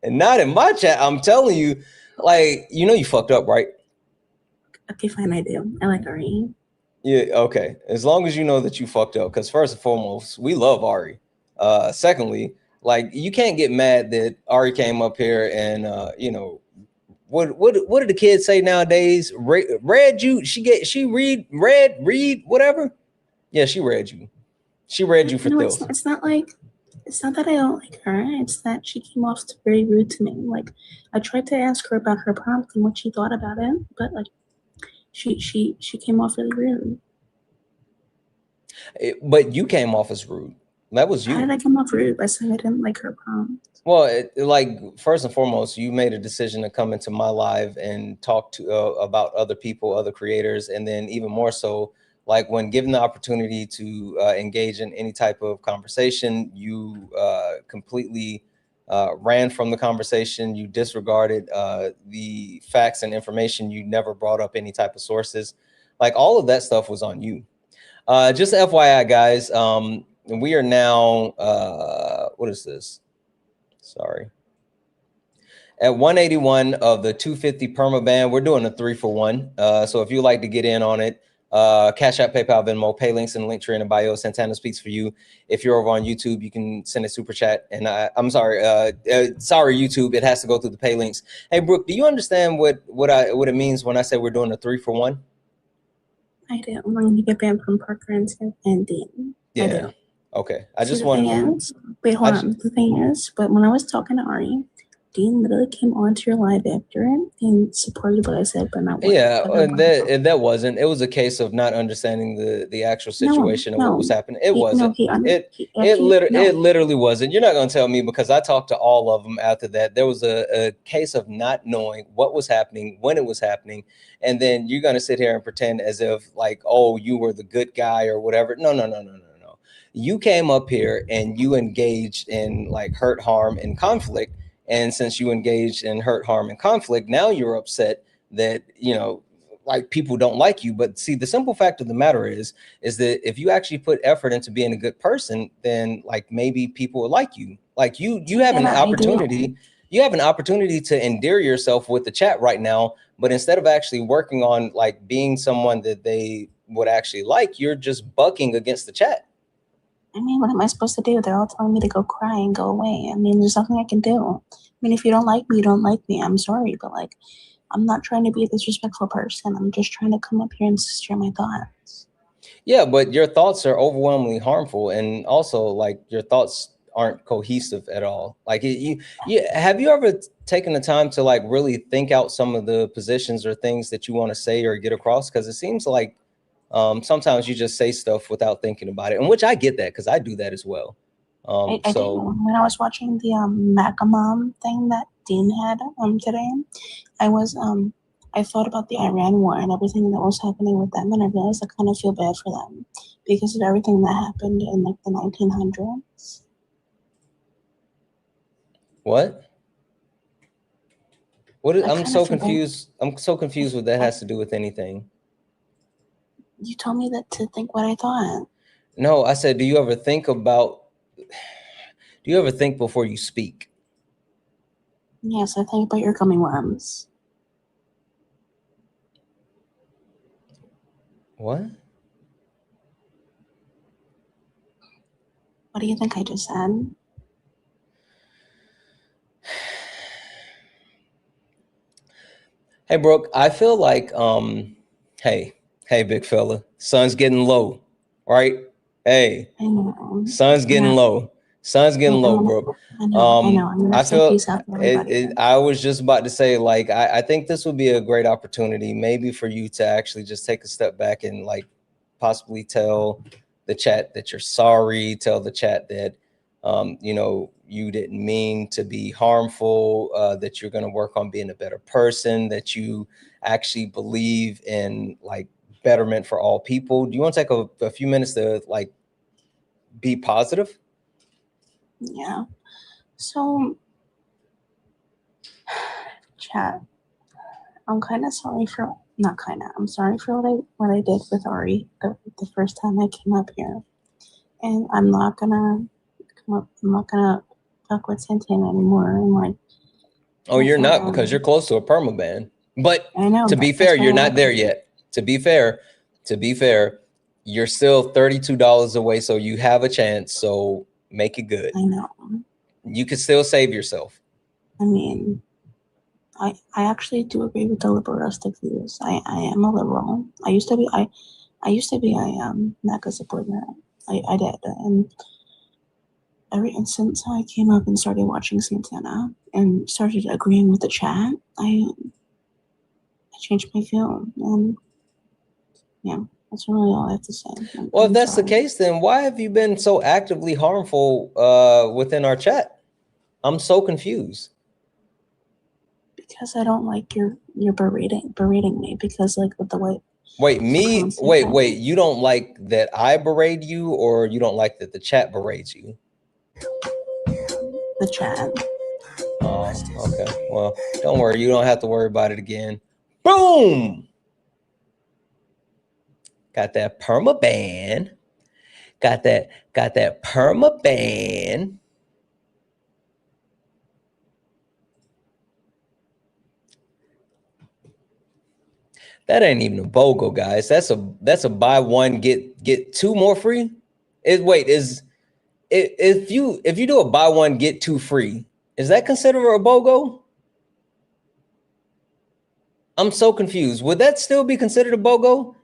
A: And not in my chat. I'm telling you, like, you know you fucked up, right?
R: Okay, fine, I do. I like Ari.
A: Yeah, okay. As long as you know that you fucked up, because first and foremost, we love Ari. Secondly, like, you can't get mad that Ari came up here and you know, what do the kids say nowadays? Read you? She read whatever. Yeah, she read you. She read you for filth.
R: It's not that I don't like her. It's that she came off very rude to me. Like I tried to ask her about her prompt and what she thought about it, but like she came off really rude.
A: But you came off as rude. That was you.
R: How did I come off rude by saying I didn't like her prompt?
A: Well, like, first and foremost, you made a decision to come into my live and talk to about other people, other creators, and then even more so, like when given the opportunity to engage in any type of conversation, you completely ran from the conversation. You disregarded the facts and information. You never brought up any type of sources. Like, all of that stuff was on you. Just FYI, guys, we are now, what is this? Sorry. At 181 of the 250 permaban, we're doing a 3-for-1. So if you'd like to get in on it, Cash App, PayPal, Venmo, pay links in the link tree in the bio. Santana speaks for you. If you're over on YouTube, you can send a super chat. And I'm sorry, sorry YouTube, it has to go through the pay links. Hey Brooke, do you understand what it means when I say we're doing a 3-for-1?
R: I do. I'm going to get banned from Parker and Dean.
A: Yeah.
R: I do.
A: Okay. I just wanted to.
R: Wait, hold on. The thing is, but when I was talking to Ari, Dean literally came onto your live after and supported what I said, but not what.
A: Yeah, and that wasn't. It was a case of not understanding the actual situation of what was happening. It wasn't. It literally wasn't. You're not gonna tell me, because I talked to all of them after that. There was a case of not knowing what was happening, when it was happening, and then you're gonna sit here and pretend as if like, oh, you were the good guy or whatever. No. You came up here and you engaged in like hurt, harm, and conflict. And since you engaged in hurt, harm, and conflict, now you're upset that, you know, like people don't like you. But see, the simple fact of the matter is that if you actually put effort into being a good person, then like maybe people will like you. Like you have an opportunity. You have an opportunity to endear yourself with the chat right now, but instead of actually working on like being someone that they would actually like, you're just bucking against the chat.
R: I mean, what am I supposed to do? They're all telling me to go cry and go away. I mean, there's nothing I can do. I mean, if you don't like me, you don't like me. I'm sorry, but like, I'm not trying to be a disrespectful person. I'm just trying to come up here and share my thoughts.
A: Yeah, but your thoughts are overwhelmingly harmful, and also like your thoughts aren't cohesive at all. Like you have you ever taken the time to like really think out some of the positions or things that you want to say or get across? Because it seems like sometimes you just say stuff without thinking about it, and which I get that because I do that as well.
R: I did. When I was watching the MAGA mom thing that Dean had today, I thought about the Iran war and everything that was happening with them, and I realized I kind of feel bad for them because of everything that happened in like the 1900s.
A: What? I'm so confused. I'm so confused what that has to do with anything.
R: You told me that to think what I thought.
A: No, I said, do you ever think before you speak?
R: Yes, I think about your gummy worms.
A: What?
R: What do you think I just said?
A: Hey, Brooke, I feel like, hey, big fella, sun's getting low, right? Hey, sun's getting low. Sun's getting low, Brooke.
R: I know.
A: I feel
R: peace out to everybody.
A: I was just about to say, like, I think this would be a great opportunity, maybe for you to actually just take a step back and like possibly tell the chat that you're sorry, tell the chat that you know, you didn't mean to be harmful, that you're going to work on being a better person, that you actually believe in like betterment for all people. Do you want to take a few minutes to like be positive?
R: Yeah. So, chat, I'm kind of sorry for, not kind of, I'm sorry for what I did with Ari the first time I came up here. And I'm not gonna fuck with Santana anymore. And like,
A: oh, you're not, because you're close to a permaban. But
R: I know,
A: to be fair, you're not there yet. To be fair, you're still $32 away, so you have a chance. So make it good.
R: I know.
A: You can still save yourself.
R: I mean, I actually do agree with the liberalistic views. I am a liberal. I used to be a MAGA supporter. I did, and since I came up and started watching Santana and started agreeing with the chat, I changed my view. And yeah, that's really all I have to say.
A: Well, if that's the case, then why have you been so actively harmful within our chat? I'm so confused.
R: Because I don't like your berating me, because like with the way.
A: Wait, you don't like that I berate you, or you don't like that the chat berates you?
R: The chat.
A: Oh, okay. Well, don't worry. You don't have to worry about it again. Boom! Got that perma ban. Got that perma ban. That ain't even a BOGO, guys. That's a buy one get two more free. If you do a buy one get two free, is that considered a BOGO? I'm so confused. Would that still be considered a BOGO?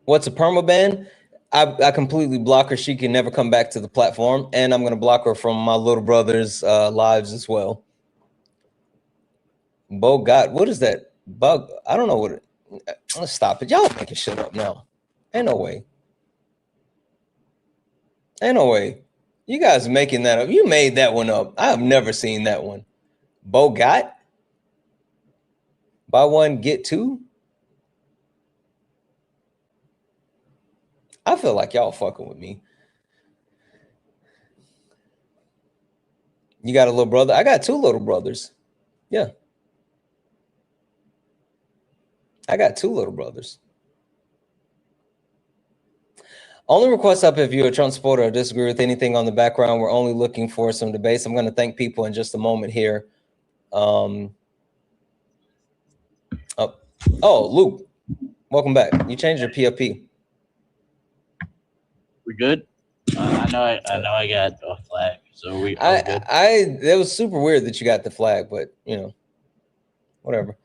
A: What's a permaban? I completely block her. She can never come back to the platform, and I'm gonna block her from my little brother's lives as well. God, what is that bug? I don't know what it. Let's stop it. Y'all making shit up now. Ain't no way. Ain't no way. You guys making that up. You made that one up. I have never seen that one. Bogat? Buy one, get two? I feel like y'all fucking with me. You got a little brother? I got two little brothers. Yeah. I got 2 little brothers. Only request up if you're a Trump supporter or disagree with anything on the background. We're only looking for some debates. I'm going to thank people in just a moment here. Oh, Luke, welcome back. You changed your PFP.
T: We good? I know I got a flag, so we all good.
A: That was super weird that you got the flag, but you know, whatever.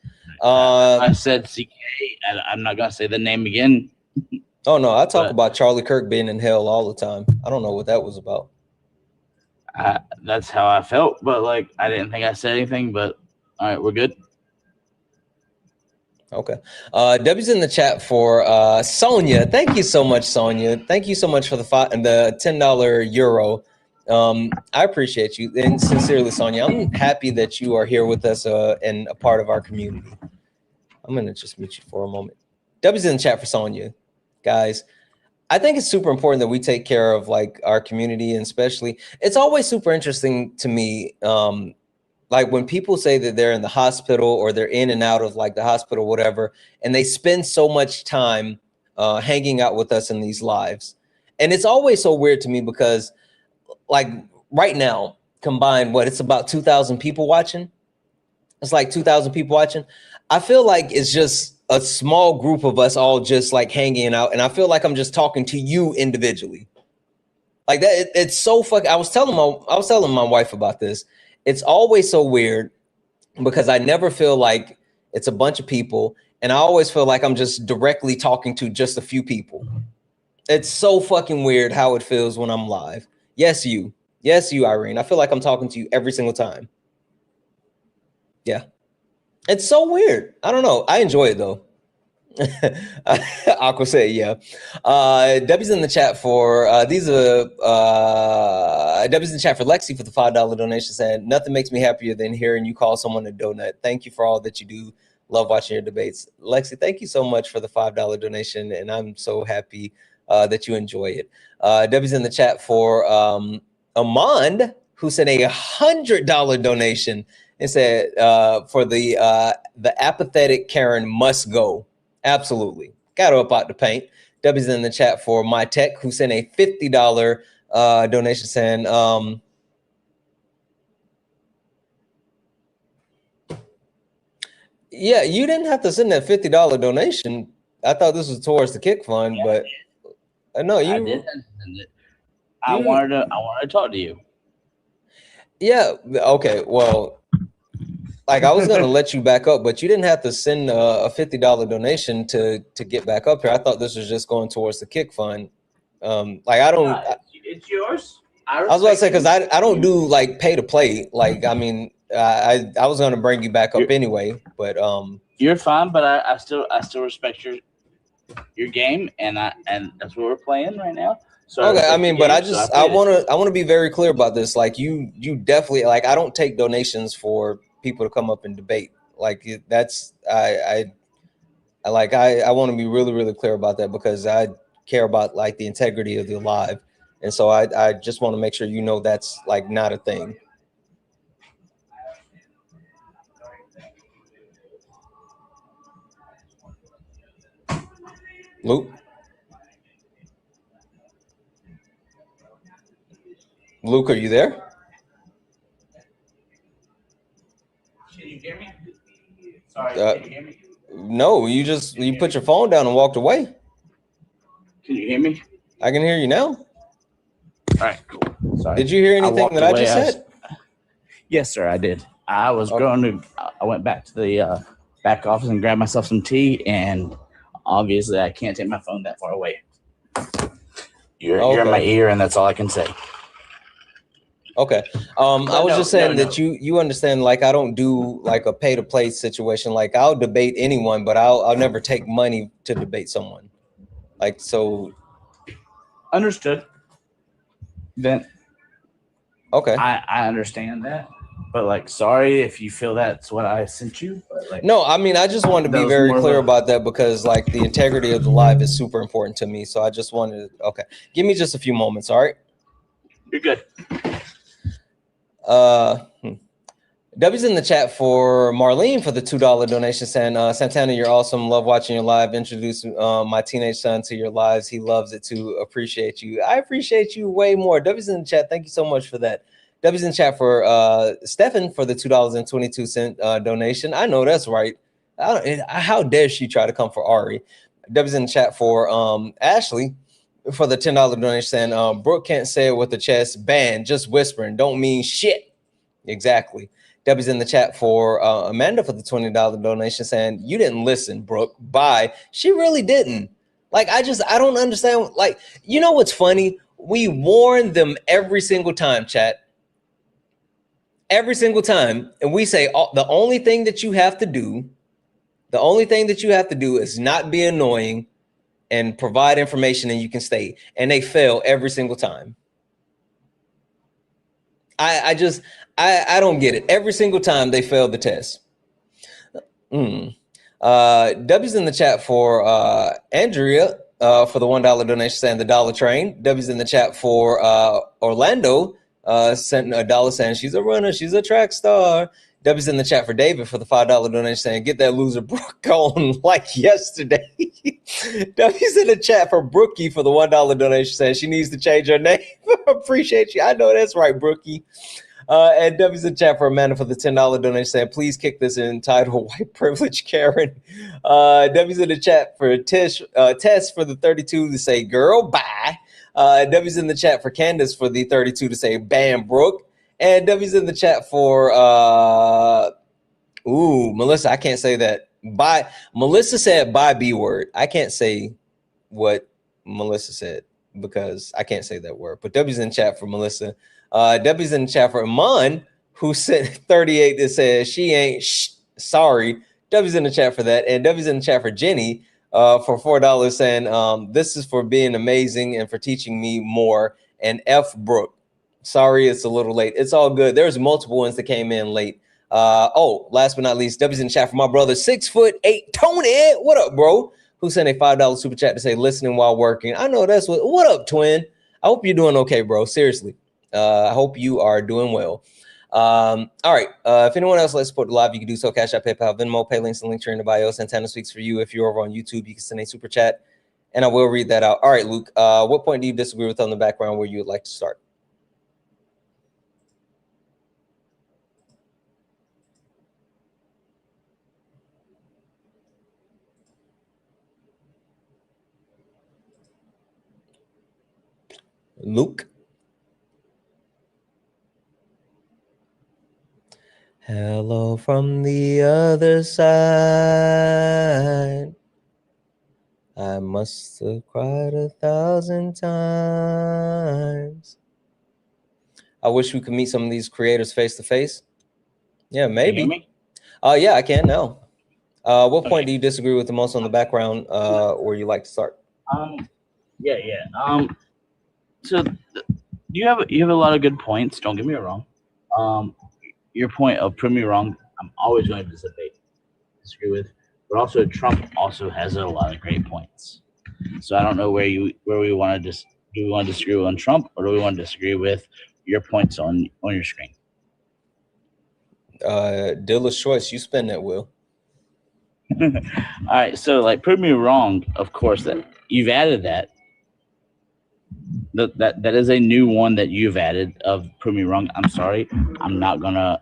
T: I said CK, and I'm not gonna say the name again.
A: Oh no, I talk about Charlie Kirk being in hell all the time. I don't know what that was about.
T: That's how I felt, but like I didn't think I said anything. But all right, we're good.
A: Okay. W's in the chat for Sonia. Thank you so much, Sonia. Thank you so much for the $10 euro. I appreciate you, and sincerely, Sonia. I'm happy that you are here with us and a part of our community. I'm gonna just mute you for a moment. W's in the chat for Sonia. Guys, I think it's super important that we take care of like our community, and especially it's always super interesting to me. Like when people say that they're in the hospital or they're in and out of like the hospital, whatever, and they spend so much time hanging out with us in these lives. And it's always so weird to me because like right now combined, it's about 2,000 people watching. It's like 2,000 people watching. I feel like it's just a small group of us all just like hanging out. And I feel like I'm just talking to you individually. Like that. It's so fucking, I was telling my wife about this. It's always so weird because I never feel like it's a bunch of people. And I always feel like I'm just directly talking to just a few people. It's so fucking weird how it feels when I'm live. Yes, you. Yes, you, Irene. I feel like I'm talking to you every single time. Yeah. It's so weird. I don't know. I enjoy it though. Aqua said, yeah. Debbie's in the chat for Debbie's in the chat for Lexi for the $5 donation, saying nothing makes me happier than hearing you call someone a donut. Thank you for all that you do. Love watching your debates. Lexi, thank you so much for the $5 donation, and I'm so happy that you enjoy it. Debbie's in the chat for Amand, who sent a $100 donation and said for the apathetic Karen must go. Absolutely. Got her up out the paint. W's in the chat for My Tech, who sent a $50 donation saying, yeah, you didn't have to send that $50 donation. I thought this was towards the kick fund, but no, you.
T: I did send it. I wanted to talk to you.
A: Yeah. Okay. Well, like I was gonna let you back up, but you didn't have to send a $50 donation to get back up here. I thought this was just going towards the kick fund. Like I don't.
T: It's yours.
A: I was about to say because I don't do like pay to play. Like I mean, I was gonna bring you back up anyway, but
T: you're fine. But I still respect your game, and that's what we're playing right now. So
A: okay, I mean, but I want to be very clear about this. Like you definitely like I don't take donations for people to come up and debate. Like that's I want to be really, really clear about that because I care about like the integrity of the live. And so I just want to make sure you know that's like not a thing. Luke? Luke, are you there?
T: Can you hear me? Sorry, can you hear me?
A: No, you put your phone down and walked away.
T: Can you hear me?
A: I can hear you now.
T: All right, cool. Sorry.
A: Did you hear anything that I just said?
T: Yes, sir, I did. I went back to the back office and grabbed myself some tea, and obviously I can't take my phone that far away. You're in my ear, and that's all I can say.
A: Okay. I was just saying that you understand, like, I don't do like a pay to play situation. Like I'll debate anyone, but I'll never take money to debate someone. Like, so.
T: Understood. Then.
A: Okay.
T: I understand that, but like, sorry if you feel that's what I sent you. But like,
A: no, I mean, I just wanted to be very clear about that because like the integrity of the live is super important to me. So I just wanted to, okay. Give me just a few moments. All right.
T: You're good.
A: W's in the chat for Marlene for the $2 donation. Saying, Santana, you're awesome. Love watching your live. Introduce my teenage son to your lives. He loves it too. Appreciate you. I appreciate you way more. W's in the chat. Thank you so much for that. W's in the chat for Stefan for the $2.22 donation. I know that's right. How dare she try to come for Ari? W's in the chat for Ashley for the $10 donation. Saying, Brooke can't say it with the chest. Ban, just whispering. Don't mean shit. Exactly. W's in the chat for Amanda for the $20 donation, saying, you didn't listen, Brooke. Bye. She really didn't. Like, I don't understand. Like, you know what's funny? We warn them every single time, chat. Every single time. And we say, the only thing that you have to do is not be annoying and provide information and you can stay. And they fail every single time. I don't get it. Every single time they fail the test. W's in the chat for Andrea for the $1 donation, saying the dollar train. W's in the chat for Orlando, sent $1 saying she's a runner, she's a track star. W's in the chat for David for the $5 donation, saying get that loser Brooke on like yesterday. W's in the chat for Brookie for the $1 donation, saying she needs to change her name. Appreciate you. I know that's right, Brookie. And W's in the chat for Amanda for the $10 donation, saying please kick this entitled white privilege Karen. W's in the chat for Tess for the 32 to say girl bye. W's in the chat for Candace for the 32 to say bam Brooke. And W's in the chat for Melissa. I can't say that. Bye. Melissa said bye B word. I can't say what Melissa said because I can't say that word. But W's in the chat for Melissa. W's in the chat for Iman, who sent 38 that says she ain't sorry. W's in the chat for that. And W's in the chat for Jenny for $4 saying this is for being amazing and for teaching me more. And F Brooke. Sorry, it's a little late. It's all good. There's multiple ones that came in late. Last but not least, W's in the chat for my brother, 6'8" Tony. What up, bro? Who sent a $5 super chat to say listening while working. I know that's what up, twin? I hope you're doing okay, bro. Seriously. I hope you are doing well. All right. If anyone else likes to support the live, you can do so. Cash App, PayPal, Venmo, pay links, and link tree in the bio. Santana speaks for you. If you're over on YouTube, you can send a super chat, and I will read that out. All right, Luke. What point do you disagree with on the background where you would like to start? Luke. Hello from the other side. I must have cried 1,000 times. I wish we could meet some of these creators face to face. Yeah, maybe.
T: Can you hear me?
A: Yeah, I can now. What point do you disagree with the most on the background where you like to start?
T: So you have a lot of good points. Don't get me wrong. Your point of prove me wrong, I'm always going to disagree with. But also Trump also has a lot of great points. So I don't know where we want to do we want to disagree on Trump or do we want to disagree with your points on your screen?
A: Dealer's choice. You spin that wheel.
T: All right. So like prove me wrong. Of course that you've added that. That is a new one that you've added of prove me wrong. I'm sorry. I'm not gonna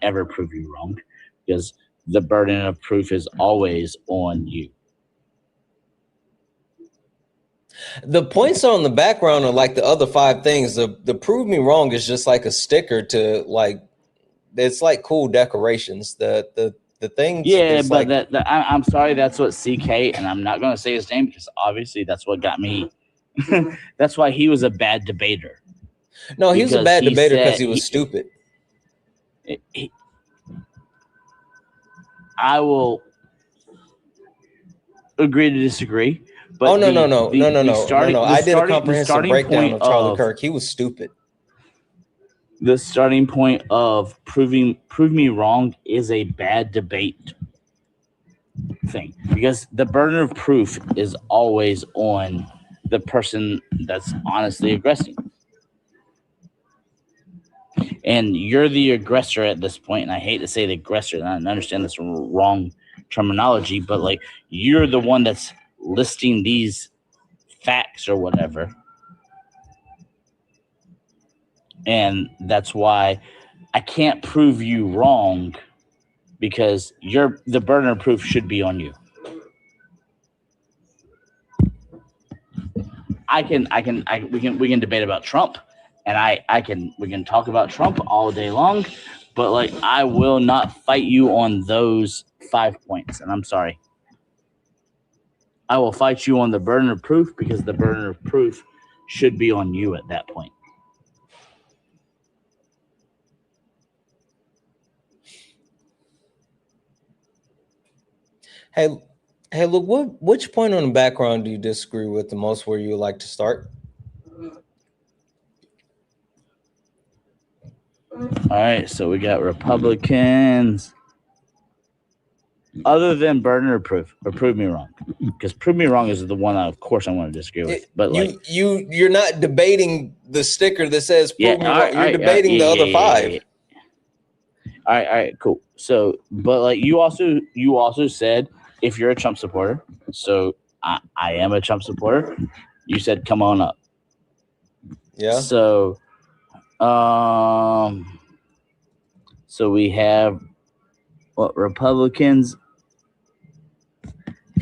T: ever prove you wrong because the burden of proof is always on you.
A: The points on the background are like the other 5 things. The prove me wrong is just like a sticker to like, it's like cool decorations. The things.
T: Yeah, but like, I'm sorry. That's what CK, and I'm not gonna say his name because obviously that's what got me. That's why he was a bad debater.
A: No, he was a bad debator because he was stupid.
T: I will agree to disagree. But
A: no. I did a comprehensive breakdown of Charlie Kirk. He was stupid.
T: The starting point of prove me wrong is a bad debate thing because the burden of proof is always on the person that's honestly aggressing. And you're the aggressor at this point, and I hate to say the aggressor, and I understand this wrong terminology, but like you're the one that's listing these facts or whatever. And that's why I can't prove you wrong, because the burden of proof should be on you. We can debate about Trump, and we can talk about Trump all day long, but like I will not fight you on those 5 points, and I'm sorry. I will fight you on the burden of proof, because the burden of proof should be on you at that point.
A: Hey, look, which point on the background do you disagree with the most, where you would like to start?
T: All right, so we got Republicans. Other than burden of proof, or prove me wrong, because prove me wrong is the one of course I want to disagree with. But
A: you're not debating the sticker that says prove me wrong. You're debating the other five.
T: All right, cool. So, but like you also said if you're a Trump supporter, so I am a Trump supporter. You said come on up.
A: Yeah.
T: So, so we have Republicans.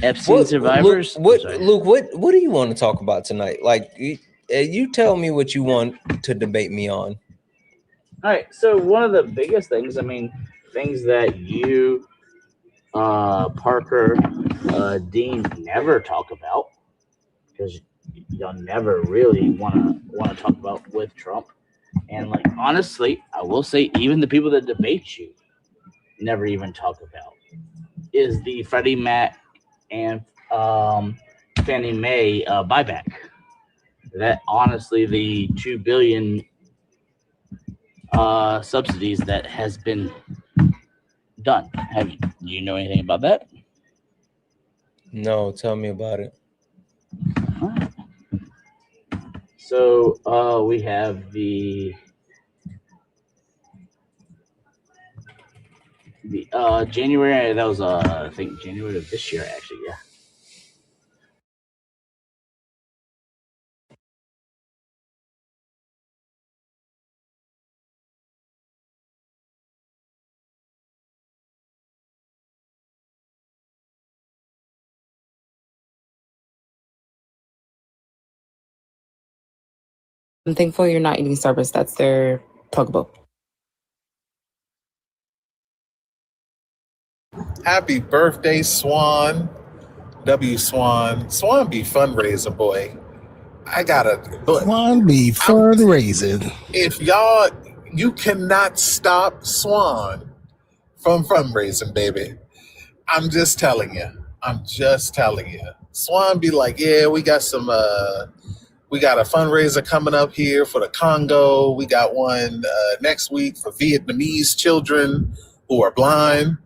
T: Epstein survivors.
A: Luke, what do you want to talk about tonight? Like, you tell me what you want to debate me on.
T: All right. So one of the biggest things, things that you, Parker, Dean never talk about, because y'all never really want to talk about with Trump. And like honestly, I will say even the people that debate you never even talk about is the Freddie Mac and Fannie Mae buyback. That honestly, the $2 billion subsidies that has been done. Do you know anything about that?
A: No, tell me about it.
T: So we have the January. That was I think January of this year, actually. Yeah.
E: I'm thankful you're not eating Starburst. That's their Pokeball.
U: Happy birthday, Swan. W Swan. Swan be fundraiser, boy. I gotta.
V: Swan be fundraising.
U: If you cannot stop Swan from fundraising, baby. I'm just telling you. Swan be like, yeah, we got a fundraiser coming up here for the Congo. We got one next week for Vietnamese children who are blind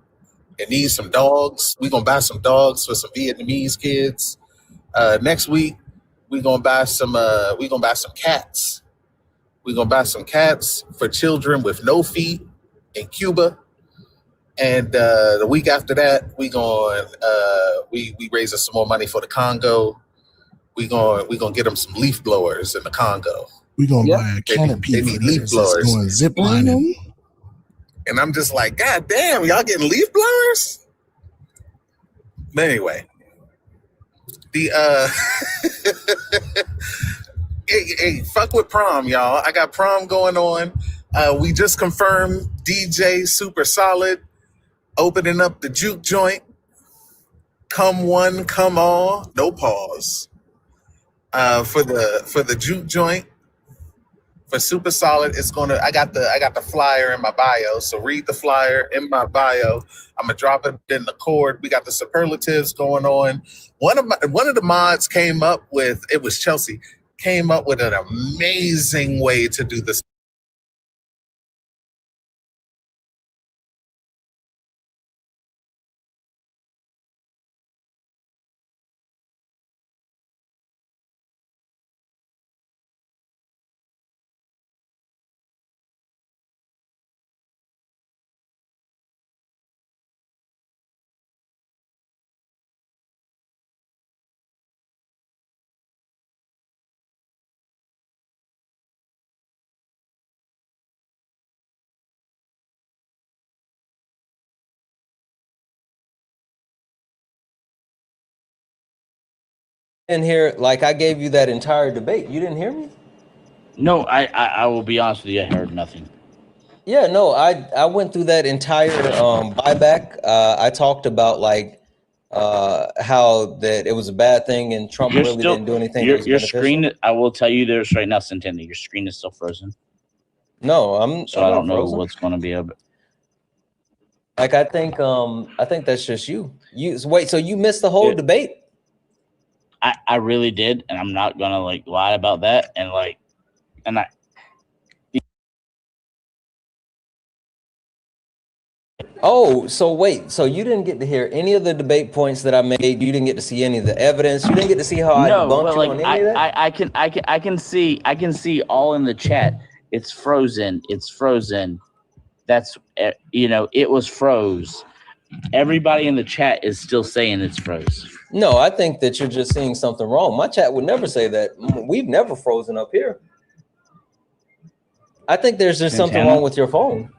U: and need some dogs. We're gonna buy some dogs for some Vietnamese kids. Next week, we're gonna buy some cats. We're gonna buy some cats for children with no feet in Cuba. And the week after that, we raising some more money for the Congo. We gonna get them some leaf blowers in the Congo.
V: We're gonna buy a canopy.
U: They need leaf blowers.
V: Going zip lining.
U: And I'm just like, God damn, y'all getting leaf blowers? But anyway, the hey, fuck with prom, y'all. I got prom going on. We just confirmed DJ Super Solid opening up the juke joint. Come one, come all, no pause. For the juke joint. For Super Solid, I got the flyer in my bio, so read the flyer in my bio. I'm gonna drop it in the cord. We got the superlatives going on. One of the mods came up with, it was Chelsea, came up with an amazing way to do this.
A: In here, like I gave you that entire debate. You didn't hear me?
T: No, I will be honest with you. I heard nothing.
A: Yeah, no, I went through that entire buyback. I talked about like how that it was a bad thing and Trump really didn't do anything that was
T: Your
A: beneficial.
T: screen. I will tell you this right now, Santana. Your screen is still frozen.
A: No,
T: So
A: I'm
T: I don't
A: not
T: know
A: frozen.
T: what's going to be up.
A: Like I think that's just you. Wait, so you missed the whole debate?
T: I really did, and I'm not gonna like lie about that. And I.
A: Oh, so wait, so you didn't get to hear any of the debate points that I made. You didn't get to see any of the evidence. You didn't get to see how I debunked you on any of that.
T: I can see all in the chat. It's frozen. It's frozen. That's it was froze. Everybody in the chat is still saying it's froze.
A: No, I think that you're just seeing something wrong. My chat would never say that. We've never frozen up here. I think there's just something wrong with your phone.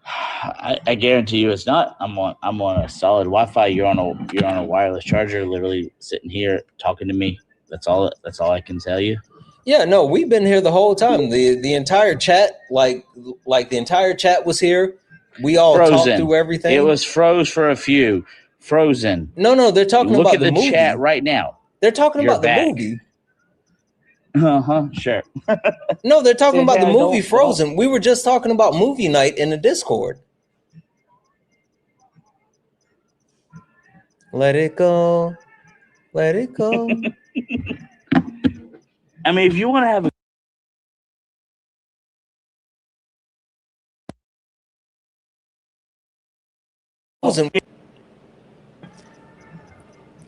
T: I guarantee you it's not. I'm on a solid Wi-Fi. You're on a wireless charger, literally sitting here talking to me. That's all I can tell you.
A: Yeah, no, we've been here the whole time. The entire chat, like the entire chat was here. We all talked through everything.
T: It was froze for a few. Frozen.
A: No, they're talking
T: Look
A: about
T: at the
A: movie.
T: chat right now.
A: They're talking
T: You're
A: about the
T: back.
A: movie.
T: Sure.
A: No, they're talking about the
T: Santana,
A: movie Frozen. We were just talking about movie night in the Discord. Let it go. Let it go.
T: I mean, if you want to have a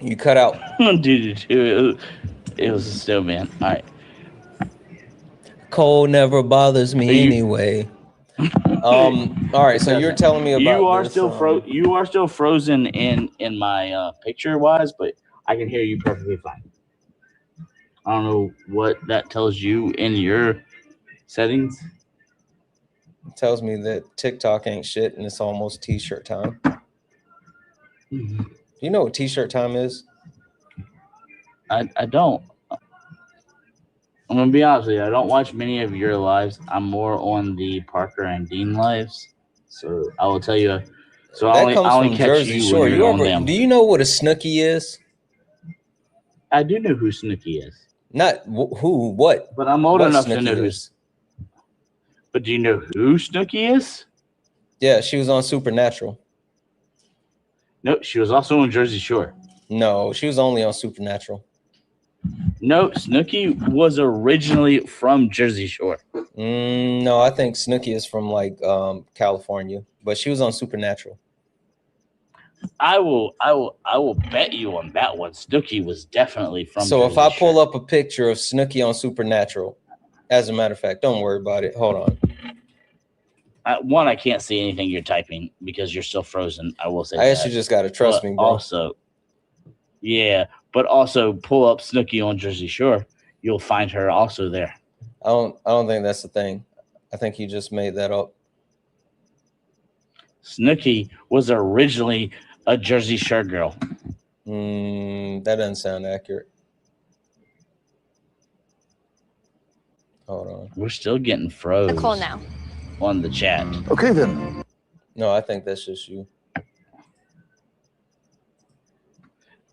A: You cut out.
T: Dude, it was a snowman. All right.
A: Cold never bothers me anyway. All right, so you're telling me about
T: you are
A: this,
T: still frozen in my picture wise, but I can hear you perfectly fine. I don't know what that tells you in your settings.
A: It tells me that TikTok ain't shit and it's almost t-shirt time.
T: Mm-hmm.
A: You know what t-shirt time is?
T: I don't. I'm gonna be honest with you. I don't watch many of your lives. I'm more on the Parker and Dean lives. So I will tell you. So
A: that
T: I
A: comes
T: only
A: from
T: catch
A: Jersey
T: you
A: Shore.
T: when you're on them.
A: Do you know what a snooki is?
T: I do know who Snooki is.
A: Not who, what?
T: But I'm old
A: what
T: enough to
A: Snooki
T: know
A: is.
T: But do you know who Snooki is?
A: Yeah, she was on Supernatural.
T: No, she was also on Jersey Shore.
A: No, she was only on Supernatural.
T: No, Snooki was originally from Jersey Shore.
A: No, I think Snooki is from like California, but she was on Supernatural.
T: I will bet you on that one. Snooki was definitely from
A: So
T: Jersey
A: if I
T: Shore.
A: pull up a picture of Snooki on Supernatural, as a matter of fact, don't worry about it. Hold on.
T: One, I can't see anything you're typing because you're still frozen. I will say
A: I guess you just gotta trust me, bro.
T: Also, yeah, but also pull up Snooki on Jersey Shore. You'll find her also there.
A: I don't think that's the thing. I think you just made that up.
T: Snooki was originally a Jersey Shore girl.
A: That doesn't sound accurate. Hold on.
T: We're still getting froze.
S: Call now.
T: On the chat.
V: Okay, then.
A: No, I think that's just you.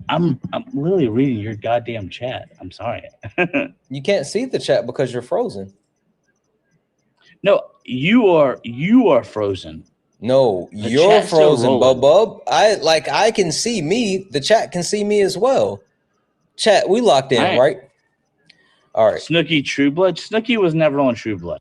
T: I'm literally reading your goddamn chat. I'm sorry.
A: You can't see the chat because you're frozen.
T: No, you are frozen.
A: No,
T: The
A: you're
T: chat's still
A: frozen,
T: rolling.
A: Bub. I can see me. The chat can see me as well. Chat, we locked in, right? All right.
T: Snooki True Blood. Snooki was never on True Blood.